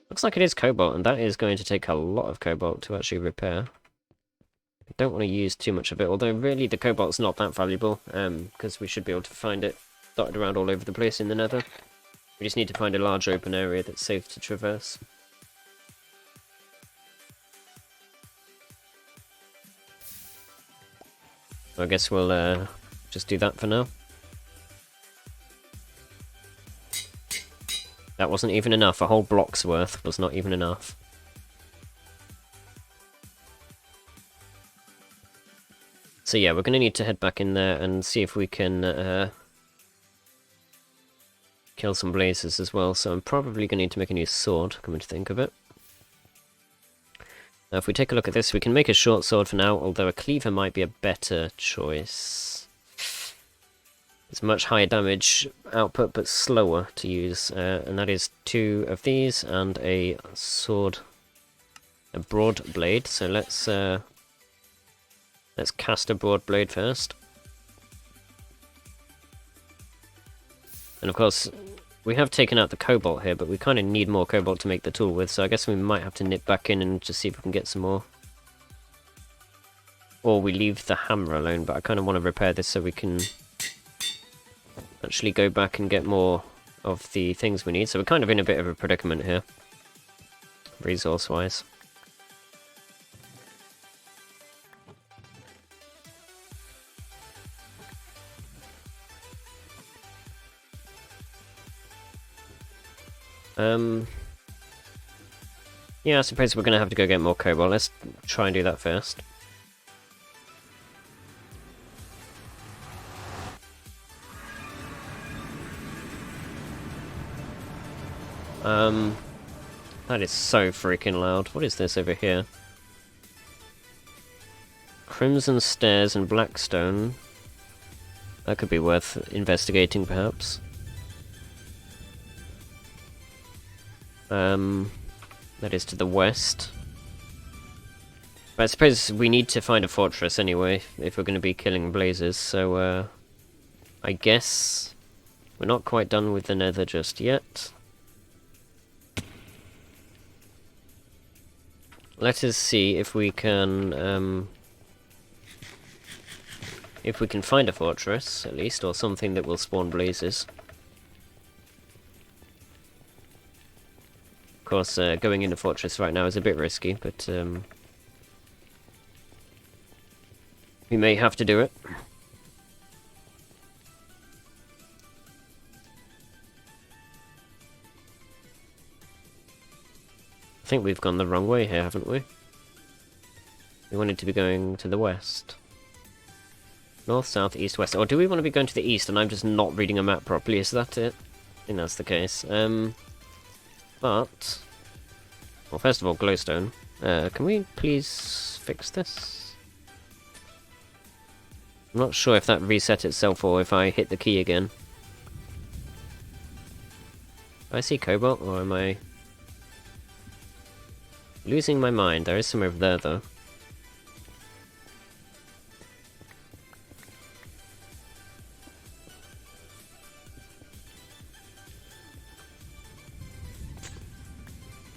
Looks like it is cobalt, and that is going to take a lot of cobalt to actually repair. I don't want to use too much of it, although really the cobalt's not that valuable, because we should be able to find it dotted around all over the place in the nether. We just need to find a large open area that's safe to traverse. I guess we'll just do that for now. That wasn't even enough. A whole block's worth was not even enough. So yeah, we're going to need to head back in there and see if we can kill some blazes as well. So I'm probably going to need to make a new sword, coming to think of it. Now if we take a look at this, we can make a short sword for now, although a cleaver might be a better choice. It's much higher damage output, but slower to use, and that is 2 of these and a sword, a broad blade. So let's cast a broad blade first, and of course we have taken out the cobalt here, but we kind of need more cobalt to make the tool with. So I guess we might have to nip back in and just see if we can get some more, or we leave the hammer alone. But I kind of want to repair this so we can actually go back and get more of the things we need. So we're kind of in a bit of a predicament here, resource-wise. Yeah, I suppose we're going to have to go get more cobalt. Let's try and do that first. That is so freaking loud. What is this over here? Crimson Stairs and Blackstone. That could be worth investigating, perhaps. That is to the west. But I suppose we need to find a fortress anyway, if we're going to be killing blazes, so, I guess we're not quite done with the nether just yet. Let us see if we can If we can find a fortress, at least, or something that will spawn blazes. Of course, going into fortress right now is a bit risky, but we may have to do it. I think we've gone the wrong way here, haven't we? We wanted to be going to the west. North, south, east, west. Or do we want to be going to the east and I'm just not reading a map properly? Is that it? I think that's the case. But... Well, first of all, glowstone. Can we please fix this? I'm not sure if that reset itself or if I hit the key again. Do I see cobalt or am I... losing my mind? There is some over there, though.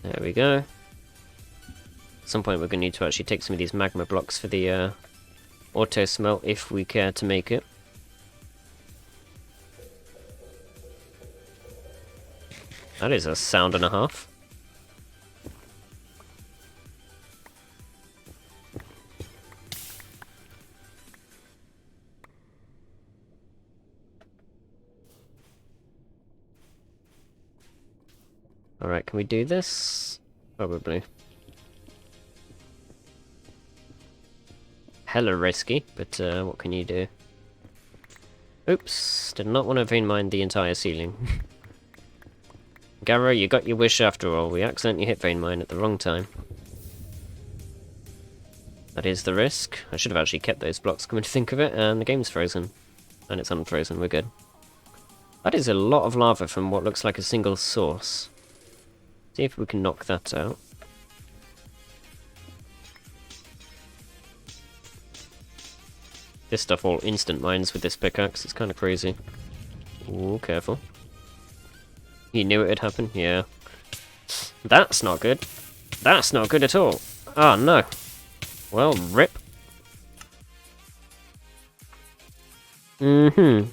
There we go. At some point we're going to need to actually take some of these magma blocks for the auto smelt if we care to make it. That is a sound and a half. Alright, can we do this? Probably. Hella risky, but what can you do? Oops, did not want to vein mine the entire ceiling. Garrow, you got your wish after all. We accidentally hit vein mine at the wrong time. That is the risk. I should have actually kept those blocks, come to think of it, and the game's frozen. And it's unfrozen, we're good. That is a lot of lava from what looks like a single source. See if we can knock that out. This stuff all instant mines with this pickaxe, it's kind of crazy. Ooh, careful. You knew it would happen? Yeah. That's not good. That's not good at all. Ah, no. Well, rip. Mm-hmm.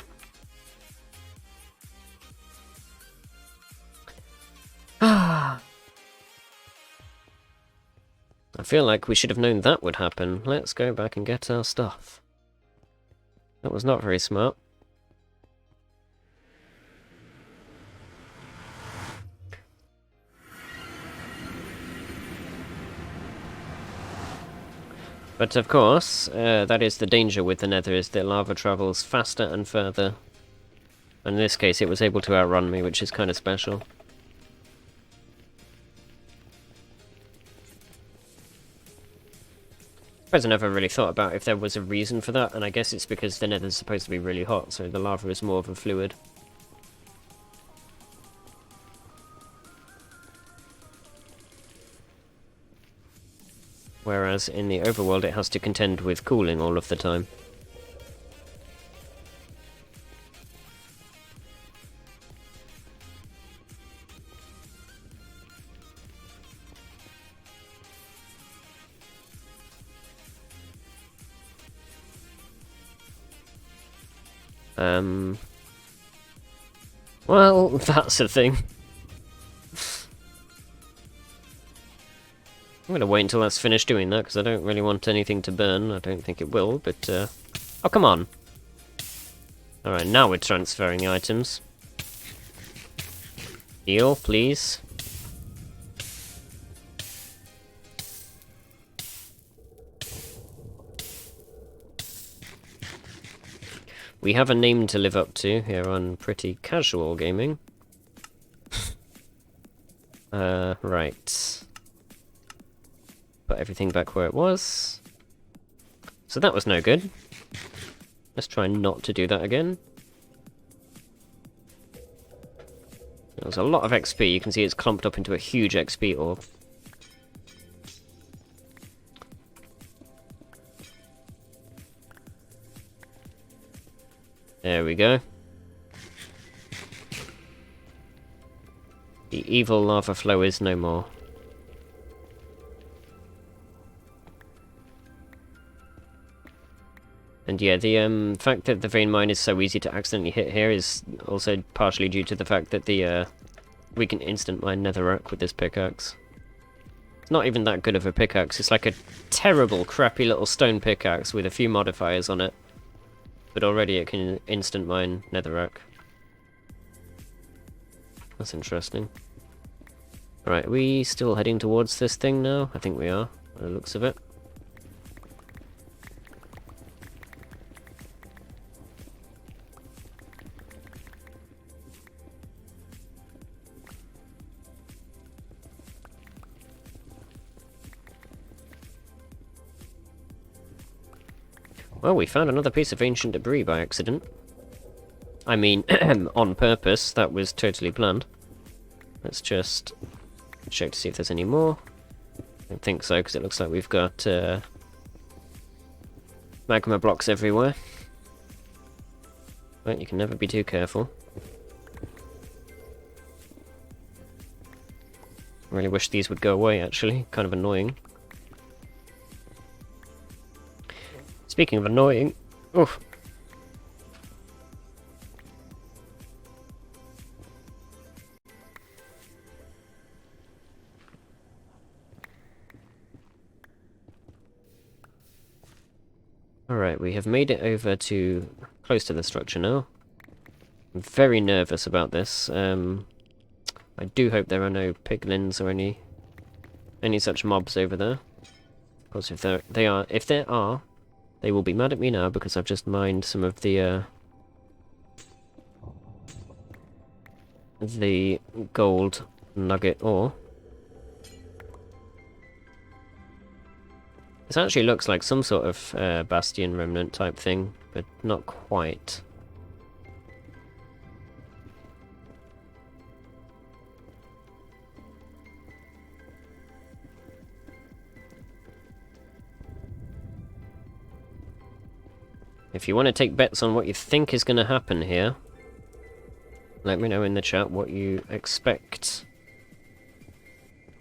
Ah. I feel like we should have known that would happen. Let's go back and get our stuff. That was not very smart. But of course, that is the danger with the Nether, is that lava travels faster and further. And in this case, it was able to outrun me, which is kind of special. I suppose I never really thought about if there was a reason for that, and I guess it's because the Nether's supposed to be really hot, so the lava is more of a fluid. Whereas in the overworld it has to contend with cooling all of the time. Well, that's a thing. I'm gonna wait until that's finished doing that, because I don't really want anything to burn. I don't think it will, but, oh, come on! Alright, now we're transferring the items. Heal, please. We have a name to live up to here on Pretty Casual Gaming. Right. Put everything back where it was. So that was no good. Let's try not to do that again. There was a lot of XP. You can see it's clumped up into a huge XP orb. There we go. The evil lava flow is no more. And And yeah, the fact that the vein mine is so easy to accidentally hit here is also partially due to the fact that the we can instant mine netherrack with this pickaxe. It's not even that good of a pickaxe, it's like a terrible, crappy little stone pickaxe with a few modifiers on it. But already it can instant mine netherrack. That's interesting. Alright, are we still heading towards this thing now? I think we are, by the looks of it. Well, we found another piece of ancient debris by accident. I mean, on purpose, that was totally planned. Let's just check to see if there's any more. I don't think so, because it looks like we've got magma blocks everywhere. But you can never be too careful. I really wish these would go away, actually. Kind of annoying. Speaking of annoying... Oof. Alright, we have made it over to close to the structure now. I'm very nervous about this. I do hope there are no piglins or any such mobs over there. Of course, if there are, they will be mad at me now because I've just mined some of the gold nugget ore. This actually looks like some sort of bastion remnant type thing, but not quite. If you want to take bets on what you think is going to happen here, let me know in the chat what you expect.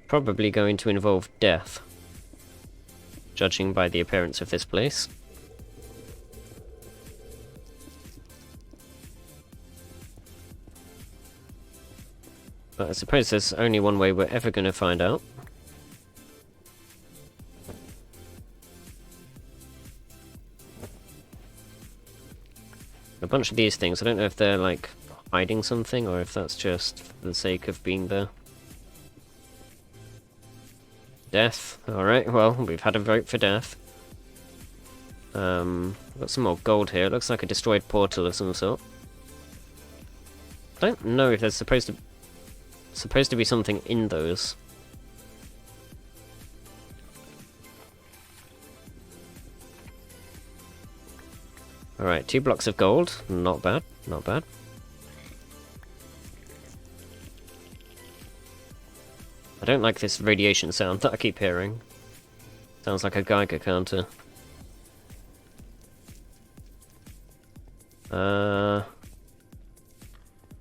Probably going to involve death, judging by the appearance of this place. But I suppose there's only one way we're ever going to find out. A bunch of these things, I don't know if they're like hiding something or if that's just for the sake of being there. Death. Alright, well, we've had a vote for death. Got some more gold here. It looks like a destroyed portal of some sort. I don't know if there's supposed to be something in those. Alright, 2 blocks of gold. Not bad, not bad. I don't like this radiation sound that I keep hearing. Sounds like a Geiger counter.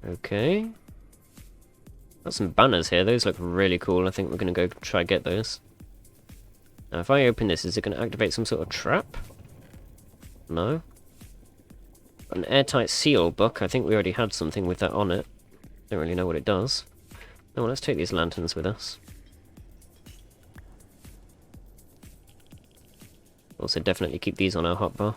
Okay. Got some banners here, those look really cool. I think we're gonna go try get those. Now if I open this, is it gonna activate some sort of trap? No. An airtight seal book. I think we already had something with that on it. Don't really know what it does. Oh, let's take these lanterns with us. Also definitely keep these on our hotbar.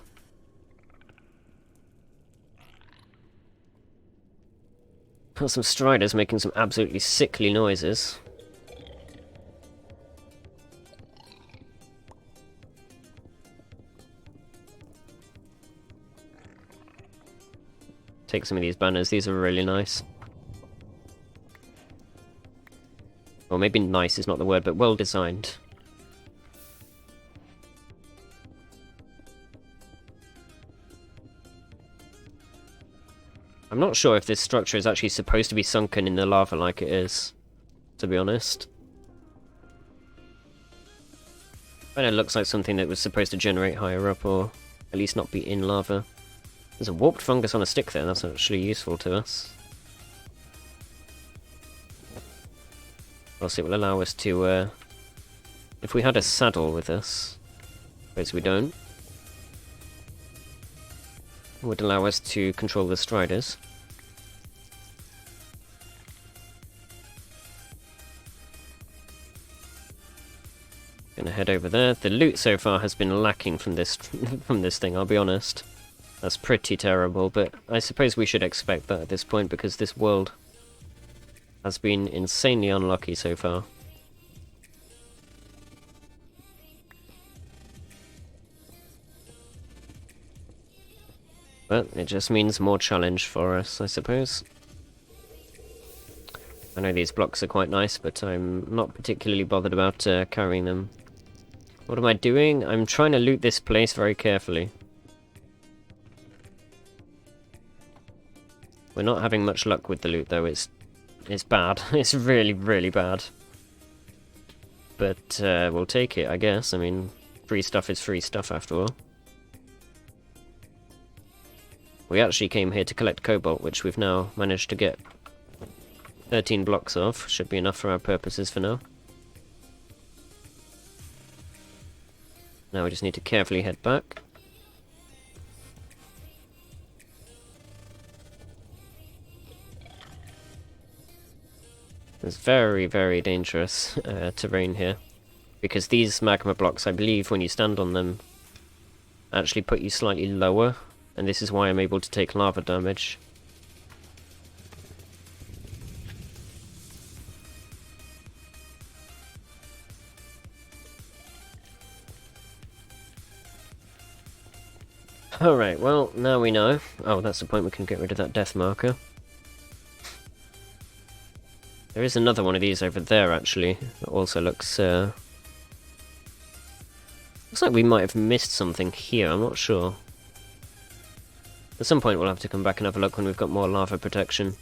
Got some striders making some absolutely sickly noises. Take some of these banners, these are really nice. Or maybe nice is not the word, but well designed. I'm not sure if this structure is actually supposed to be sunken in the lava like it is, to be honest. But it looks like something that was supposed to generate higher up, or at least not be in lava. There's a warped fungus on a stick there, that's actually useful to us. Also, it will allow us to, if we had a saddle with us, suppose we don't. would allow us to control the Striders. Gonna head over there. The loot so far has been lacking from this from this thing, I'll be honest. That's pretty terrible, but I suppose we should expect that at this point because this world has been insanely unlucky so far. But it just means more challenge for us, I suppose. I know these blocks are quite nice, but I'm not particularly bothered about carrying them. What am I doing? I'm trying to loot this place very carefully. We're not having much luck with the loot, though. It's bad. It's really, really bad. But we'll take it, I guess. I mean, free stuff is free stuff, after all. We actually came here to collect cobalt, which we've now managed to get 13 blocks of. Should be enough for our purposes for now. Now we just need to carefully head back. There's very, very dangerous terrain here. Because these magma blocks, I believe, when you stand on them, actually put you slightly lower. And this is why I'm able to take lava damage. Alright, well, now we know. Oh, that's the point we can get rid of that death marker. There is another one of these over there, actually. That also looks, looks like we might have missed something here, I'm not sure. At some point we'll have to come back and have a look when we've got more lava protection.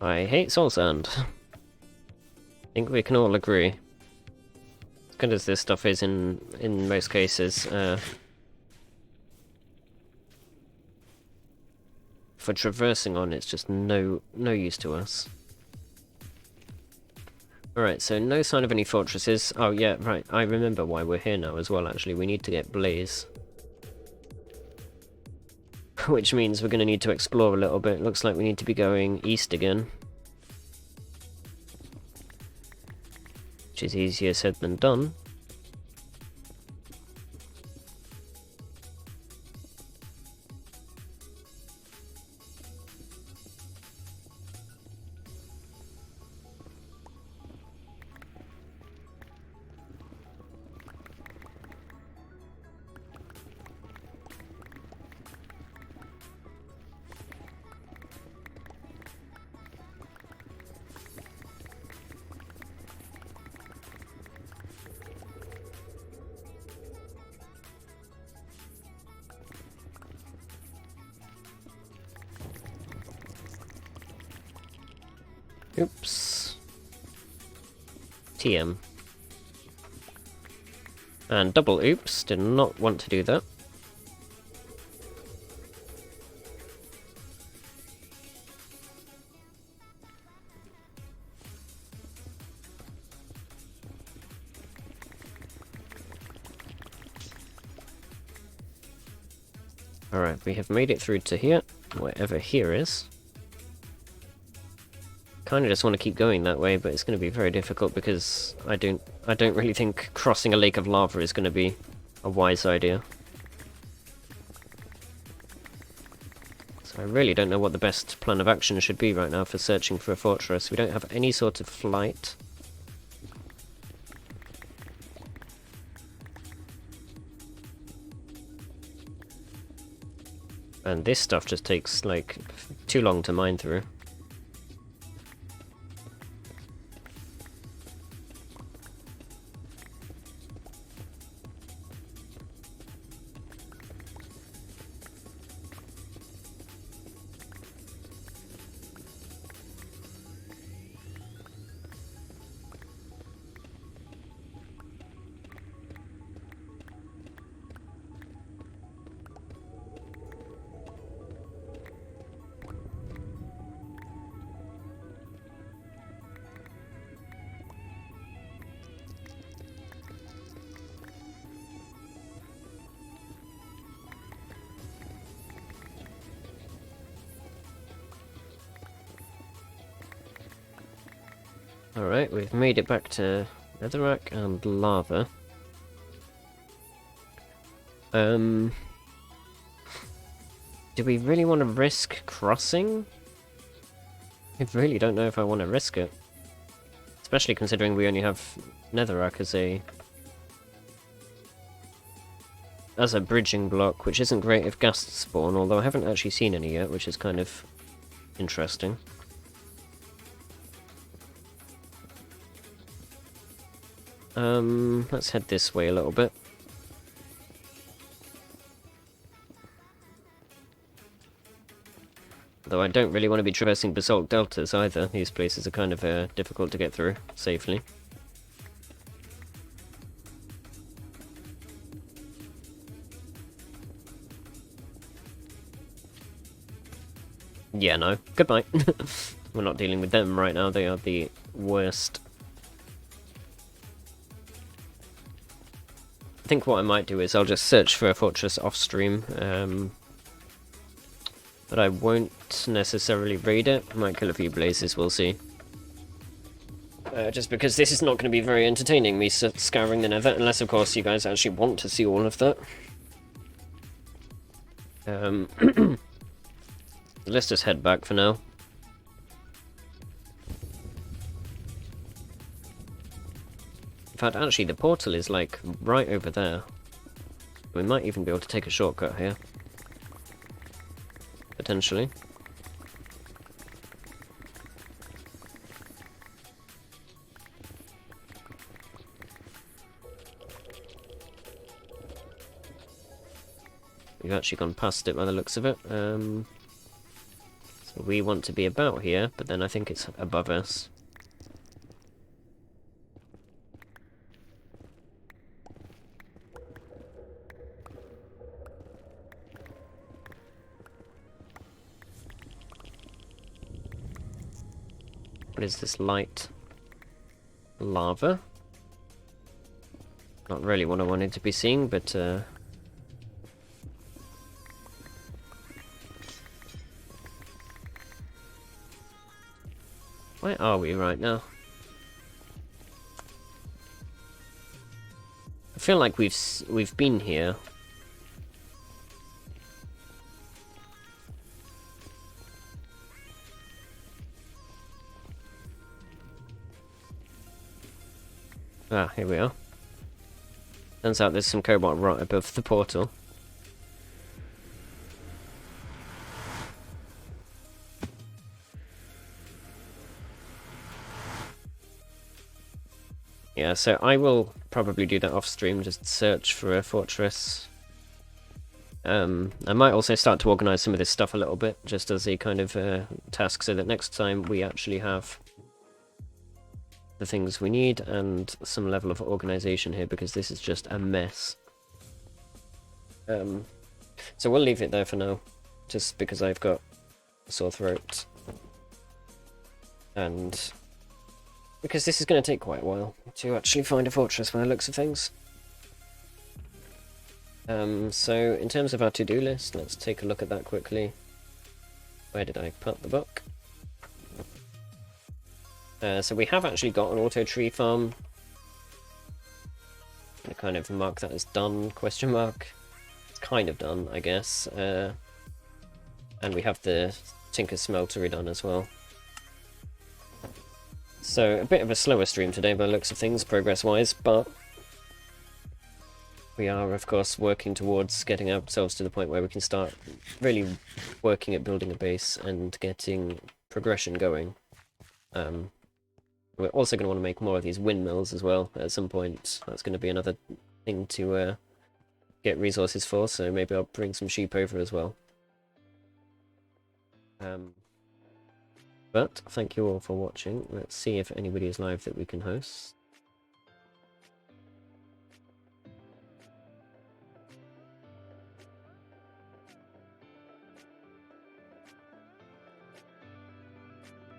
I hate soul sand. I think we can all agree. As good as this stuff is in most cases, for traversing on, it's just no use to us. Alright, so no sign of any fortresses. Oh yeah, right, I remember why we're here now as well, actually. We need to get Blaze. Which means we're going to need to explore a little bit. Looks like we need to be going east again. Which is easier said than done. Oops. TM. And double oops, did not want to do that. Alright, we have made it through to here, wherever here is. Kinda just want to keep going that way, but it's going to be very difficult because I don't really think crossing a lake of lava is going to be a wise idea. So I really don't know what the best plan of action should be right now for searching for a fortress. We don't have any sort of flight. And this stuff just takes, like, too long to mine through. Alright, we've made it back to netherrack and lava. Do we really want to risk crossing? I really don't know if I want to risk it. Especially considering we only have netherrack as a bridging block, which isn't great if ghasts spawn, although I haven't actually seen any yet, which is kind of interesting. Let's head this way a little bit. Though I don't really want to be traversing basalt deltas either. These places are kind of difficult to get through safely. Yeah, no. Goodbye. We're not dealing with them right now. They are the worst. I think what I might do is I'll just search for a fortress off-stream. But I won't necessarily raid it. I might kill a few blazes, we'll see. Just because this is not going to be very entertaining, me scouring the nether, unless of course you guys actually want to see all of that. Let's just head back for now. In fact, actually the portal is like right over there. We might even be able to take a shortcut here. Potentially. We've actually gone past it by the looks of it. So we want to be about here, but then I think it's above us. What is this light? Lava? Not really what I wanted to be seeing, but where are we right now? I feel like we've been here. Ah, here we are. Turns out there's some cobalt right above the portal. Yeah, so I will probably do that off stream, just search for a fortress. I might also start to organise some of this stuff a little bit, just as a kind of task, so that next time we actually have the things we need and some level of organisation here, because this is just a mess. So we'll leave it there for now, just because I've got a sore throat. And because this is going to take quite a while to actually find a fortress by the looks of things. So in terms of our to-do list, let's take a look at that quickly. Where did I put the book? So we have actually got an auto tree farm. I kind of mark that as done, question mark. It's kind of done, I guess. And we have the Tinker Smeltery done as well. So a bit of a slower stream today by the looks of things, progress-wise, but we are, of course, working towards getting ourselves to the point where we can start really working at building a base and getting progression going. We're also going to want to make more of these windmills as well at some point. That's going to be another thing to get resources for, so maybe I'll bring some sheep over as well. But thank you all for watching. Let's see if anybody is live that we can host.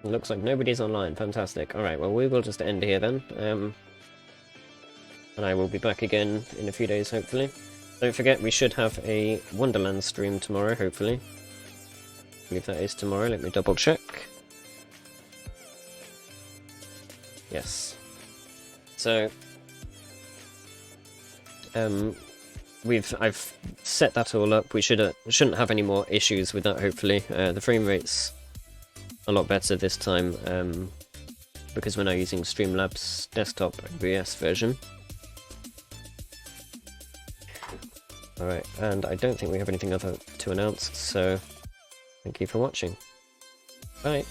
It looks like nobody's online. Fantastic. Alright, well we will just end here then. And I will be back again in a few days, hopefully. Don't forget, we should have a Wonderland stream tomorrow, hopefully. I believe that is tomorrow. Let me double check. Yes. So, I've set that all up. We shouldn't have any more issues with that. Hopefully, the frame rate's a lot better this time because we're now using Streamlabs desktop OBS version. Alright, and I don't think we have anything other to announce, so thank you for watching. Bye!